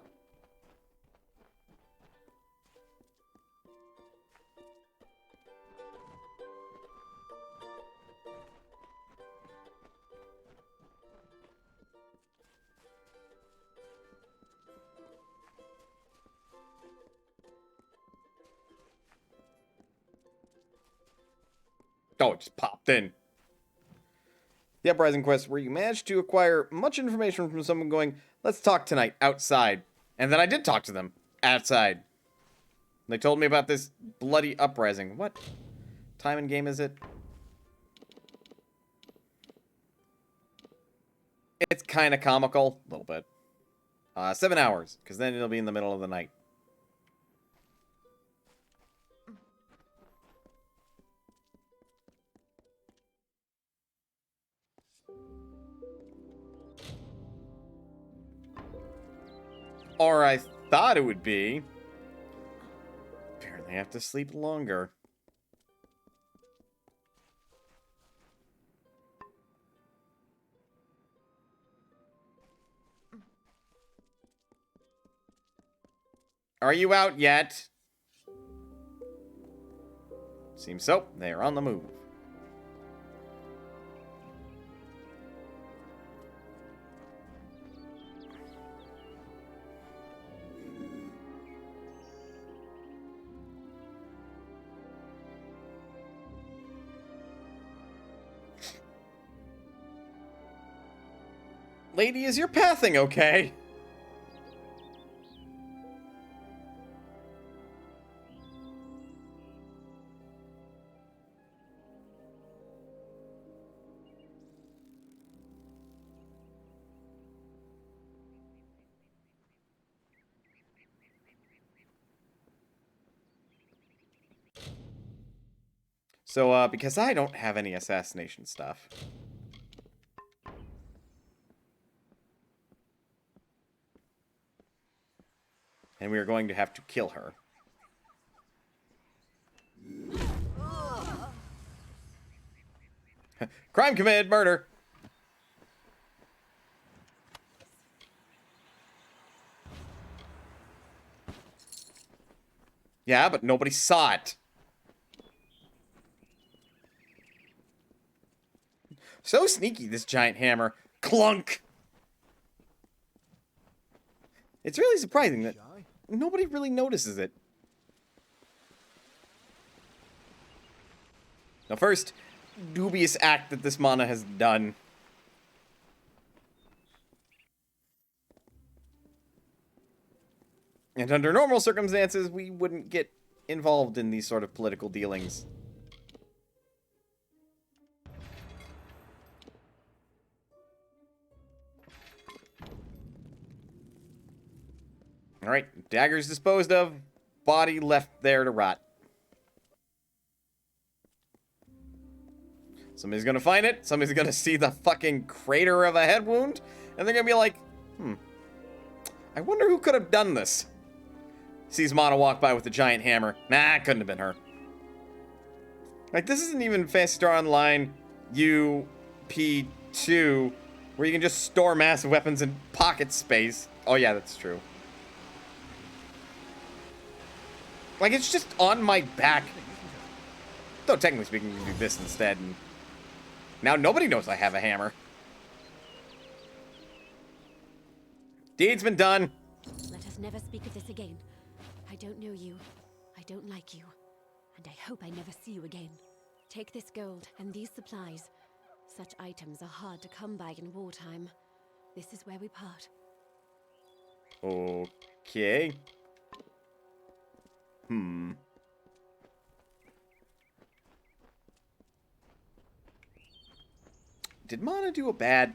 Oh, it just popped in. The Uprising quest where you managed to acquire much information from someone going, let's talk tonight, outside. And then I did talk to them, outside. They told me about this bloody Uprising. What time and game is it? It's kind of comical, a little bit. 7 hours, because then it'll be in the middle of the night. Or I thought it would be. Apparently I have to sleep longer. Are you out yet? Seems so. They are on the move. Lady, is your pathing okay? So, because I don't have any assassination stuff. And we are going to have to kill her. Crime committed, murder. Yeah, but nobody saw it. So sneaky, this giant hammer. Clunk! It's really surprising that nobody really notices it. Now first, dubious act that this mana has done. And under normal circumstances, we wouldn't get involved in these sort of political dealings. Alright, dagger's disposed of. Body left there to rot. Somebody's gonna find it. Somebody's gonna see the fucking crater of a head wound. And they're gonna be like, I wonder who could have done this. Sees Mana walk by with the giant hammer. Nah, it couldn't have been her. Like, this isn't even Fantasy Star Online UP2, where you can just store massive weapons in pocket space. Oh yeah, that's true. Like, it's just on my back. Though, technically speaking, you can do this instead. And now nobody knows I have a hammer. Deed's been done. Let us never speak of this again. I don't know you. I don't like you. And I hope I never see you again. Take this gold and these supplies. Such items are hard to come by in wartime. This is where we part. Okay. Did Mana do a bad?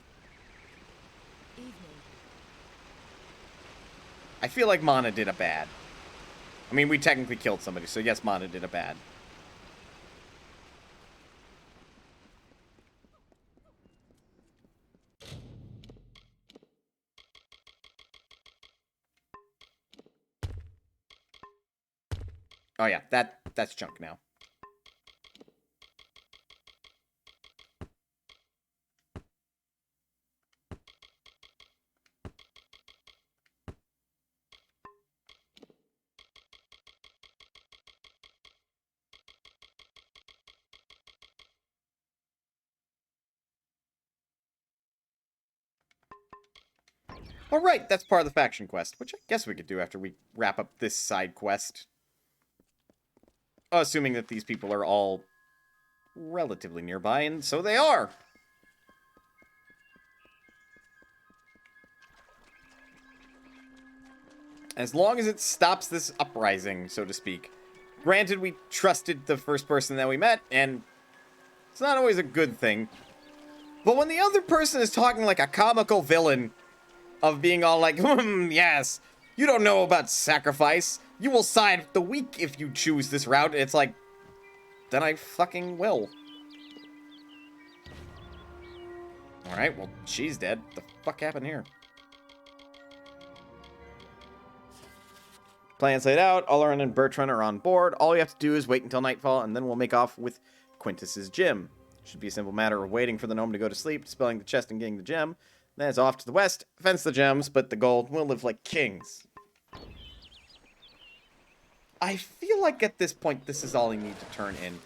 I feel like Mana did a bad. I mean, we technically killed somebody, so yes, Mana did a bad. Oh yeah, that's junk now. Alright, that's part of the faction quest, which I guess we could do after we wrap up this side quest. Assuming that these people are all relatively nearby, and so they are! As long as it stops this uprising, so to speak. Granted, we trusted the first person that we met, and it's not always a good thing. But when the other person is talking like a comical villain, of being all like, yes, you don't know about sacrifice. You will side with the weak if you choose this route. It's like, then I fucking will. Alright, well, she's dead. What the fuck happened here? Plan's laid out. Oleron and Bertrand are on board. All we have to do is wait until nightfall, and then we'll make off with Quintus's gem. Should be a simple matter of waiting for the gnome to go to sleep, dispelling the chest and getting the gem. Then it's off to the west, fence the gems, but the gold will live like kings. I feel like at this point, this is all you need to turn in.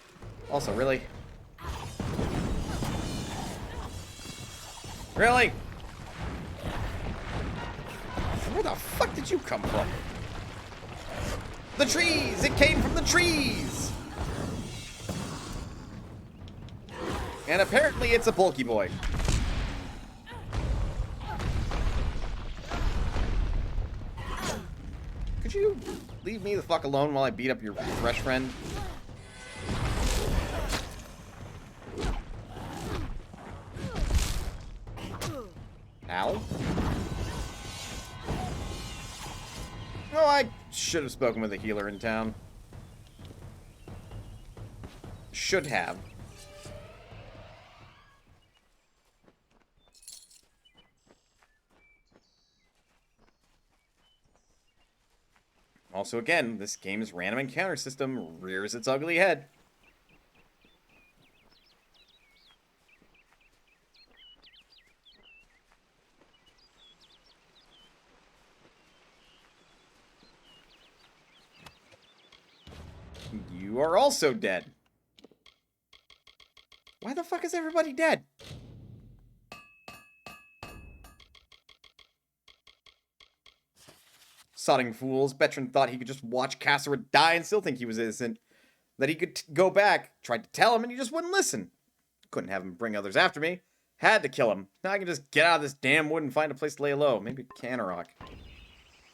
Also, really? Really? Where the fuck did you come from? The trees! It came from the trees! And apparently it's a bulky boy. Could you leave me the fuck alone while I beat up your fresh friend? Ow. Oh, I should have spoken with a healer in town. Should have. Also, again, this game's random encounter system rears its ugly head. You are also dead. Why the fuck is everybody dead? sodding fools. Bertrand thought he could just watch Cassera die and still think he was innocent. That he could go back. Tried to tell him and he just wouldn't listen. Couldn't have him bring others after me. Had to kill him. Now I can just get out of this damn wood and find a place to lay low. Maybe Canarok.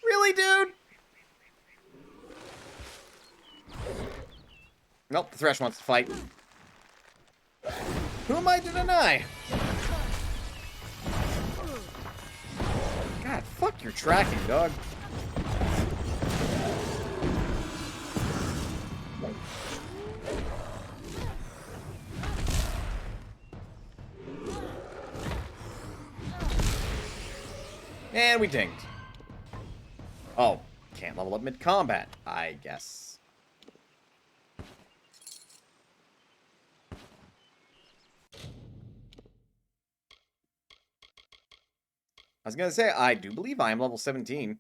Really, dude? Nope, the Thresh wants to fight. Who am I to deny? God, fuck your tracking, dog. And we dinged. Oh, can't level up mid-combat, I guess. I was gonna say, I do believe I am level 17.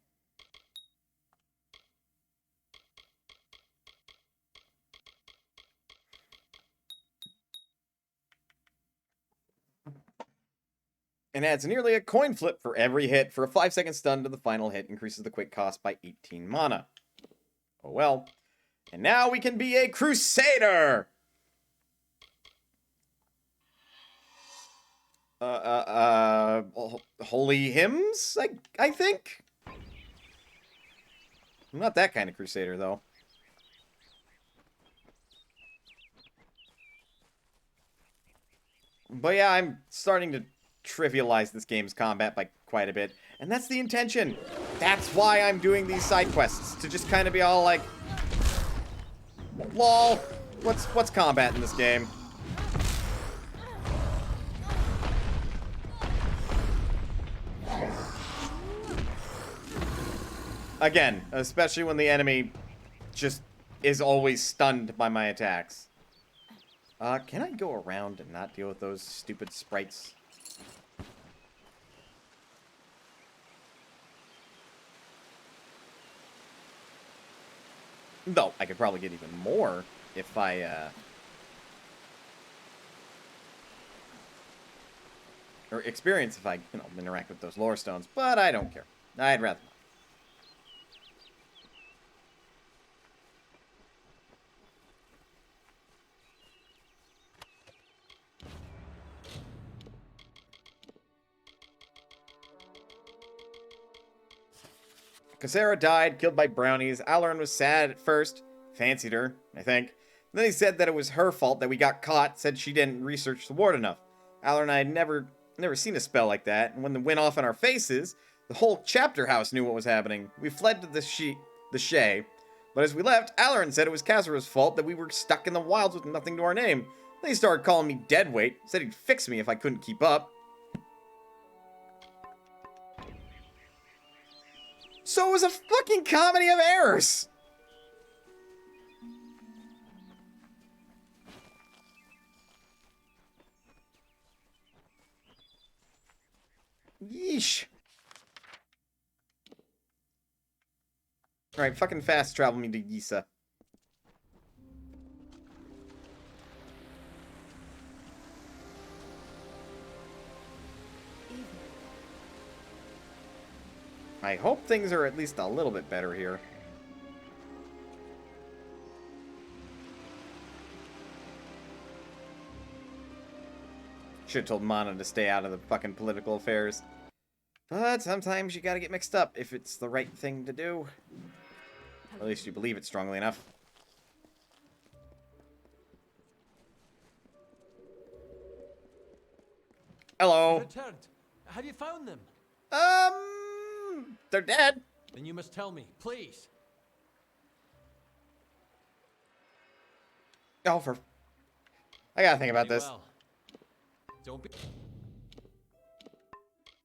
And adds nearly a coin flip for every hit. For a 5-second stun to the final hit, increases the quick cost by 18 mana. Oh well. And now we can be a Crusader! Holy hymns, I think? I'm not that kind of Crusader, though. But yeah, I'm starting to trivialize this game's combat by quite a bit. And that's the intention. That's why I'm doing these side quests. To just kind of be all like, lol, what's combat in this game? Again, especially when the enemy just is always stunned by my attacks. Can I go around and not deal with those stupid sprites? Though, I could probably get even more if I, or experience if I, interact with those lore stones, but I don't care. I'd rather not. Cassera died, killed by brownies. Alarin was sad at first. Fancied her, I think. Then he said that it was her fault that we got caught, said she didn't research the ward enough. Alarin and I had never seen a spell like that, and when it went off in our faces, the whole chapter house knew what was happening. We fled to the Shay, but as we left, Alarin said it was Cassera's fault that we were stuck in the wilds with nothing to our name. Then he started calling me deadweight, said he'd fix me if I couldn't keep up. So it was a fucking comedy of errors! Yeesh. Alright, fucking fast travel me to Yisa. I hope things are at least a little bit better here. Should've told Mana to stay out of the fucking political affairs. But sometimes you gotta get mixed up if it's the right thing to do. Or at least you believe it strongly enough. Hello. Returned. Have you found them? They're dead. Then you must tell me, please. Oh, I gotta think about Very this. well. Don't be...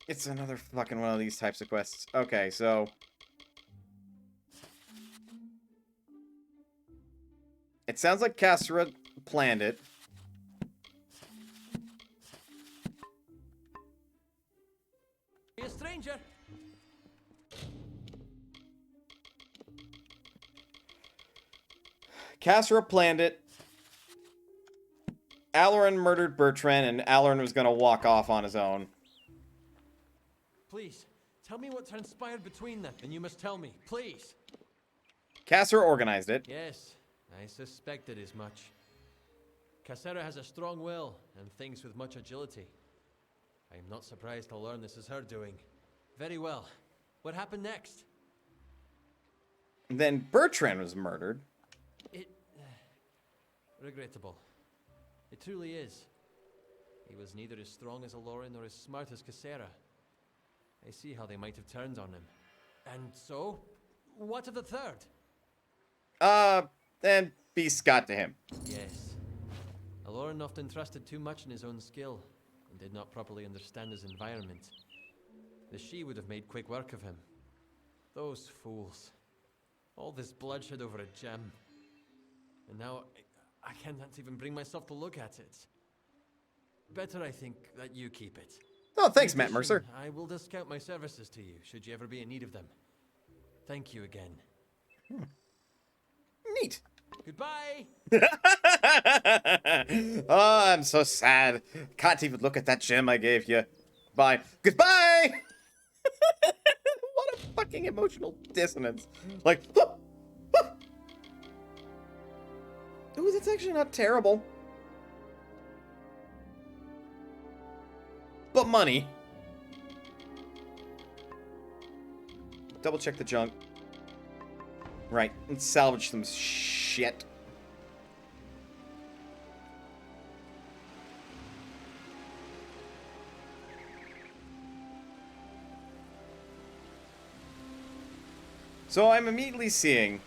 It's another fucking one of these types of quests. Okay, so... It sounds like Cassera planned it. Be a stranger. Cassera planned it. Alarin murdered Bertrand, and Alarin was gonna walk off on his own. Please, Tell me what transpired between them, and you must tell me, please. Cassera organized it. Yes, I suspected as much. Cassera has a strong will and thinks with much agility. I am not surprised to learn this is her doing. Very well. What happened next? Then Bertrand was murdered. Regrettable. It truly is. He was neither as strong as Aloran nor as smart as Cassera. I see how they might have turned on him. And so, what of the third? Then be Scott to him. Yes. Aloran often trusted too much in his own skill, and did not properly understand his environment. The She would have made quick work of him. Those fools. All this bloodshed over a gem. And now, I cannot even bring myself to look at it. Better, I think, that you keep it. Oh, thanks, In Matt addition, Mercer. I will discount my services to you, should you ever be in need of them. Thank you again. Neat. Goodbye! Oh, I'm so sad. Can't even look at that gem I gave you. Bye. Goodbye! What a fucking emotional dissonance. Like, ooh, that's actually not terrible. But money. Double check the junk. Right, let's salvage some shit. So I'm immediately seeing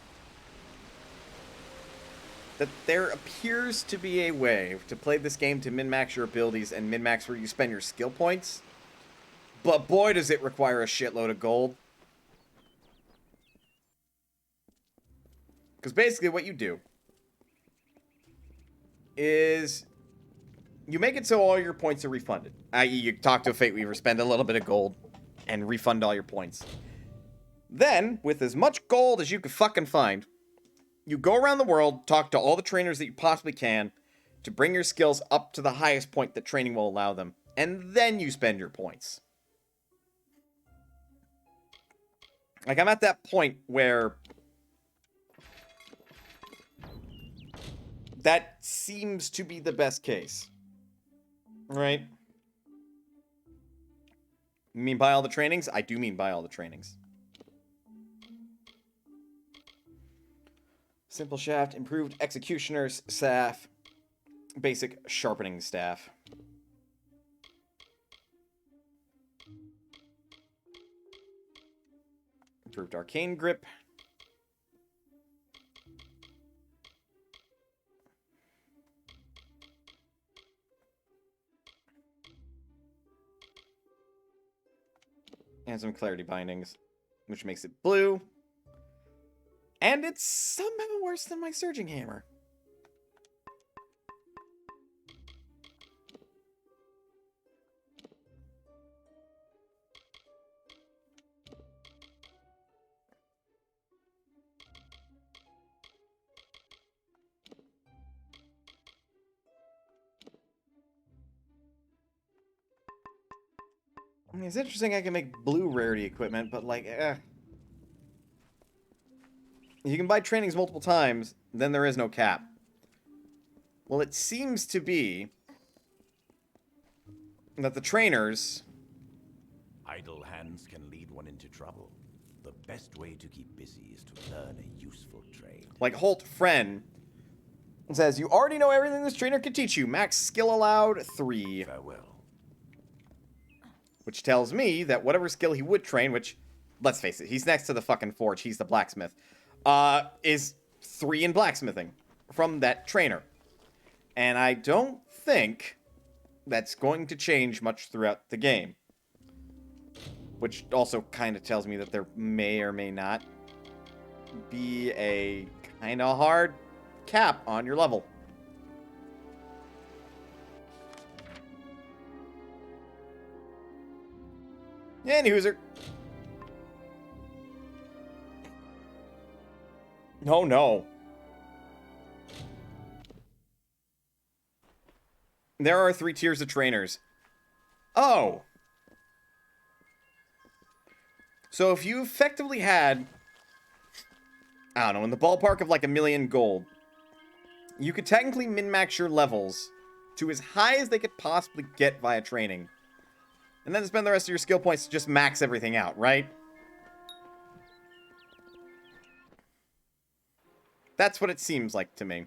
that there appears to be a way to play this game to min-max your abilities and min-max where you spend your skill points. But boy, does it require a shitload of gold. Because basically what you do is you make it so all your points are refunded. I.e. you talk to a Fate Weaver, spend a little bit of gold, and refund all your points. Then, with as much gold as you can fucking find, you go around the world, talk to all the trainers that you possibly can to bring your skills up to the highest point that training will allow them. And then you spend your points. Like, I'm at that point where that seems to be the best case. Right? You mean buy all the trainings? I do mean buy all the trainings. Simple shaft, improved executioner's staff, basic sharpening staff. Improved arcane grip. And some clarity bindings, which makes it blue. And it's somehow worse than my surging hammer. I mean, it's interesting I can make blue rarity equipment, but like, you can buy trainings multiple times, then there is no cap. Well, it seems to be that the trainers... Idle hands can lead one into trouble. The best way to keep busy is to learn a useful trade. Like Holt Friend says, you already know everything this trainer can teach you. Max skill allowed, 3. Farewell. Which tells me that whatever skill he would train, which, let's face it, he's next to the fucking forge, he's the blacksmith, is 3 in blacksmithing from that trainer. And I don't think that's going to change much throughout the game. Which also kind of tells me that there may or may not be a kind of hard cap on your level. Any hooser. Oh no. There are 3 tiers of trainers. Oh. So if you effectively had, I don't know, in the ballpark of like 1,000,000 gold, you could technically min-max your levels to as high as they could possibly get via training. And then spend the rest of your skill points to just max everything out, right? That's what it seems like to me.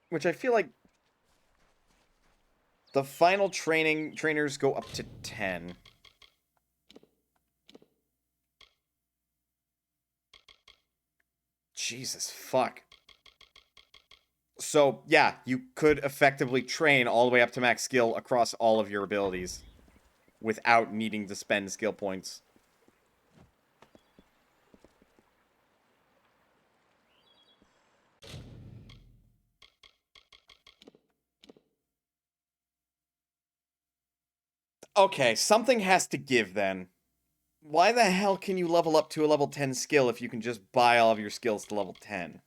Which I feel like the final trainers go up to 10. Jesus, fuck. So, yeah, you could effectively train all the way up to max skill across all of your abilities without needing to spend skill points. Okay, something has to give then. Why the hell can you level up to a level 10 skill if you can just buy all of your skills to level 10?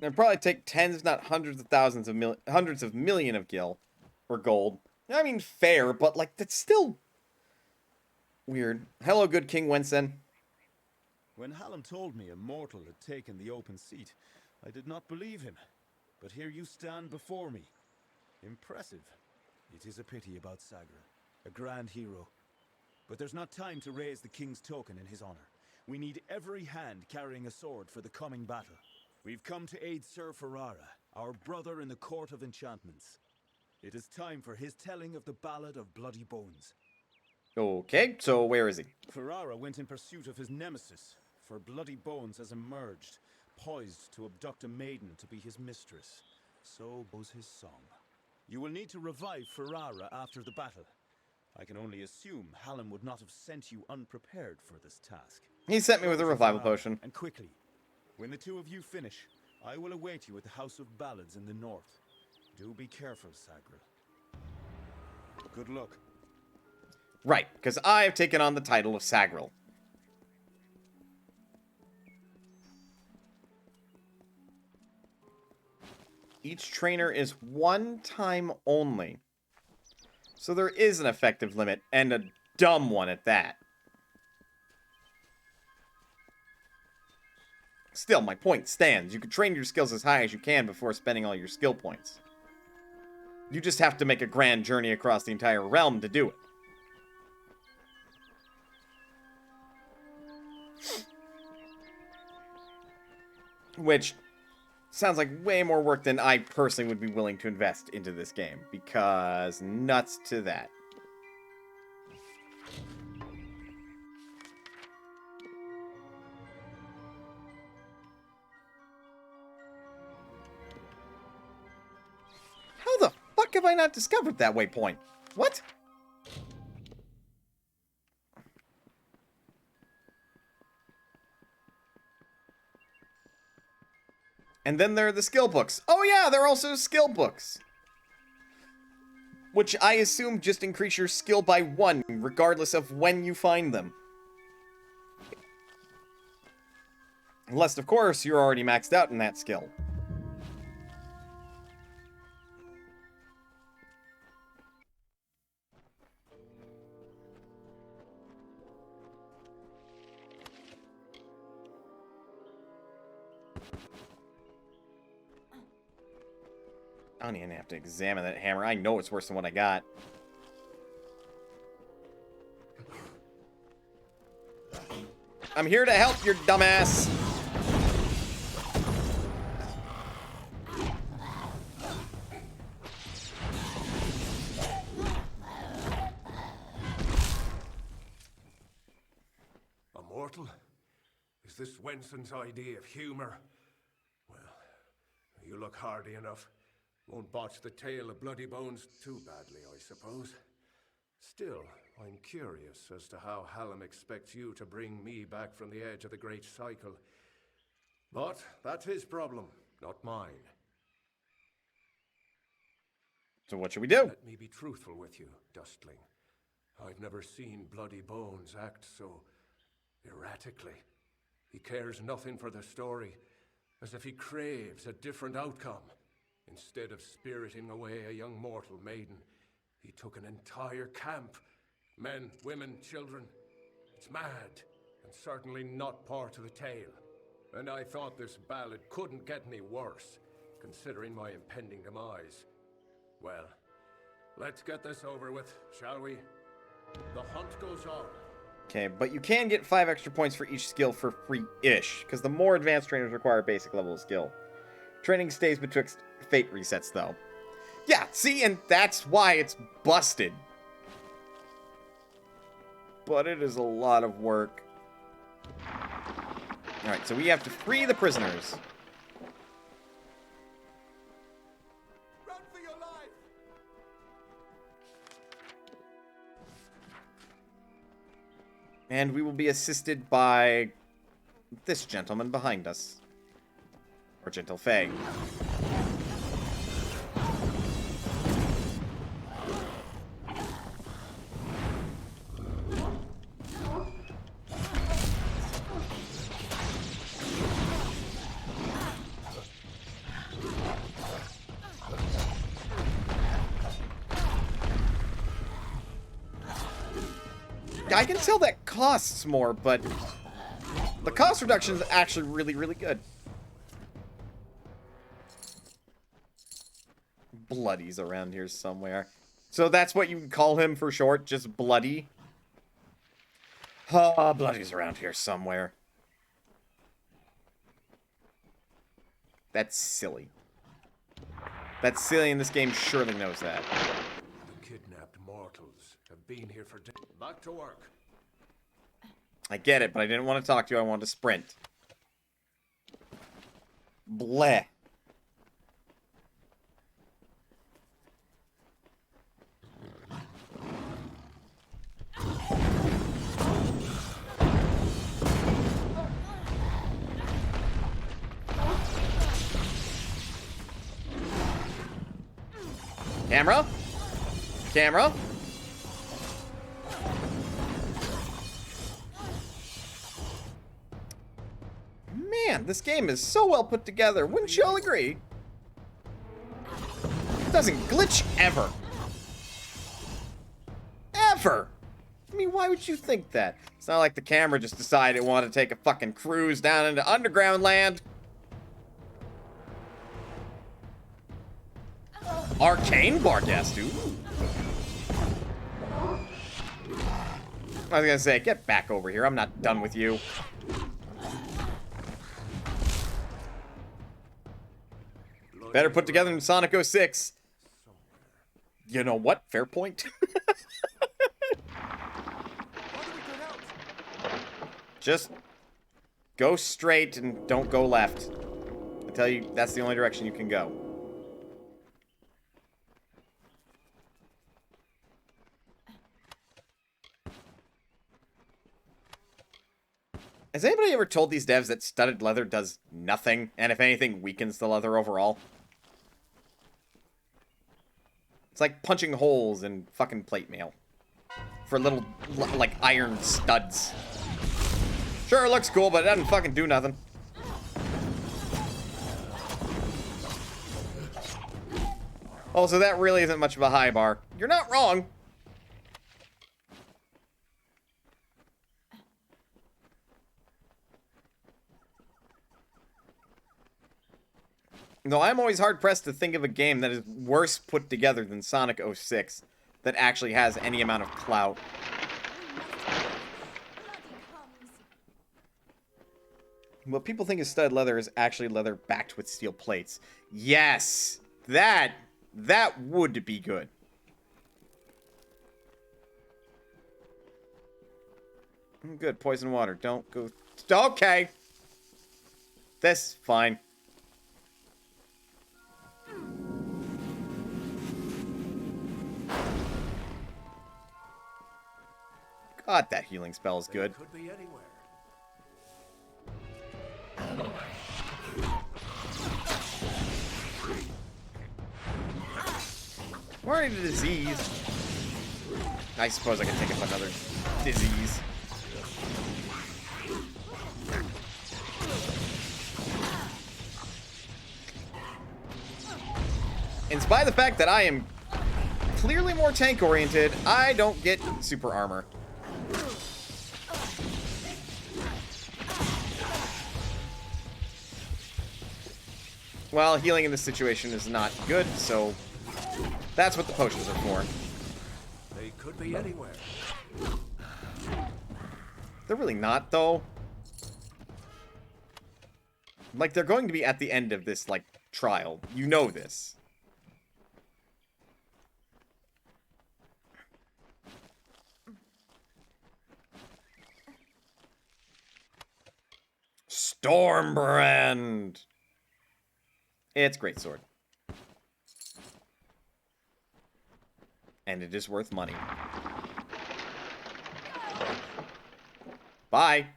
It'd probably take tens, if not hundreds of thousands of hundreds of million of gil or gold. I mean, fair, but like that's still weird. Hello, good King Wensen. When Hallam told me a mortal had taken the open seat, I did not believe him. But here you stand before me. Impressive. It is a pity about Sagra, a grand hero. But there's not time to raise the king's token in his honor. We need every hand carrying a sword for the coming battle. We've come to aid Sir Ferrara, our brother in the Court of Enchantments. It is time for his telling of the Ballad of Bloody Bones. Okay, so where is he? Ferrara went in pursuit of his nemesis, for Bloody Bones has emerged, poised to abduct a maiden to be his mistress. So goes his song. You will need to revive Ferrara after the battle. I can only assume Hallam would not have sent you unprepared for this task. He sent me with a revival potion. And quickly. When the two of you finish, I will await you at the House of Ballads in the north. Do be careful, Sagra. Good luck. Right, because I have taken on the title of Sagril. Each trainer is one time only. So there is an effective limit, and a dumb one at that. Still, my point stands. You can train your skills as high as you can before spending all your skill points. You just have to make a grand journey across the entire realm to do it. Which sounds like way more work than I personally would be willing to invest into this game, because nuts to that. How the fuck have I not discovered that waypoint? What? And then there are the skill books. Oh yeah, there are also skill books. Which I assume just increase your skill by 1, regardless of when you find them. Unless, of course, you're already maxed out in that skill. I don't even have to examine that hammer. I know it's worse than what I got. I'm here to help, your dumbass. A mortal? Is this Wensen's idea of humor? Well, you look hardy enough. Won't botch the tale of Bloody Bones too badly, I suppose. Still, I'm curious as to how Hallam expects you to bring me back from the edge of the Great Cycle. But that's his problem. not mine. So what should we do? Let me be truthful with you, Dustling. I've never seen Bloody Bones act so erratically. He cares nothing for the story, as if he craves a different outcome. Instead of spiriting away a young mortal maiden, he took an entire camp. Men, women, children. It's mad, and certainly not part of the tale. And I thought this ballad couldn't get any worse, considering my impending demise. Well, let's get this over with, shall we? The hunt goes on. Okay, but you can get 5 extra points for each skill for free-ish, because the more advanced trainers require a basic level of skill. Training stays betwixt fate resets, though. Yeah, see, and that's why it's busted. But it is a lot of work. Alright, so we have to free the prisoners. Run for your life! And we will be assisted by this gentleman behind us. Or Gentle Fae. I can tell that costs more, but the cost reduction is actually really, really good. Bloody's around here somewhere. So that's what you would call him for short, just Bloody? Oh, Bloody's around here somewhere. That's silly. That's silly, and this game surely knows that. The kidnapped mortals have been here for days. Back to work. I get it, but I didn't want to talk to you. I wanted to sprint. Bleh. Camera? Camera? Man, this game is so well put together. Wouldn't you all agree? It doesn't glitch ever. Ever. I mean, why would you think that? It's not like the camera just decided it wanted to take a fucking cruise down into underground land. Arcane Barghest, ooh. I was gonna say, get back over here. I'm not done with you. Better put together than Sonic 06. You know what? Fair point. Just go straight and don't go left. I tell you, that's the only direction you can go. Has anybody ever told these devs that studded leather does nothing, and if anything, weakens the leather overall? It's like punching holes in fucking plate mail. For little, like, iron studs. Sure, it looks cool, but it doesn't fucking do nothing. Also, that really isn't much of a high bar. You're not wrong. No, I'm always hard-pressed to think of a game that is worse put together than Sonic 06 that actually has any amount of clout. What people think is stud leather is actually leather backed with steel plates. Yes! That would be good. Good, poison water. Don't go... Okay! That's fine. God, that healing spell is good. Could be anywhere. Worried a disease. I suppose I could take up another disease. In spite of the fact that I am clearly more tank-oriented, I don't get super armor. Well, healing in this situation is not good, so that's what the potions are for. They could be anywhere. They're really not, though. Like, they're going to be at the end of this, like, trial. You know this. Stormbrand! It's great sword. And it is worth money. Bye!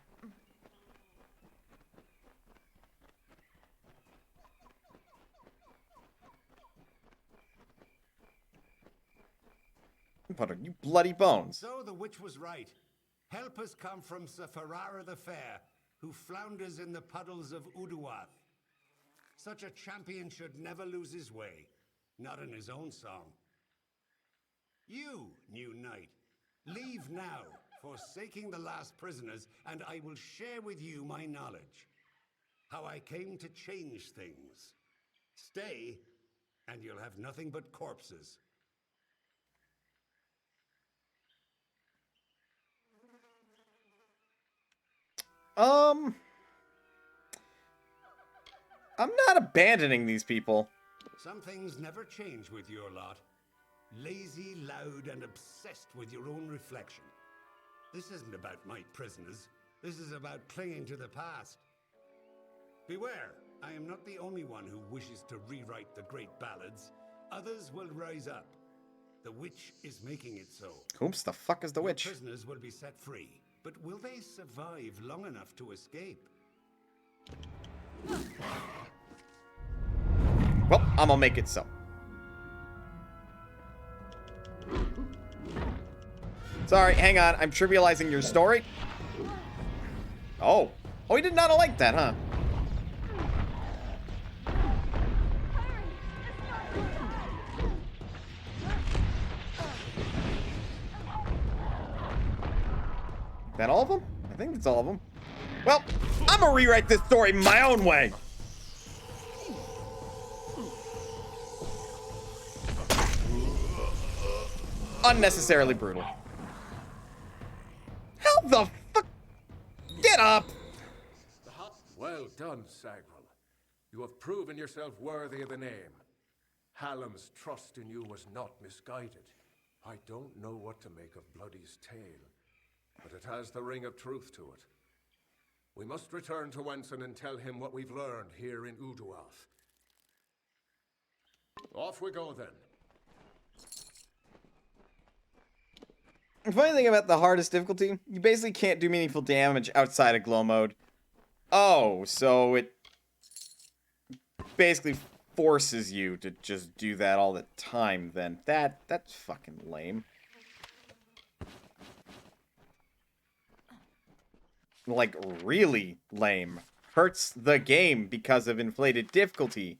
Putter, you bloody bones. So the witch was right. Help has come from Sir Ferrara the Fair, who flounders in the puddles of Uduath. Such a champion should never lose his way, not in his own song. You, new knight, leave now, forsaking the last prisoners, and I will share with you my knowledge. How I came to change things. Stay, and you'll have nothing but corpses. I'm not abandoning these people. Some things never change with your lot. Lazy, loud, and obsessed with your own reflection. This isn't about my prisoners. This is about clinging to the past. Beware, I am not the only one who wishes to rewrite the great ballads. Others will rise up. The witch is making it so. Whomst the fuck is the witch? Your prisoners will be set free, but will they survive long enough to escape? Well, I'm gonna make it so. Sorry, hang on. I'm trivializing your story. Oh. Oh, he did not like that, huh? That all of them? I think that's all of them. Well, I'm gonna rewrite this story my own way. Unnecessarily brutal. How the fuck? Get up! Well done, Sagrel. You have proven yourself worthy of the name. Hallam's trust in you was not misguided. I don't know what to make of Bloody's tale, but it has the ring of truth to it. We must return to Wenson and tell him what we've learned here in Uduath. Off we go, then. The funny thing about the hardest difficulty, you basically can't do meaningful damage outside of glow mode. Oh, so it basically forces you to just do that all the time then. That's fucking lame. Like, really lame. Hurts the game because of inflated difficulty.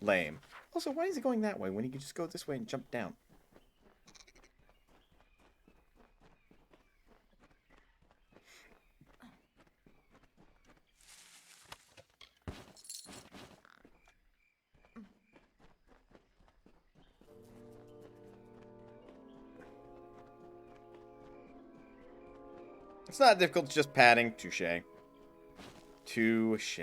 Lame. Also, why is it going that way when he could just go this way and jump down? It's not difficult, it's just padding. Touche. Touche.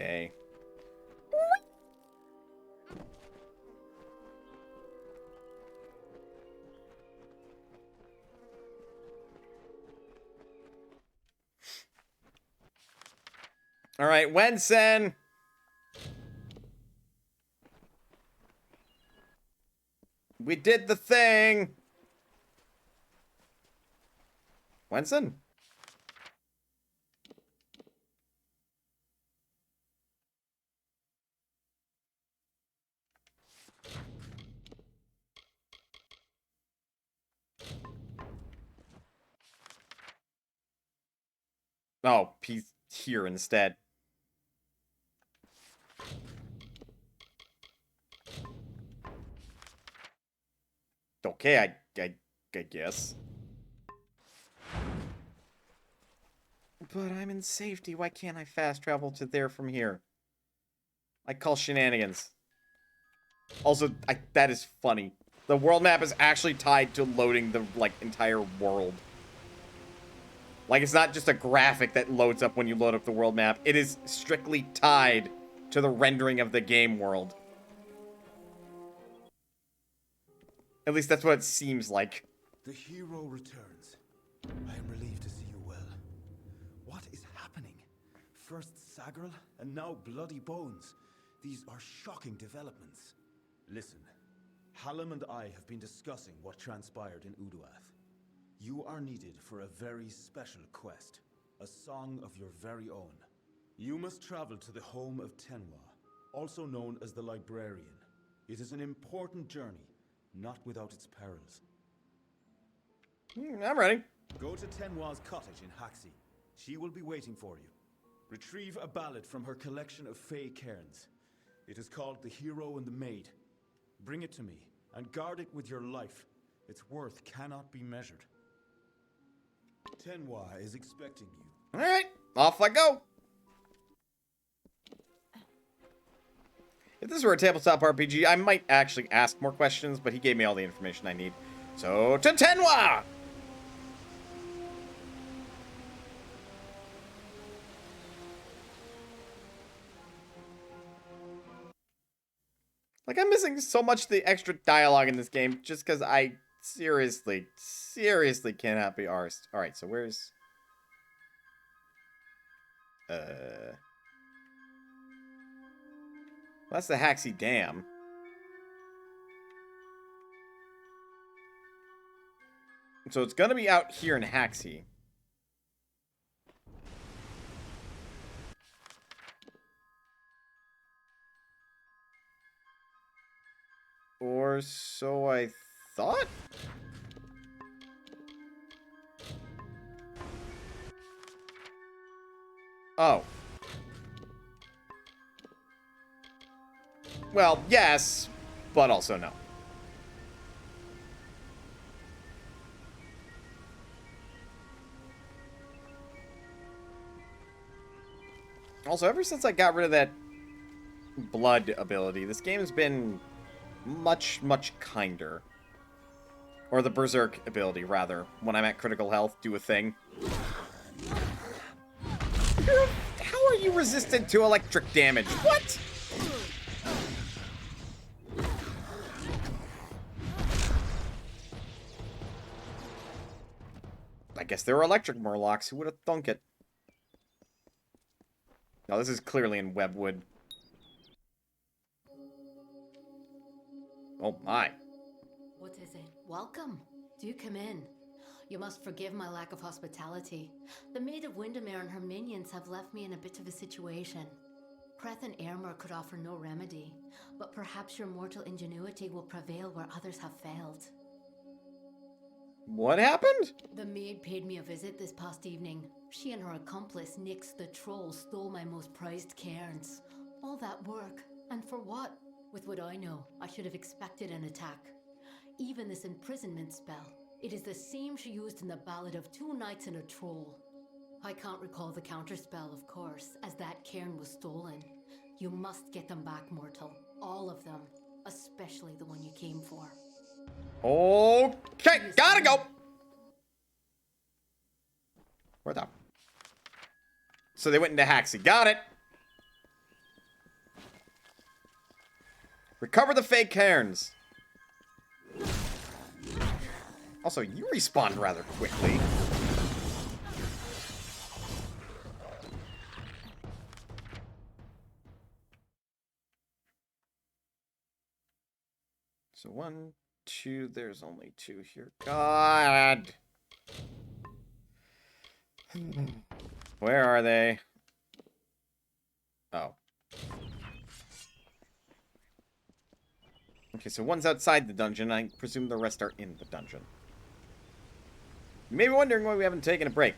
Alright, Wenson! We did the thing! Wenson? Oh, he's here instead. Okay, I guess. But I'm in safety. Why can't I fast travel to there from here? I call shenanigans. Also, that is funny. The world map is actually tied to loading the, like, entire world. Like, it's not just a graphic that loads up when you load up the world map. It is strictly tied to the rendering of the game world. At least that's what it seems like. The hero returns. I am relieved to see you well. What is happening? First Sagril, and now bloody bones. These are shocking developments. Listen, Hallam and I have been discussing what transpired in Uduath. You are needed for a very special quest, a song of your very own. You must travel to the home of Tenwa, also known as the Librarian. It is an important journey, not without its perils. I'm ready. Go to Tenwa's cottage in Haxi. She will be waiting for you. Retrieve a ballad from her collection of fey cairns. It is called The Hero and the Maid. Bring it to me, and guard it with your life. Its worth cannot be measured. Tenwa is expecting you. Alright, off I go. If this were a tabletop RPG, I might actually ask more questions, but he gave me all the information I need. So, to Tenwa! Like, I'm missing so much the extra dialogue in this game just because I seriously cannot be arsed. Alright, so where's... Well, that's the Haxi Dam. So it's gonna be out here in Haxi. Or so I thought? Oh. Well, yes, but also no. Also, ever since I got rid of that blood ability, this game's been much kinder. Or the berserk ability, rather. When I'm at critical health, do a thing. How are you resistant to electric damage? What? I guess there were electric Murlocs. Who would have thunk it? No, this is clearly in Webwood. Oh my. What is it? Welcome. Do come in. You must forgive my lack of hospitality. The Maid of Windermere and her minions have left me in a bit of a situation. Kreth and Airmer could offer no remedy, but perhaps your mortal ingenuity will prevail where others have failed. What happened? The maid paid me a visit this past evening. She and her accomplice, Nyx the Troll, stole my most prized cairns. All that work, and for what? With what I know, I should have expected an attack. Even this imprisonment spell, it is the same she used in the Ballad of Two Knights and a Troll. I can't recall the counterspell, of course, as that cairn was stolen. You must get them back, mortal. All of them. Especially the one you came for. Okay, gotta go! Where the... So they went into Haxi. Got it! Recover the fake cairns. Also, you respawned rather quickly. So 1, 2, there's only 2 here. God! Where are they? Oh. Okay, so one's outside the dungeon. I presume the rest are in the dungeon. You may be wondering why we haven't taken a break.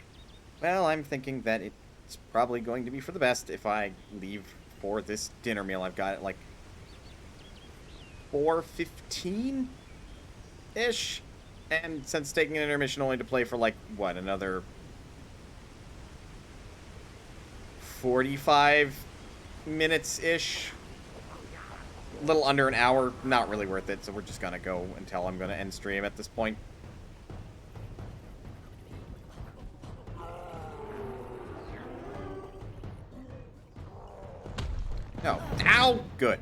Well, I'm thinking that it's probably going to be for the best if I leave for this dinner meal. I've got it like 4:15-ish. And since taking an intermission only to play for like, what, another 45 minutes-ish? A little under an hour, not really worth it, so we're just gonna go until I'm gonna end stream at this point. No. Ow! Good.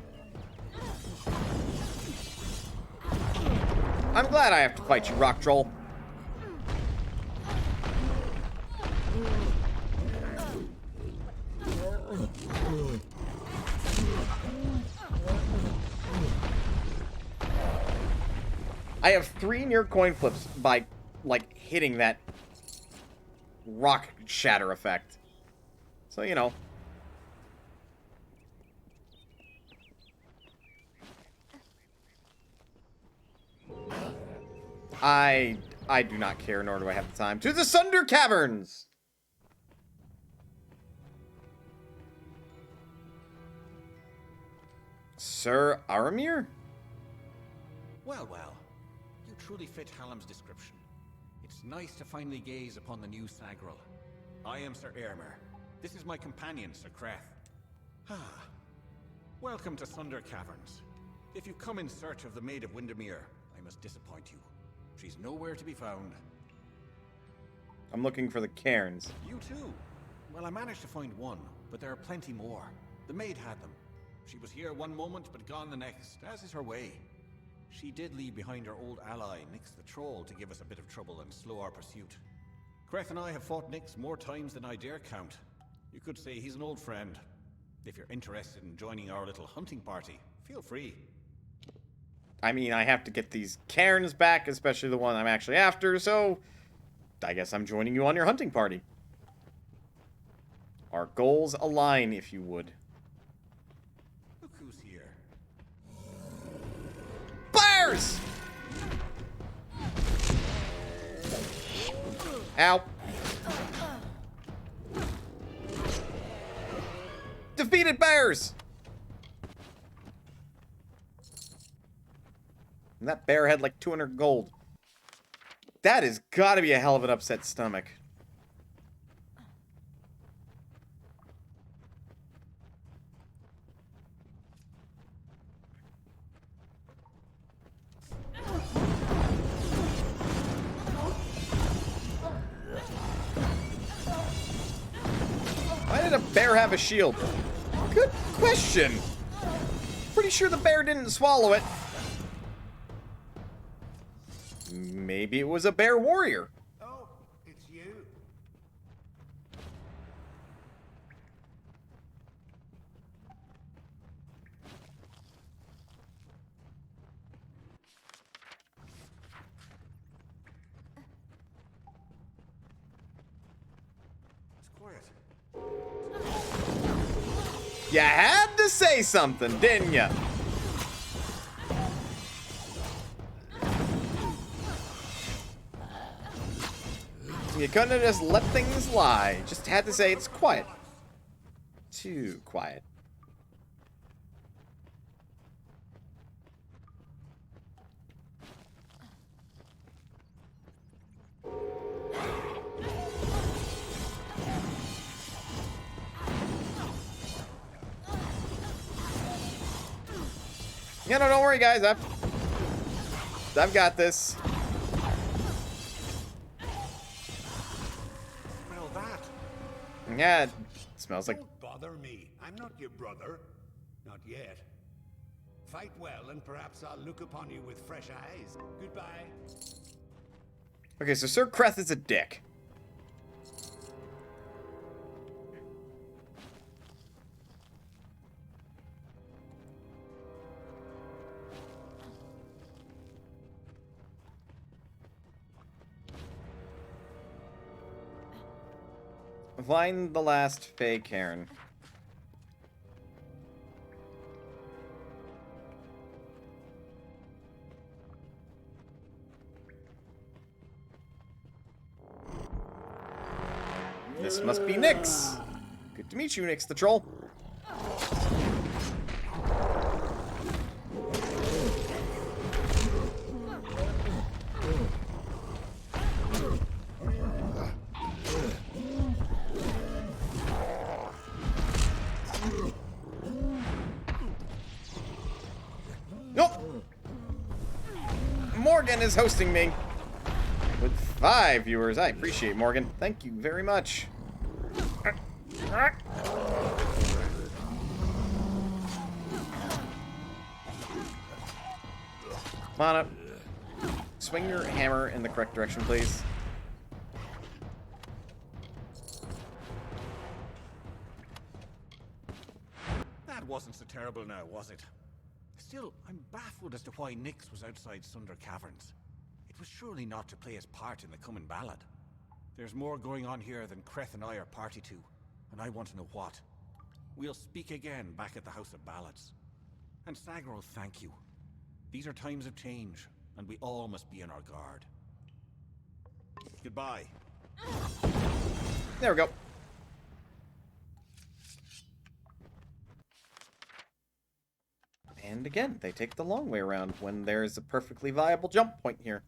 I'm glad I have to fight you, rock troll. I have 3 near coin flips by, like, hitting that rock shatter effect. So, you know. I do not care, nor do I have the time. To the Sunder Caverns! Sir Aramir? Well, well. You truly fit Hallam's description. It's nice to finally gaze upon the new Sagril. I am Sir Aramir. This is my companion, Sir Creth. Ah. Welcome to Sunder Caverns. If you've come in search of the Maid of Windermere, I must disappoint you. She's nowhere to be found. I'm looking for the cairns. You too? Well, I managed to find one, but there are plenty more. The maid had them. She was here one moment, but gone the next, as is her way. She did leave behind her old ally, Nyx the Troll, to give us a bit of trouble and slow our pursuit. Creth and I have fought Nyx more times than I dare count. You could say he's an old friend. If you're interested in joining our little hunting party, feel free. I mean, I have to get these cairns back, especially the one I'm actually after, so I guess I'm joining you on your hunting party. Our goals align, if you would. Look who's here. Bears! Ow. Defeated bears! And that bear had like 200 gold. That has got to be a hell of an upset stomach. Why did a bear have a shield? Good question. Pretty sure the bear didn't swallow it. Maybe it was a bear warrior. Oh, it's you. It's quiet. You had to say something, didn't you? You couldn't have just let things lie. Just had to say it's quiet. Too quiet. Yeah, no, don't worry, guys. I've got this. Smell that? Yeah, it smells like... Don't bother me. I'm not your brother. Not yet. Fight well, and perhaps I'll look upon you with fresh eyes. Goodbye. Okay, so Sir Creth is a dick. Find the last Fey Cairn. This must be Nyx. Good to meet you, Nyx the troll. Nope. Morgan is hosting me with 5 viewers. I appreciate Morgan. Thank you very much. Come on up. Swing your hammer in the correct direction, please. That wasn't so terrible now, was it? Still, I'm baffled as to why Nyx was outside Sunder Caverns. It was surely not to play his part in the coming ballad. There's more going on here than Creth and I are party to, and I want to know what. We'll speak again back at the House of Ballads. And Sagro, thank you. These are times of change, and we all must be on our guard. Goodbye. There we go. And again, they take the long way around when there's a perfectly viable jump point here.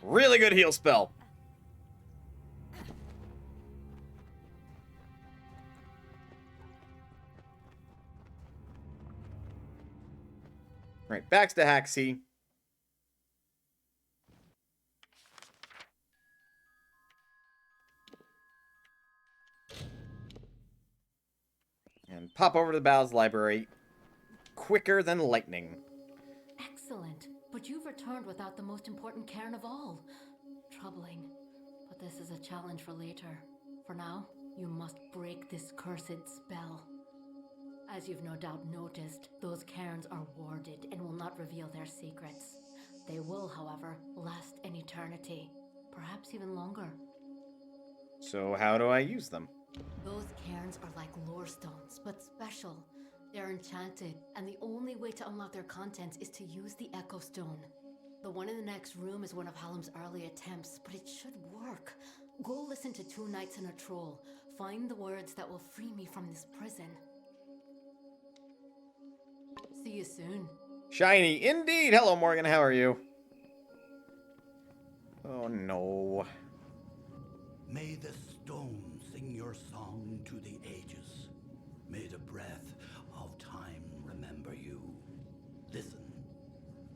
Really good heal spell. Right, back to Haxie. And pop over to the Battles Library quicker than lightning. Excellent. But you've returned without the most important cairn of all. Troubling. But this is a challenge for later. For now, you must break this cursed spell. As you've no doubt noticed, those cairns are warded and will not reveal their secrets. They will, however, last an eternity. Perhaps even longer. So how do I use them? Those cairns are like lore stones, but special. They're enchanted, and the only way to unlock their contents is to use the Echo Stone. The one in the next room is one of Hallam's early attempts, but it should work. Go listen to 2 Knights and a Troll. Find the words that will free me from this prison. See you soon. Shiny, indeed. Hello, Morgan. How are you? Oh, no. May the stone sing your song to the ages. May the breath of time remember you. Listen.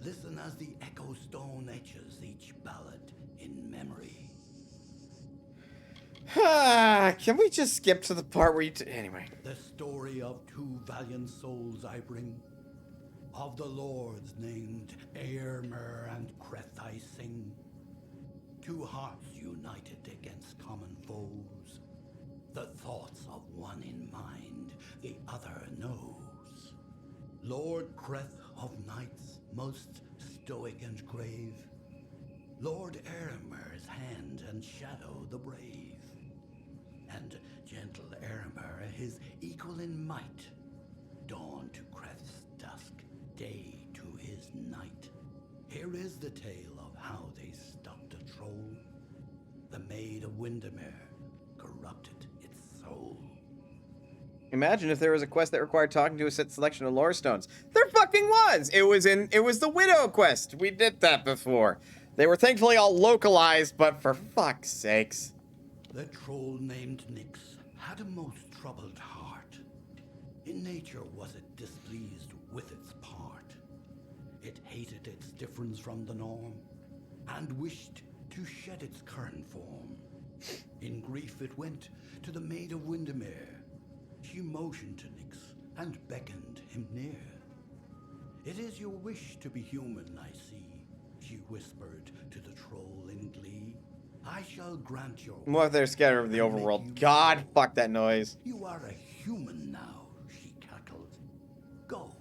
Listen as the Echo Stone etches each ballad in memory. Can we just skip to the part where you... Anyway. The story of 2 valiant souls I bring. Of the lords named Eärmer and Creth I sing. 2 hearts united against common foes. The thoughts of one in mind, the other knows. Lord Creth of Knights, most stoic and grave. Lord Eärmer's hand and shadow the brave. And gentle Eärmer, his equal in might. Dawn to Creth's dusk, day to his night. Here is the tale of how they stopped a troll. The Maid of Windermere corrupted its soul. Imagine if there was a quest that required talking to a set selection of lore stones. There fucking was! It was the Widow quest. We did that before. They were thankfully all localized, but for fuck's sakes. The troll named Nyx had a most troubled heart. In nature was it displeased with its part. It hated its difference from the norm, and wished to shed its current form. In grief it went to the Maid of Windermere. She motioned to Nyx and beckoned him near. It is your wish to be human, I see, she whispered to the troll in glee. I shall grant your What if they're scared of the overworld? God, fuck that noise. You are a human now, she cackled. Go.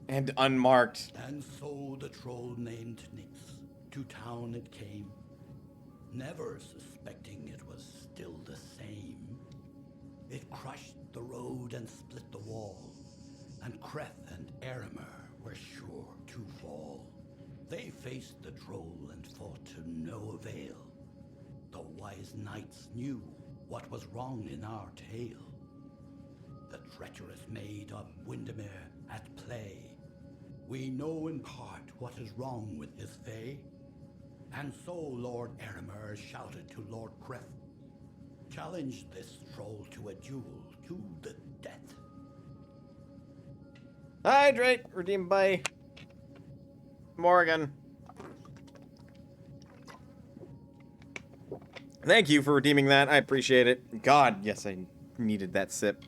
And unmarked. And so the troll named Nyx, to town it came, never suspecting it was still the same. It crushed the road and split the wall, and Kreth and Eremer were sure to fall. They faced the troll and fought to no avail. The wise knights knew what was wrong in our tale. The treacherous Maid of Windermere at play. We know in part what is wrong with his fay. And so Lord Eremer shouted to Lord Kreth, challenge this troll to a duel to the death. Hydrate, redeemed by Morgan. Thank you for redeeming that. I appreciate it. God, yes, I needed that sip.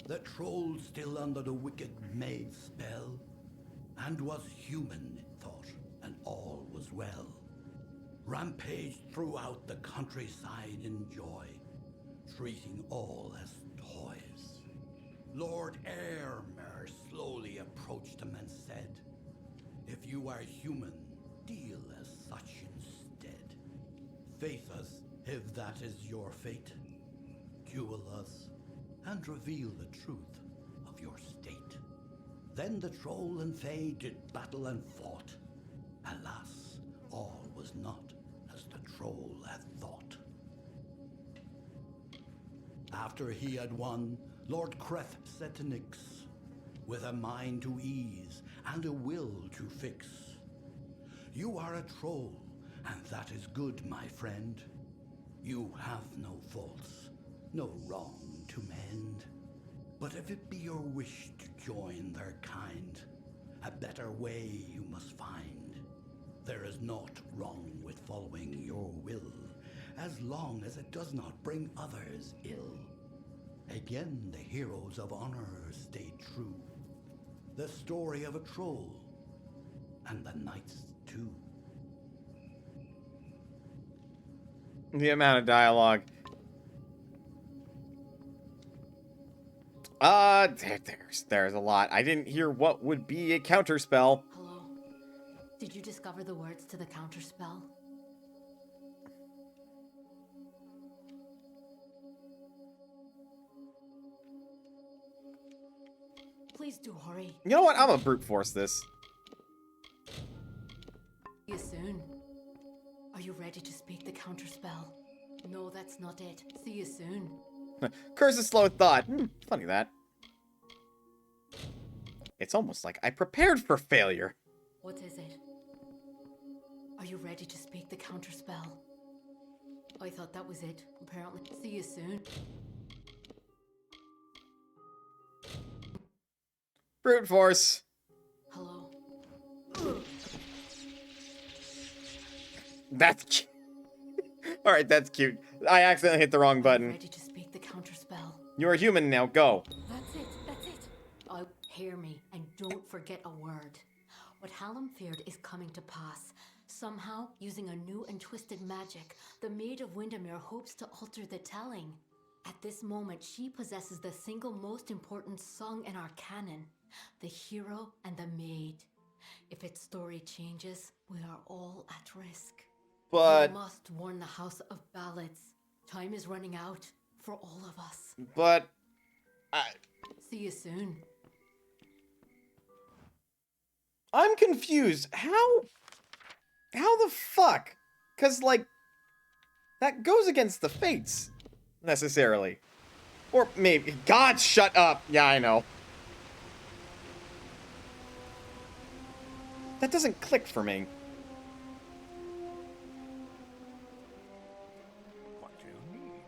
The troll still under the wicked Maid's spell, and was human, it thought, and all was well. Rampaged throughout the countryside in joy, treating all as toys. Lord Eremer slowly approached him and said, if you are human, deal as such instead. Face us, if that is your fate. Duel us, and reveal the truth of your state. Then the troll and fae did battle and fought. Alas, all was not as the troll had thought. After he had won, Lord Kreth said to Nyx, with a mind to ease and a will to fix, you are a troll, and that is good, my friend. You have no faults, no wrong to mend. But if it be your wish to join their kind, a better way you must find. There is naught wrong with following your will, as long as it does not bring others ill. Again, the heroes of honor stayed true. The story of a troll, and the knights too. The amount of dialogue. There's a lot. I didn't hear what would be a counterspell. Hello. Did you discover the words to the counterspell? Please do hurry. You know what? I'm gonna brute force this. See you soon. Are you ready to speak the counterspell? No, that's not it. See you soon. Curse of slow thought. Funny that. It's almost like I prepared for failure. What is it? Are you ready to speak the counterspell? I thought that was it. Apparently. See you soon. Brute force. Hello. That's cute. All right, that's cute. I accidentally hit the wrong button. Ready to speak the counterspell. You're a human now. Go. That's it. That's it. Oh, hear me and don't forget a word. What Hallam feared is coming to pass. Somehow, using a new and twisted magic, the Maid of Windermere hopes to alter the telling. At this moment, she possesses the single most important song in our canon, the hero and the maid. If its story changes, we are all at risk. But... We must warn the House of Ballads. Time is running out for all of us. But... See you soon. I'm confused. How the fuck? Because, like, that goes against the fates, necessarily. Or maybe... God, shut up! Yeah, I know. That doesn't click for me. What do you need?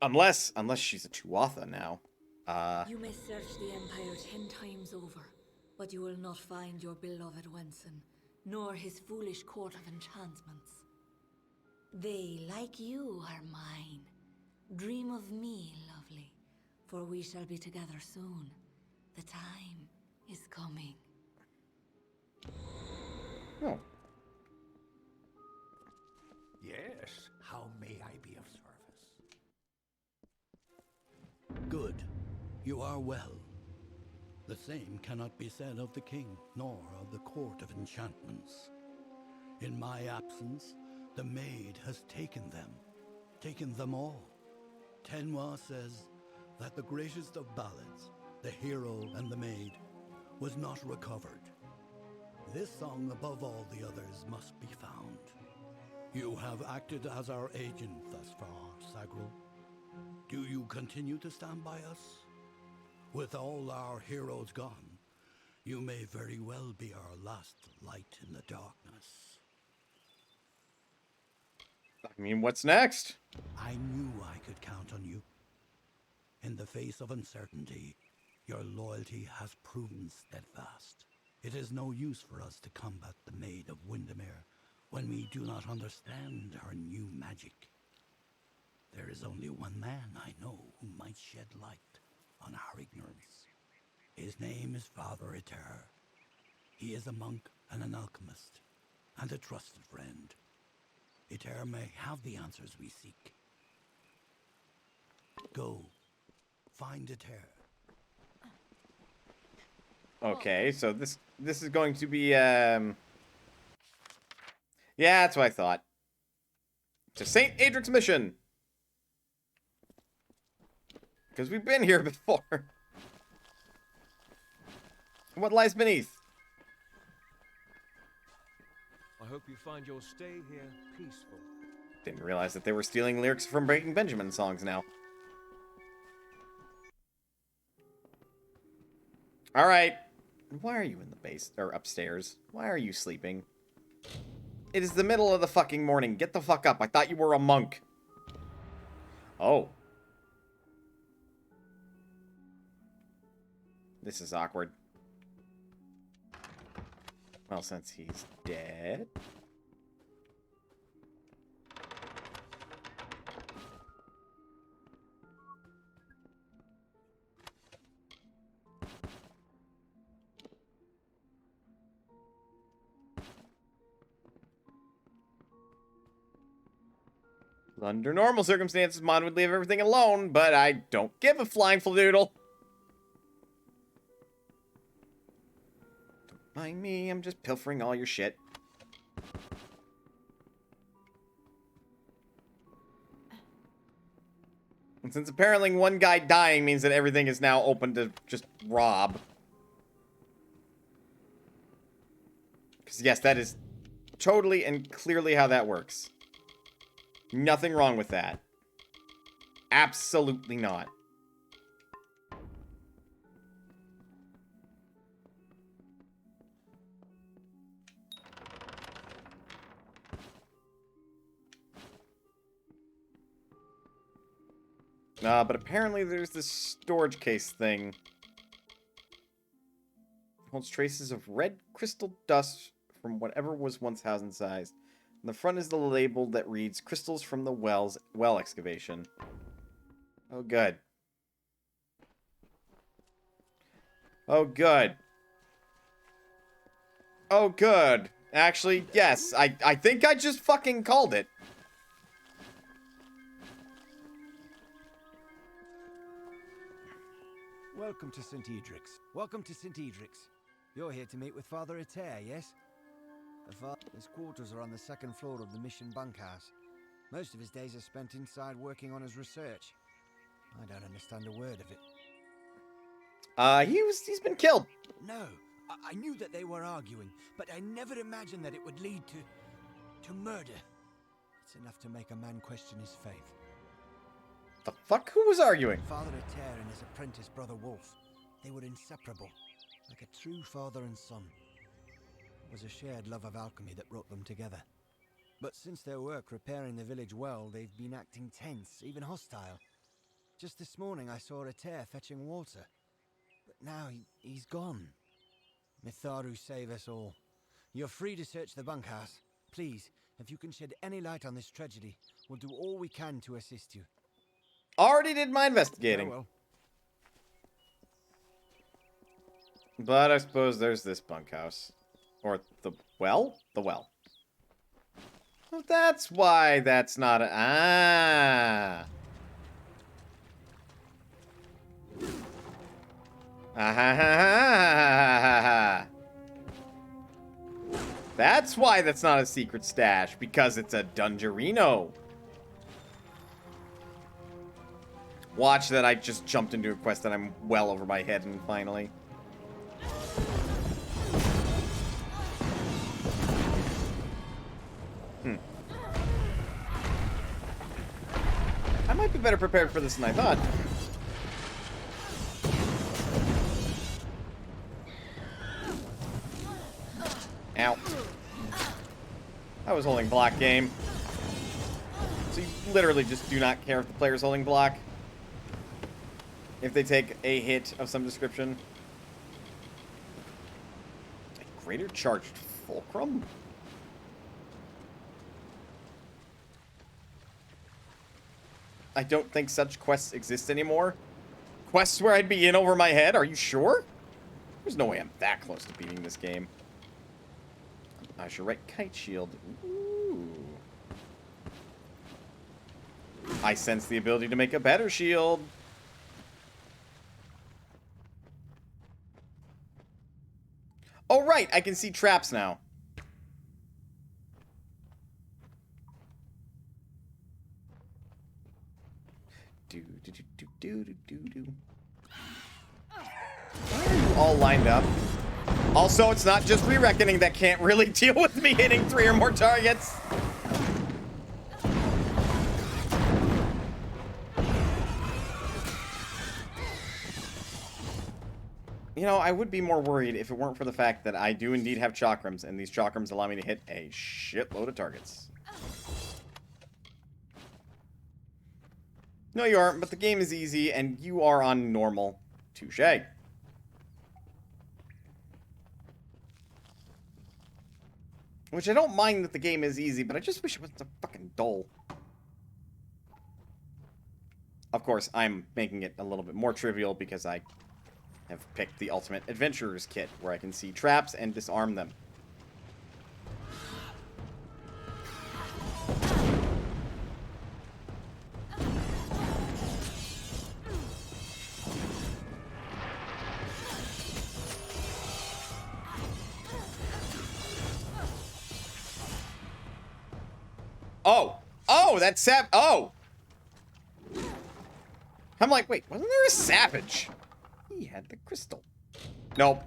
Unless she's a Tuatha now. You may search the Empire 10 times over, but you will not find your beloved Wenson, nor his foolish court of enchantments. They, like you, are mine. Dream of me, lovely, for we shall be together soon. The time is coming. Oh. Yes, how may I be of service? Good. You are well. The same cannot be said of the king, nor of the court of enchantments. In my absence, the maid has taken them all. Tenwa says, that the greatest of ballads, the hero and the maid, was not recovered. This song, above all the others, must be found. You have acted as our agent thus far, Sagril. Do you continue to stand by us? With all our heroes gone, you may very well be our last light in the darkness. I mean, what's next? I knew I could count on you. In the face of uncertainty, your loyalty has proven steadfast. It is no use for us to combat the Maid of Windermere when we do not understand her new magic. There is only one man I know who might shed light on our ignorance. His name is Father Eter. He is a monk and an alchemist, and a trusted friend. Eter may have the answers we seek. Go, find Eter. Okay, so this is going to be yeah, that's what I thought. To St. Adric's mission. Because we've been here before. What lies beneath? I hope you find your stay here peaceful. Didn't realize that they were stealing lyrics from Breaking Benjamin songs now. Alright. Why are you in the base, or upstairs? Why are you sleeping? It is the middle of the fucking morning. Get the fuck up. I thought you were a monk. Oh. This is awkward. Well, since he's dead. Under normal circumstances, Mon would leave everything alone, but I don't give a flying fladoodle. Don't mind me, I'm just pilfering all your shit. And since apparently one guy dying means that everything is now open to just rob. Because yes, that is totally and clearly how that works. Nothing wrong with that. Absolutely not. But apparently there's this storage case thing. Holds traces of red crystal dust from whatever was once housed inside. On the front is the label that reads, "Crystals from the well excavation." Oh, good. Oh, good. Oh, good. Actually, yes. I think I just fucking called it. Welcome to St. Edric's. Welcome to St. Edric's. You're here to meet with Father Eter, yes? His quarters are on the second floor of the mission bunkhouse. Most of his days are spent inside working on his research. I don't understand a word of it. He's been killed. No, I knew that they were arguing, but I never imagined that it would lead to murder. It's enough to make a man question his faith. The fuck? Who was arguing? Father Eter and his apprentice, Brother Wolf. They were inseparable, like a true father and son. It was a shared love of alchemy that brought them together. But since their work repairing the village well, they've been acting tense, even hostile. Just this morning I saw Eter fetching water. But now he's gone. Mitharu save us all. You're free to search the bunkhouse. Please, if you can shed any light on this tragedy, we'll do all we can to assist you. Already did my investigating. Well. But I suppose there's this bunkhouse. Or the well? The well. Well, that's why that's not a... Ah. Ah ha ha ha ha ha. That's why that's not a secret stash. Because it's a Dungerino. Watch that I just jumped into a quest that I'm well over my head and finally. I might be better prepared for this than I thought. Ow. I was holding block, game. So you literally just do not care if the player's holding block. If they take a hit of some description. A greater charged fulcrum? I don't think such quests exist anymore. Quests where I'd be in over my head? Are you sure? There's no way I'm that close to beating this game. I should write kite shield. Ooh. I sense the ability to make a better shield. Oh, right. I can see traps now. Why are you all lined up? Also, it's not just Re-Reckoning that can't really deal with me hitting 3 or more targets. You know, I would be more worried if it weren't for the fact that I do indeed have chakrams, and these chakrams allow me to hit a shitload of targets. No, you aren't, but the game is easy, and you are on normal. Touché. Which I don't mind that the game is easy, but I just wish it wasn't so fucking dull. Of course, I'm making it a little bit more trivial because I have picked the Ultimate Adventurer's Kit, where I can see traps and disarm them. Oh! Oh, that's oh! I'm like, wait, wasn't there a savage? He had the crystal. Nope.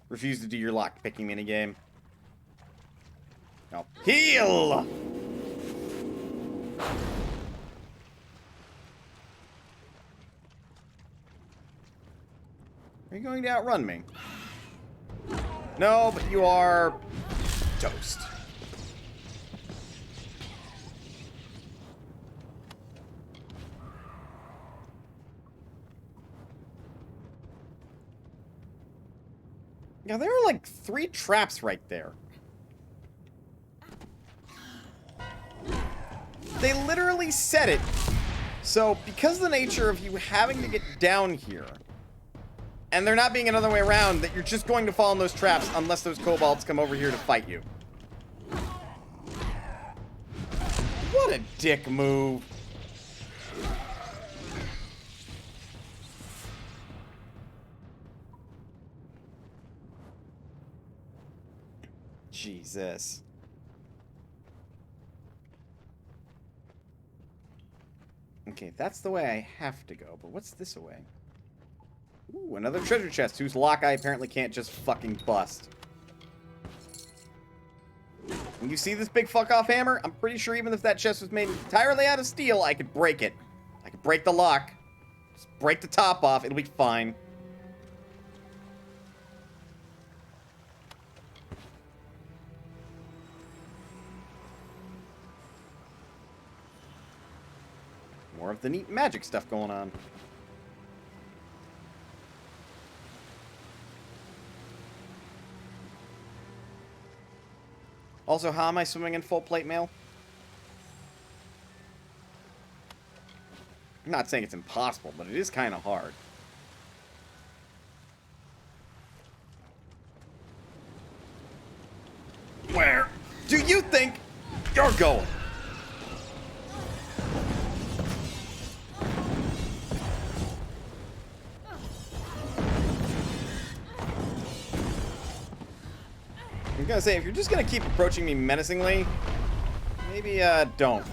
Refuse to do your lock-picking minigame. Nope. Heal! Are you going to outrun me? No, but you are toast. Now, there are like 3 traps right there. They literally set it. So, because of the nature of you having to get down here, and there not being another way around, that you're just going to fall in those traps unless those kobolds come over here to fight you. What a dick move. Jesus. Okay, that's the way I have to go, but what's this way? Ooh, another treasure chest whose lock I apparently can't just fucking bust. When you see this big fuck-off hammer, I'm pretty sure even if that chest was made entirely out of steel, I could break it. I could break the lock. Just break the top off, it'll be fine. More of the neat magic stuff going on. Also, how am I swimming in full plate mail? I'm not saying it's impossible, but it is kind of hard. Where do you think you're going? I'm gonna say, if you're just gonna keep approaching me menacingly, maybe, don't.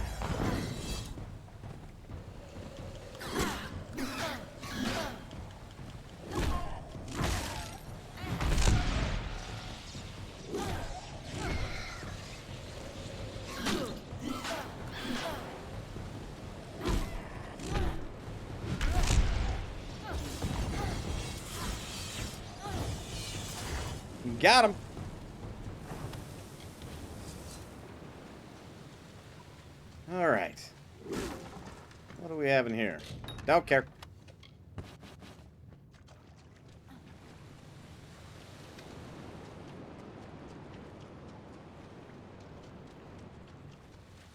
Got him. All right. What do we have in here? Don't care.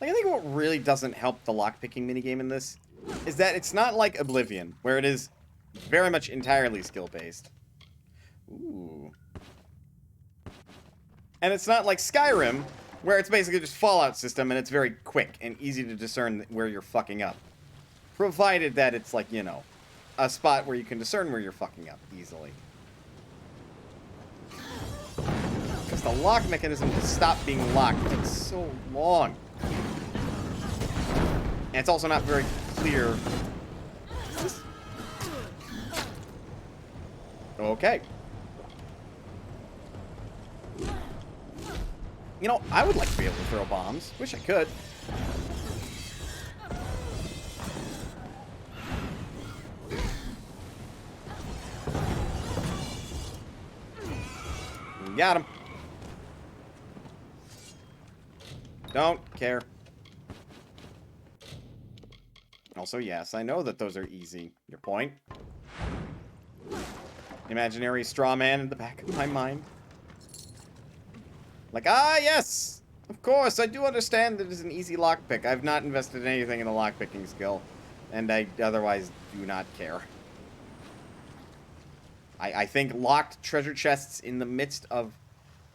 Like, I think what really doesn't help the lockpicking minigame in this is that it's not like Oblivion, where it is very much entirely skill-based. Ooh. And it's not like Skyrim, where it's basically just Fallout system and it's very quick and easy to discern where you're fucking up. Provided that it's like, you know, a spot where you can discern where you're fucking up easily. Because the lock mechanism to stop being locked takes so long. And it's also not very clear. Okay. You know, I would like to be able to throw bombs. Wish I could. Got him. Don't care. Also, yes, I know that those are easy. Your point? Imaginary straw man in the back of my mind. Like, ah, yes! Of course, I do understand that it is an easy lockpick. I've not invested anything in the lockpicking skill. And I otherwise do not care. I think locked treasure chests in the midst of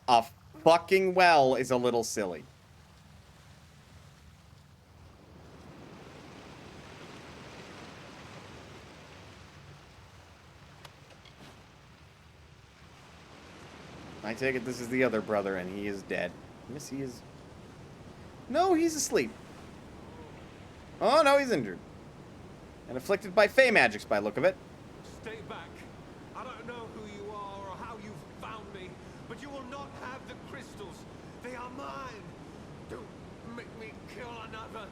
a fucking well is a little silly. I take it this is the other brother and he is dead. Yes, he is. No, he's asleep. Oh, no, he's injured. And afflicted by fey magics by the look of it. Stay back. I don't know who you are or how you found me, but you will not have the crystals. They are mine. Don't make me kill another.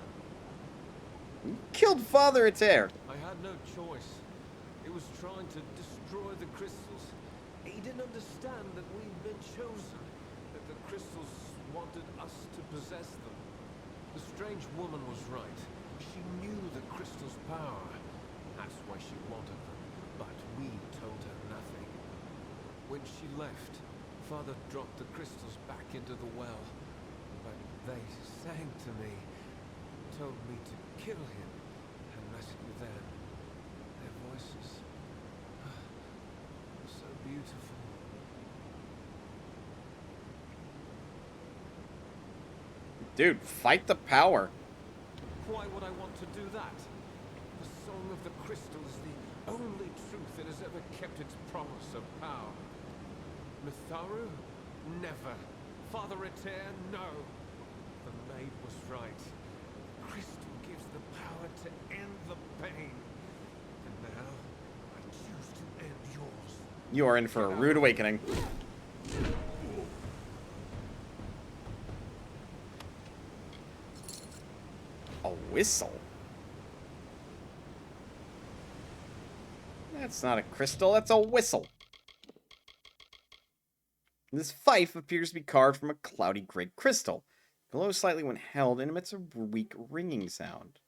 You killed Father Etair. I had no choice. It was trying to destroy the crystals. He didn't understand that we'd been chosen, that the crystals wanted us to possess them. The strange woman was right. She knew the crystals' power. That's why she wanted them. But we told her nothing. When she left, Father dropped the crystals back into the well. But they sang to me, told me to kill him and rescue them. Their voices were so beautiful. Dude, fight the power. Why would I want to do that? The Song of the Crystal is the only truth that has ever kept its promise of power. Mitharu? Never. Father Etair? No. The Maid was right. The crystal gives the power to end the pain. And now, I choose to end yours. You are in for a rude awakening. A whistle? That's not a crystal, that's a whistle. This fife appears to be carved from a cloudy gray crystal. Glows slightly when held and emits a weak ringing sound.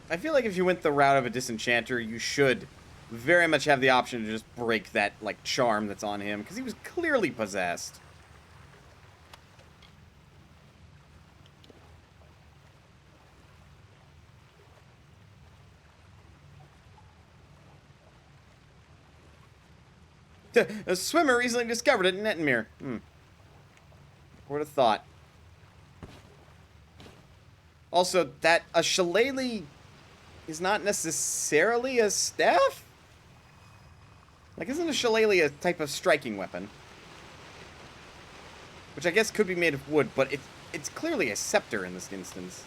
I feel like if you went the route of a disenchanter, you should very much have the option to just break that, like, charm that's on him, because he was clearly possessed. A swimmer recently discovered it in Nettenmere. Would have thought. Also, that a shillelagh is not necessarily a staff? Like, isn't a shillelagh a type of striking weapon? Which I guess could be made of wood, but it's clearly a scepter in this instance.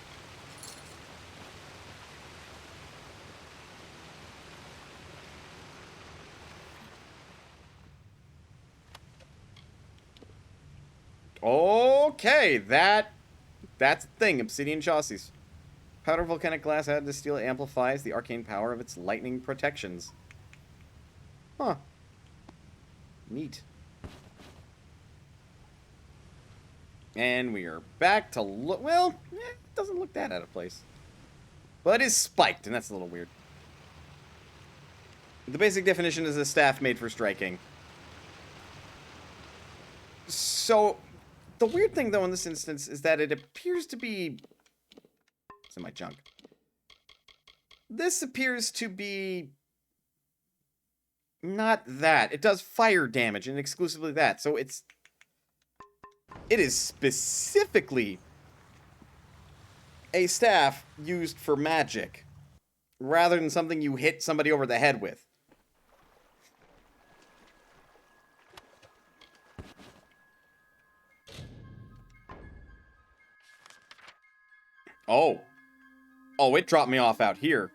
Okay, that That's the thing, obsidian chassis. Powder volcanic glass added to steel amplifies the arcane power of its lightning protections. Huh. Neat. And we are back to look. Well, it doesn't look that out of place. But it is spiked, and that's a little weird. The basic definition is a staff made for striking. So, the weird thing, though, in this instance is that it appears to be... It's in my junk. This appears to be... not that. It does fire damage, and exclusively that. So it is specifically a staff used for magic, rather than something you hit somebody over the head with. Oh. Oh, it dropped me off out here.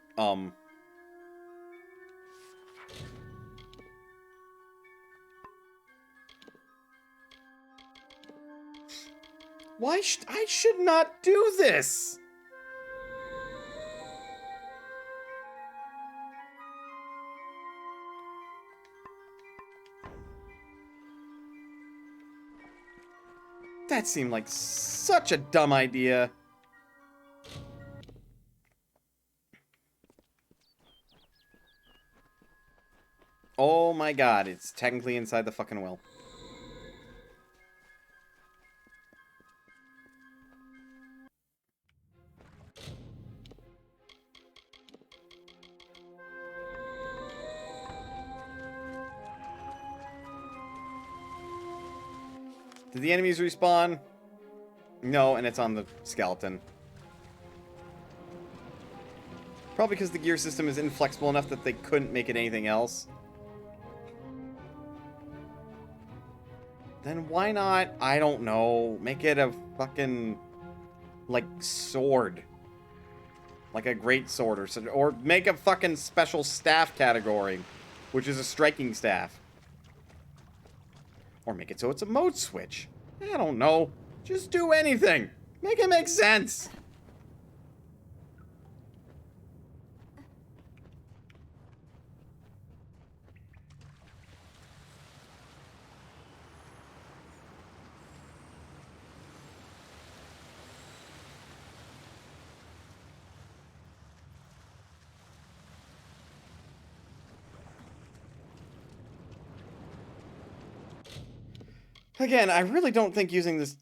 Why I should not do this? That seemed like such a dumb idea. Oh my god, it's technically inside the fucking well. Did the enemies respawn? No, and it's on the skeleton. Probably because the gear system is inflexible enough that they couldn't make it anything else. Then why not, I don't know, make it a fucking, like, sword. Like a great sword or something. Or make a fucking special staff category, which is a striking staff. Or make it so it's a mode switch. I don't know. Just do anything. Make it make sense. Again, I really don't think using this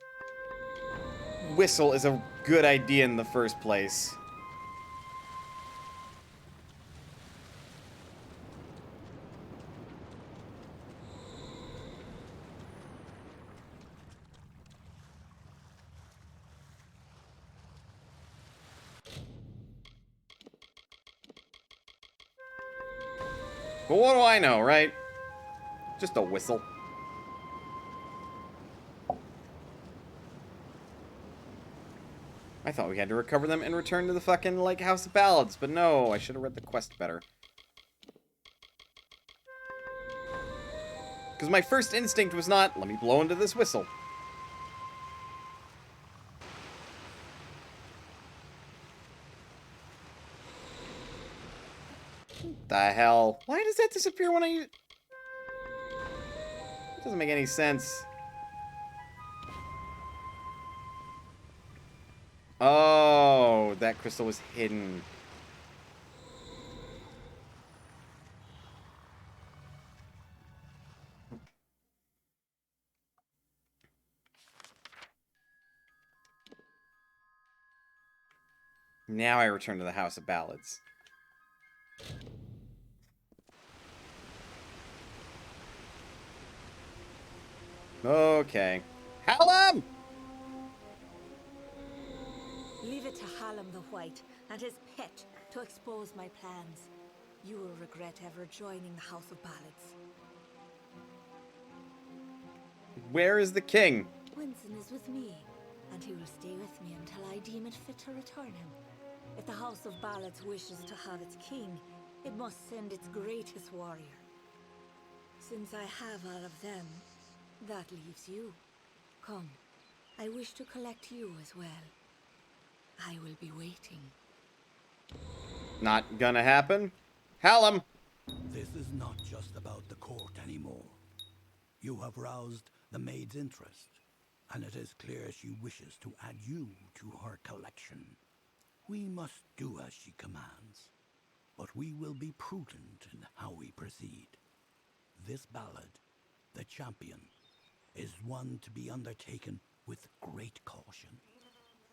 whistle is a good idea in the first place. But what do I know, right? Just a whistle. I thought we had to recover them and return to the fucking, like, House of Ballads, but no, I should have read the quest better. Because my first instinct was not, let me blow into this whistle. What the hell? Why does that disappear when I use... It doesn't make any sense. Oh, that crystal was hidden. Now I return to the House of Ballads. Okay. Hallam! Leave it to Hallam the White and his pet to expose my plans. You will regret ever joining the House of Ballads. Where is the king? Winston is with me, and he will stay with me until I deem it fit to return him. If the House of Ballads wishes to have its king, it must send its greatest warrior. Since I have all of them, that leaves you. Come, I wish to collect you as well. I will be waiting. Not gonna happen. Hallam! This is not just about the court anymore. You have roused the maid's interest, and it is clear she wishes to add you to her collection. We must do as she commands, but we will be prudent in how we proceed. This ballad, The Champion, is one to be undertaken with great caution.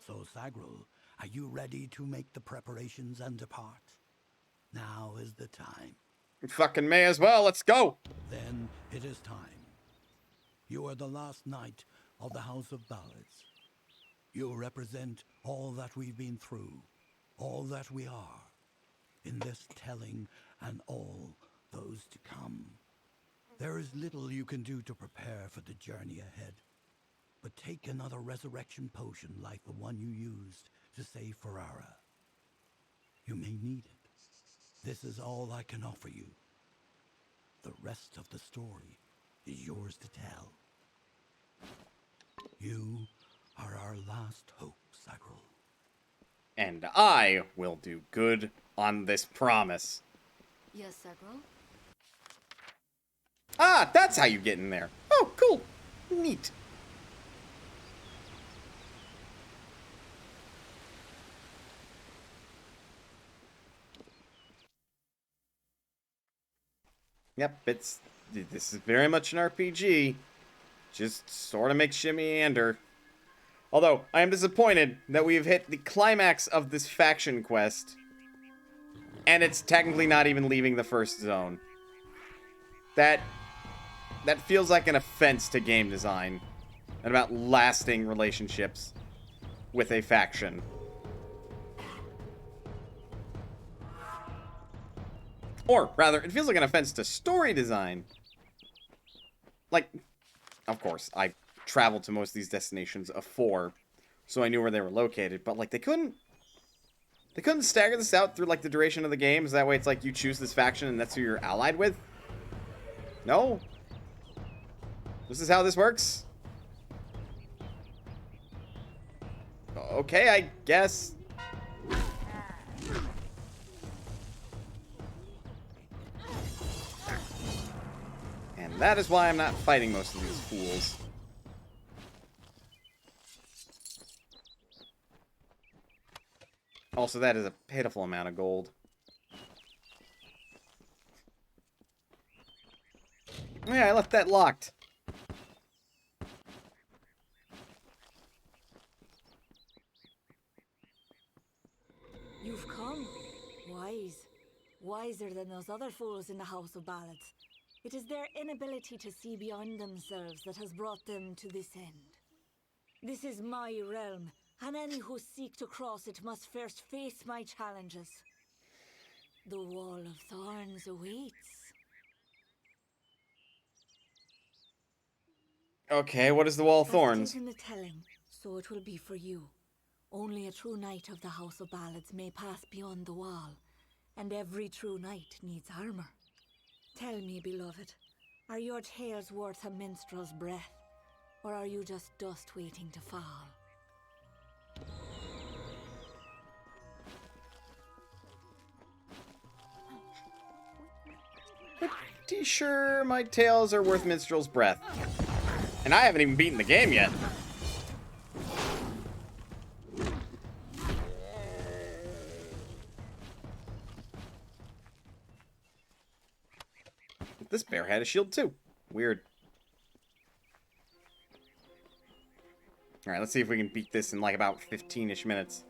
So, Sagrul, are you ready to make the preparations and depart? Now is the time. We fucking may as well. Let's go. Then it is time. You are the last knight of the House of Ballads. You represent all that we've been through, all that we are, in this telling and all those to come. There is little you can do to prepare for the journey ahead, but take another resurrection potion like the one you used to save Ferrara. You may need it. This is all I can offer you. The rest of the story is yours to tell. You are our last hope, Sagrul. And I will do good on this promise. Yes, Sagrul? Ah, that's how you get in there. Oh, cool. Neat. Yep, this is very much an RPG. Just sort of makes shimmy ander. Although, I am disappointed that we have hit the climax of this faction quest, and it's technically not even leaving the first zone. That feels like an offense to game design, and about lasting relationships with a faction. Or, rather, it feels like an offense to story design. Like, of course, I traveled to most of these destinations afore, so I knew where they were located, but, like, they couldn't stagger this out through, like, the duration of the games. That way it's like you choose this faction and that's who you're allied with. No? This is how this works? Okay, I guess. And that is why I'm not fighting most of these fools. Also, that is a pitiful amount of gold. Yeah, I left that locked. You've come. Wise. Wiser than those other fools in the House of Ballads. It is their inability to see beyond themselves that has brought them to this end. This is my realm, and any who seek to cross it must first face my challenges. The Wall of Thorns awaits. Okay, what is the Wall of Thorns? As it is in the telling, so it will be for you. Only a true knight of the House of Ballads may pass beyond the wall, and every true knight needs armor. Tell me, beloved, are your tales worth a minstrel's breath, or are you just dust waiting to fall? Pretty sure my tales are worth minstrel's breath. And I haven't even beaten the game yet. This bear had a shield too. Weird. Alright, let's see if we can beat this in like about 15-ish minutes.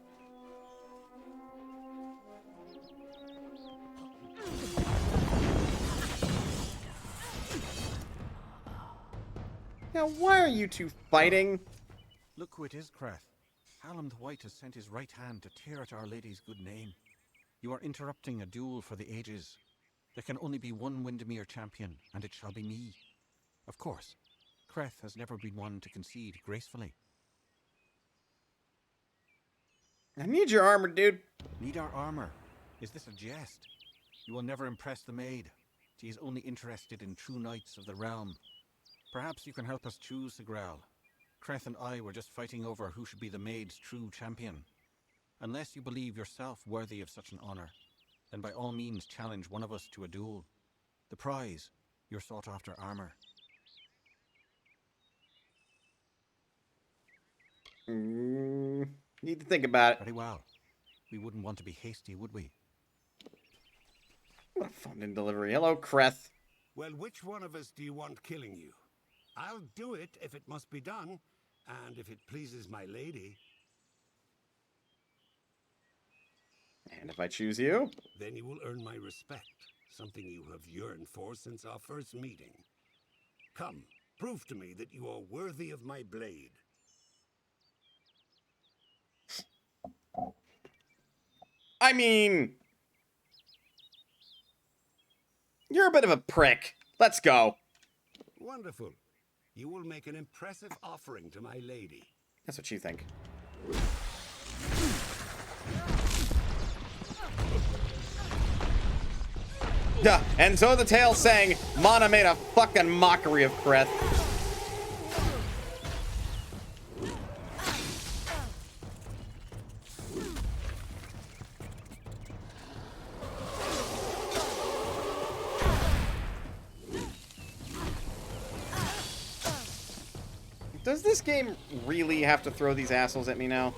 Now, why are you two fighting? Look who it is, Krath. Hallam the White has sent his right hand to tear at Our Lady's good name. You are interrupting a duel for the ages. There can only be one Windermere champion, and it shall be me. Of course, Krath has never been one to concede gracefully. I need your armor, dude. Need our armor? Is this a jest? You will never impress the Maid. She is only interested in true knights of the realm. Perhaps you can help us choose the Grail. Krath and I were just fighting over who should be the Maid's true champion. Unless you believe yourself worthy of such an honor, then by all means challenge one of us to a duel. The prize, your sought-after armor. Need to think about it. Very well. We wouldn't want to be hasty, would we? What a phone in delivery. Hello, Creth. Well, which one of us do you want killing you? I'll do it if it must be done, and if it pleases my lady. And if I choose you? Then you will earn my respect, something you have yearned for since our first meeting. Come, prove to me that you are worthy of my blade. I mean, you're a bit of a prick. Let's go. Wonderful. You will make an impressive offering to my lady. That's what you think. Duh. And so the tale sang, Mana made a fucking mockery of Creth. Does this game really have to throw these assholes at me now?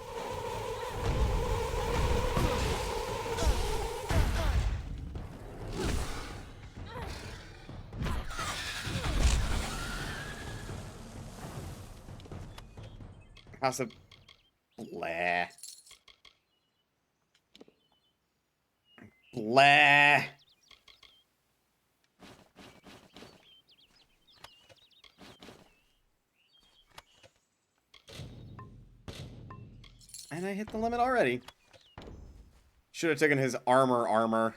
House of... Blah. Blah. And I hit the limit already. Should have taken his armor.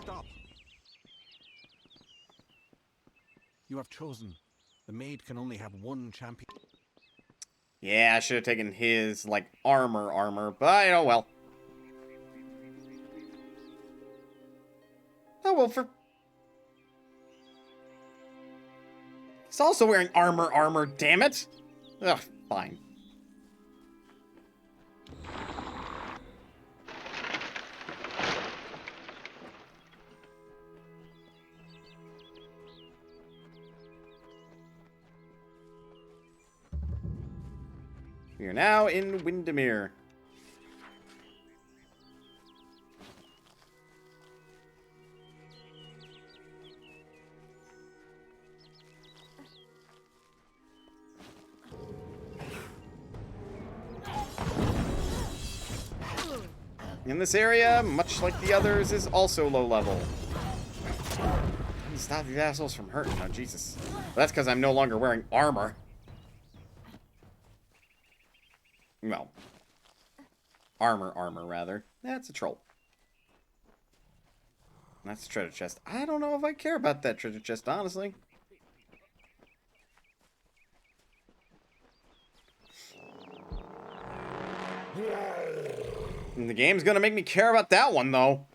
Stop. You have chosen. The Maid can only have one champion. Yeah, I should have taken his, like, armor, but oh well. Oh well, He's also wearing armor, damn it! Ugh, fine. We are now in Windermere. In this area, much like the others, is also low level. Stop these assholes from hurting. Oh, Jesus. But that's because I'm no longer wearing armor. Well, armor, rather. That's a troll. That's a treasure chest. I don't know if I care about that treasure chest, honestly. And the game's gonna make me care about that one, though.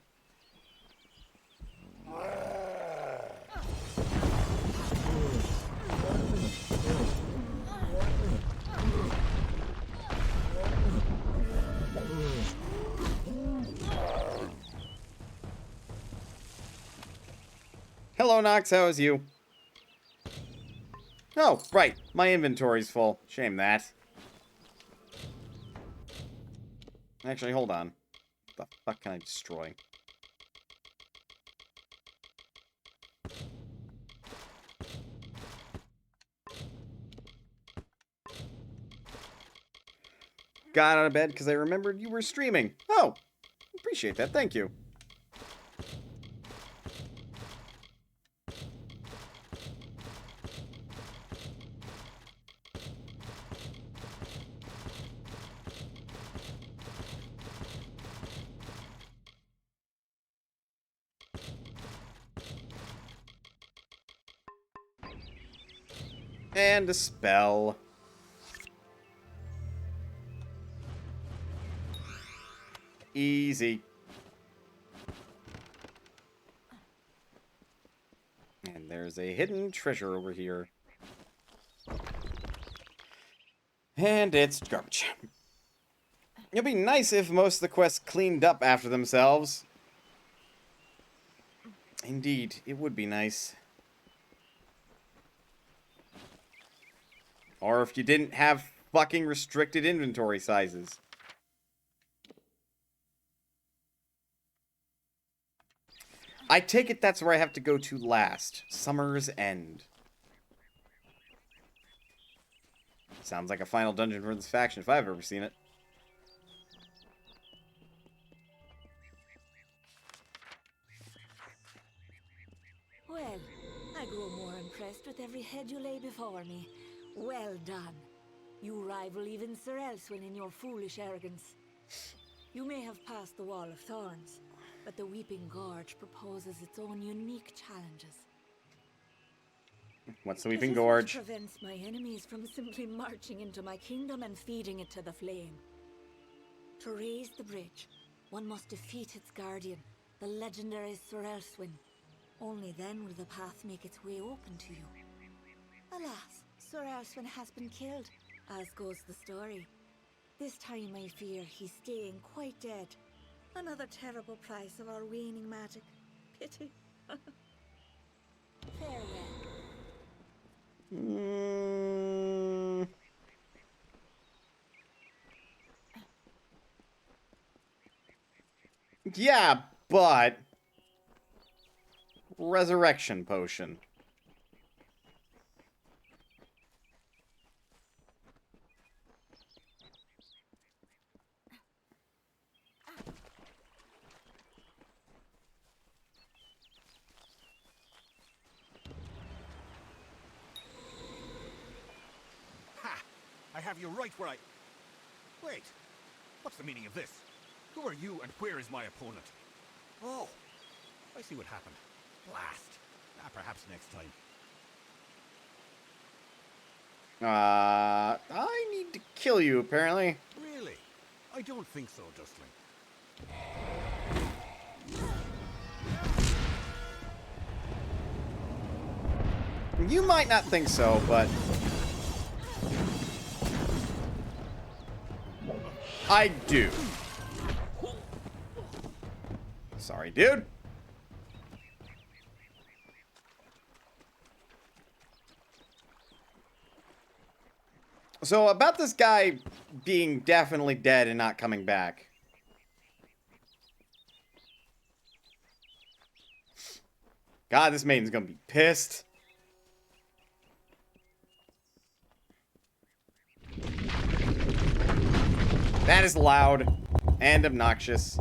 Hello, Nox. How is you? Oh, right. My inventory's full. Shame that. Actually, hold on. What the fuck can I destroy? Got out of bed because I remembered you were streaming. Oh, appreciate that. Thank you. And a spell. Easy. And there's a hidden treasure over here. And it's garbage. It'd be nice if most of the quests cleaned up after themselves. Indeed, it would be nice. Or if you didn't have fucking restricted inventory sizes. I take it that's where I have to go to last. Summer's End. Sounds like a final dungeon for this faction if I've ever seen it. Well, I grow more impressed with every head you lay before me. Well done. You rival even Sir Elswin in your foolish arrogance. You may have passed the Wall of Thorns, but the Weeping Gorge proposes its own unique challenges. What's the Weeping Gorge? It prevents my enemies from simply marching into my kingdom and feeding it to the flame. To raise the bridge, one must defeat its guardian, the legendary Sir Elswin. Only then will the path make its way open to you. Alas, Sir Elswin has been killed, as goes the story. This time I fear he's staying quite dead. Another terrible price of our waning magic. Pity. Farewell. Yeah, but... Resurrection potion. I have you right where I... Wait, what's the meaning of this? Who are you and where is my opponent? Oh, I see what happened. Blast. Perhaps next time. I need to kill you, apparently. Really? I don't think so, Dustling. You might not think so, but... I do. Sorry, dude. So, about this guy being definitely dead and not coming back. God, this maiden's gonna be pissed. That is loud and obnoxious.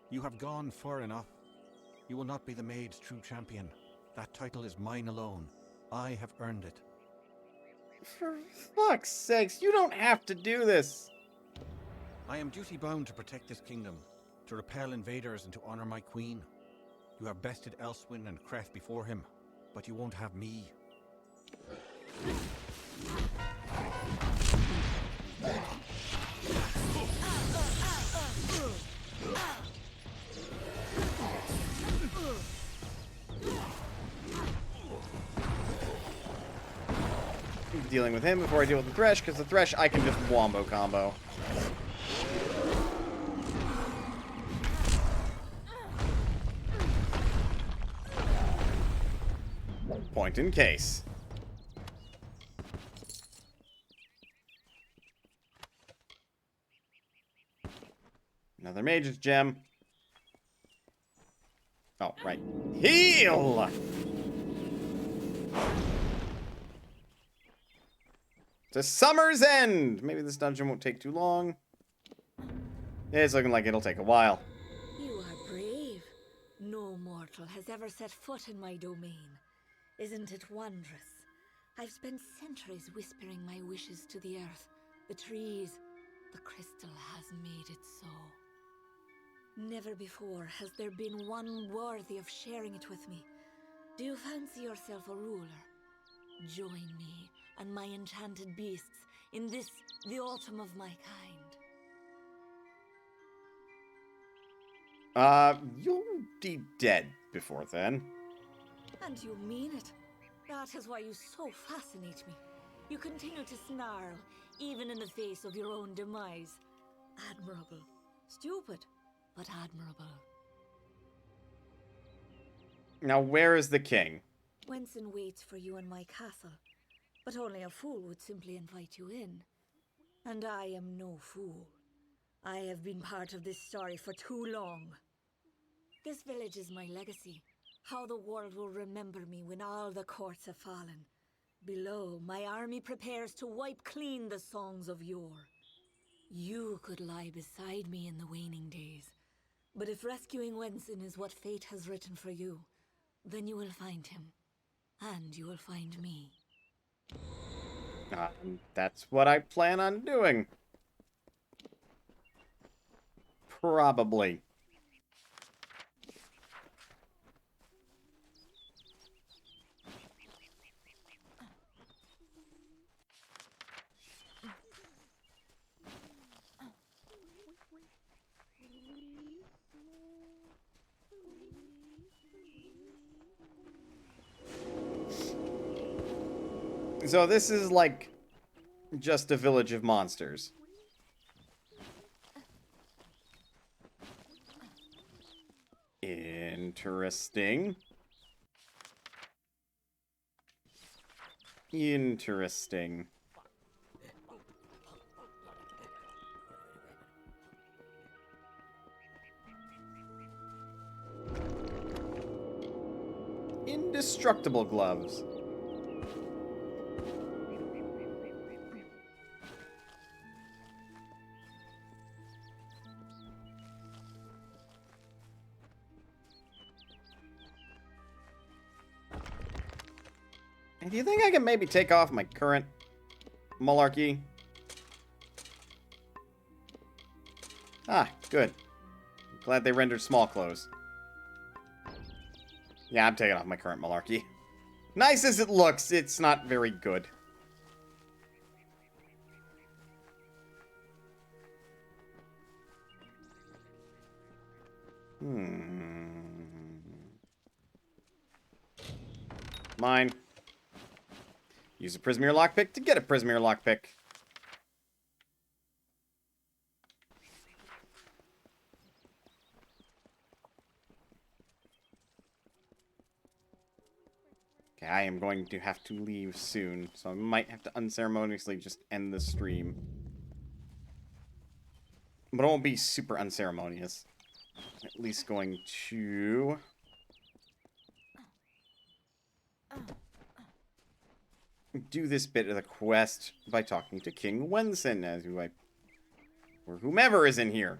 You have gone far enough. You will not be the Maid's true champion. That title is mine alone. I have earned it. For fuck's sakes, you don't have to do this. I am duty-bound to protect this kingdom, to repel invaders and to honor my queen. You have bested Elswin and Creth before him, but you won't have me. Dealing with him before I deal with the Thresh, because the Thresh I can just wombo combo. Point in case. Another Mage's Gem. Oh, right. Heal! To Summer's End! Maybe this dungeon won't take too long. It's looking like it'll take a while. You are brave. No mortal has ever set foot in my domain. Isn't it wondrous? I've spent centuries whispering my wishes to the earth, the trees. The crystal has made it so. Never before has there been one worthy of sharing it with me. Do you fancy yourself a ruler? Join me, and my enchanted beasts in this, the autumn of my kind. You'll be dead before then. And you mean it? That is why you so fascinate me. You continue to snarl, even in the face of your own demise. Admirable. Stupid, but admirable. Now, where is the king? Wenson waits for you in my castle, but only a fool would simply invite you in. And I am no fool. I have been part of this story for too long. This village is my legacy. How the world will remember me when all the courts have fallen. Below, my army prepares to wipe clean the songs of yore. You could lie beside me in the waning days, but if rescuing Wenson is what fate has written for you, then you will find him, and you will find me. That's what I plan on doing. Probably. So this is like just a village of monsters. Interesting. Interesting. Indestructible gloves. Do you think I can maybe take off my current malarkey? Ah, good. Glad they rendered small clothes. Yeah, I'm taking off my current malarkey. Nice as it looks, it's not very good. Mine. Use a Prismere lockpick to get a Prismere lockpick. Okay, I am going to have to leave soon, so I might have to unceremoniously just end the stream. But it won't be super unceremonious. At least going to... do this bit of the quest by talking to King Wenson, as who or whomever is in here.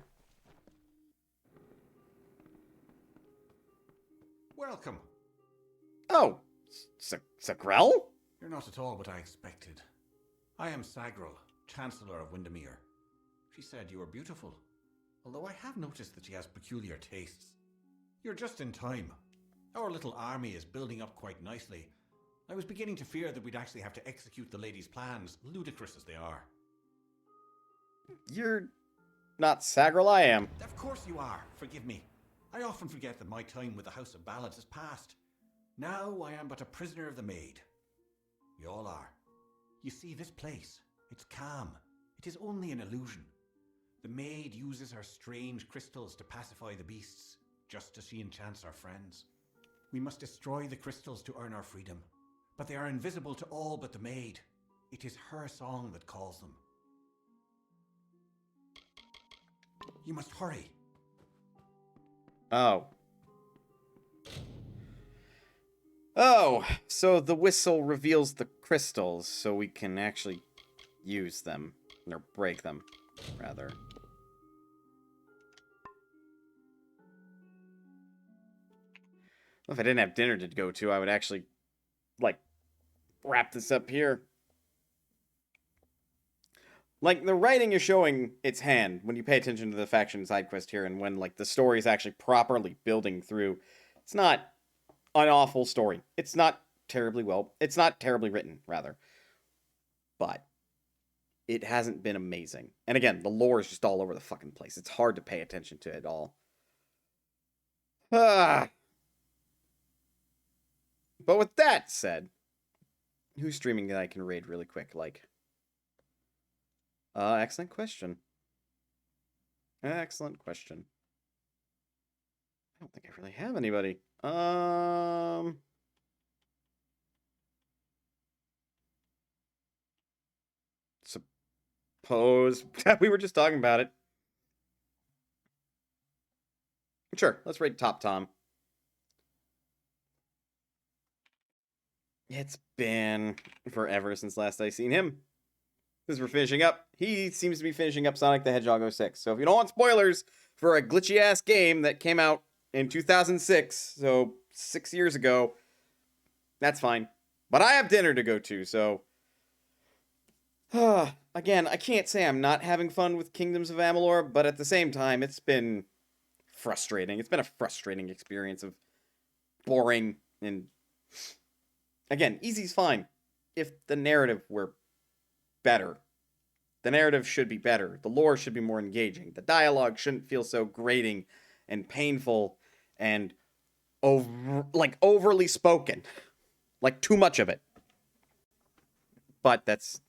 Welcome. Oh, Sagrel? You're not at all what I expected. I am Sagrel, Chancellor of Windermere. She said you were beautiful, although I have noticed that she has peculiar tastes. You're just in time. Our little army is building up quite nicely. I was beginning to fear that we'd actually have to execute the lady's plans, ludicrous as they are. You're not Sagrel, I am. Of course you are. Forgive me. I often forget that my time with the House of Ballads is past. Now I am but a prisoner of the Maid. We all are. You see, this place, it's calm. It is only an illusion. The Maid uses her strange crystals to pacify the beasts, just as she enchants our friends. We must destroy the crystals to earn our freedom. But they are invisible to all but the Maid. It is her song that calls them. You must hurry. Oh. Oh, so the whistle reveals the crystals, so we can actually use them. Or break them, rather. Well, if I didn't have dinner to go to, I would actually, like, wrap this up here. Like, the writing is showing its hand when you pay attention to the faction side quest here, and when, like, the story is actually properly building through. It's not an awful story. It's not terribly well. It's not terribly written, rather. but it hasn't been amazing. And again, the lore is just all over the fucking place. It's hard to pay attention to it all. But with that said, who's streaming that I can raid really quick? Like, excellent question. Excellent question. I don't think I really have anybody. Suppose we were just talking about it. Sure, let's rate Top Tom. It's been forever since last I seen him. Because we're finishing up. He seems to be finishing up Sonic the Hedgehog 06. So if you don't want spoilers for a glitchy-ass game that came out in 2006, so 6 years ago, that's fine. But I have dinner to go to, so... Again, I can't say I'm not having fun with Kingdoms of Amalur, but at the same time, it's been frustrating. It's been a frustrating experience of boring and... Again, easy's fine if the narrative were better. The narrative should be better. The lore should be more engaging. The dialogue shouldn't feel so grating and painful and overly spoken. Like too much of it. But that's,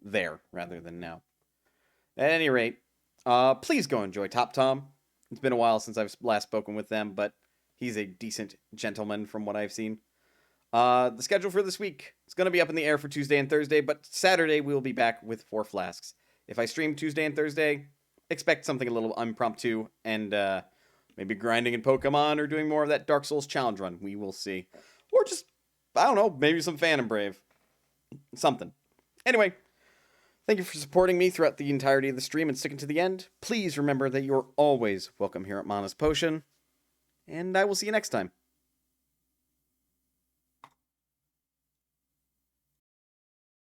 there rather than now. At any rate, please go enjoy Top Tom. It's been a while since I've last spoken with them, but he's a decent gentleman from what I've seen. The schedule for this week is going to be up in the air for Tuesday and Thursday, but Saturday we will be back with 4 flasks. If I stream Tuesday and Thursday, expect something a little impromptu and maybe grinding in Pokemon or doing more of that Dark Souls challenge run. We will see. Or just, I don't know, maybe some Phantom Brave. Something. Anyway, thank you for supporting me throughout the entirety of the stream and sticking to the end. Please remember that you're always welcome here at ManasPotion, and I will see you next time.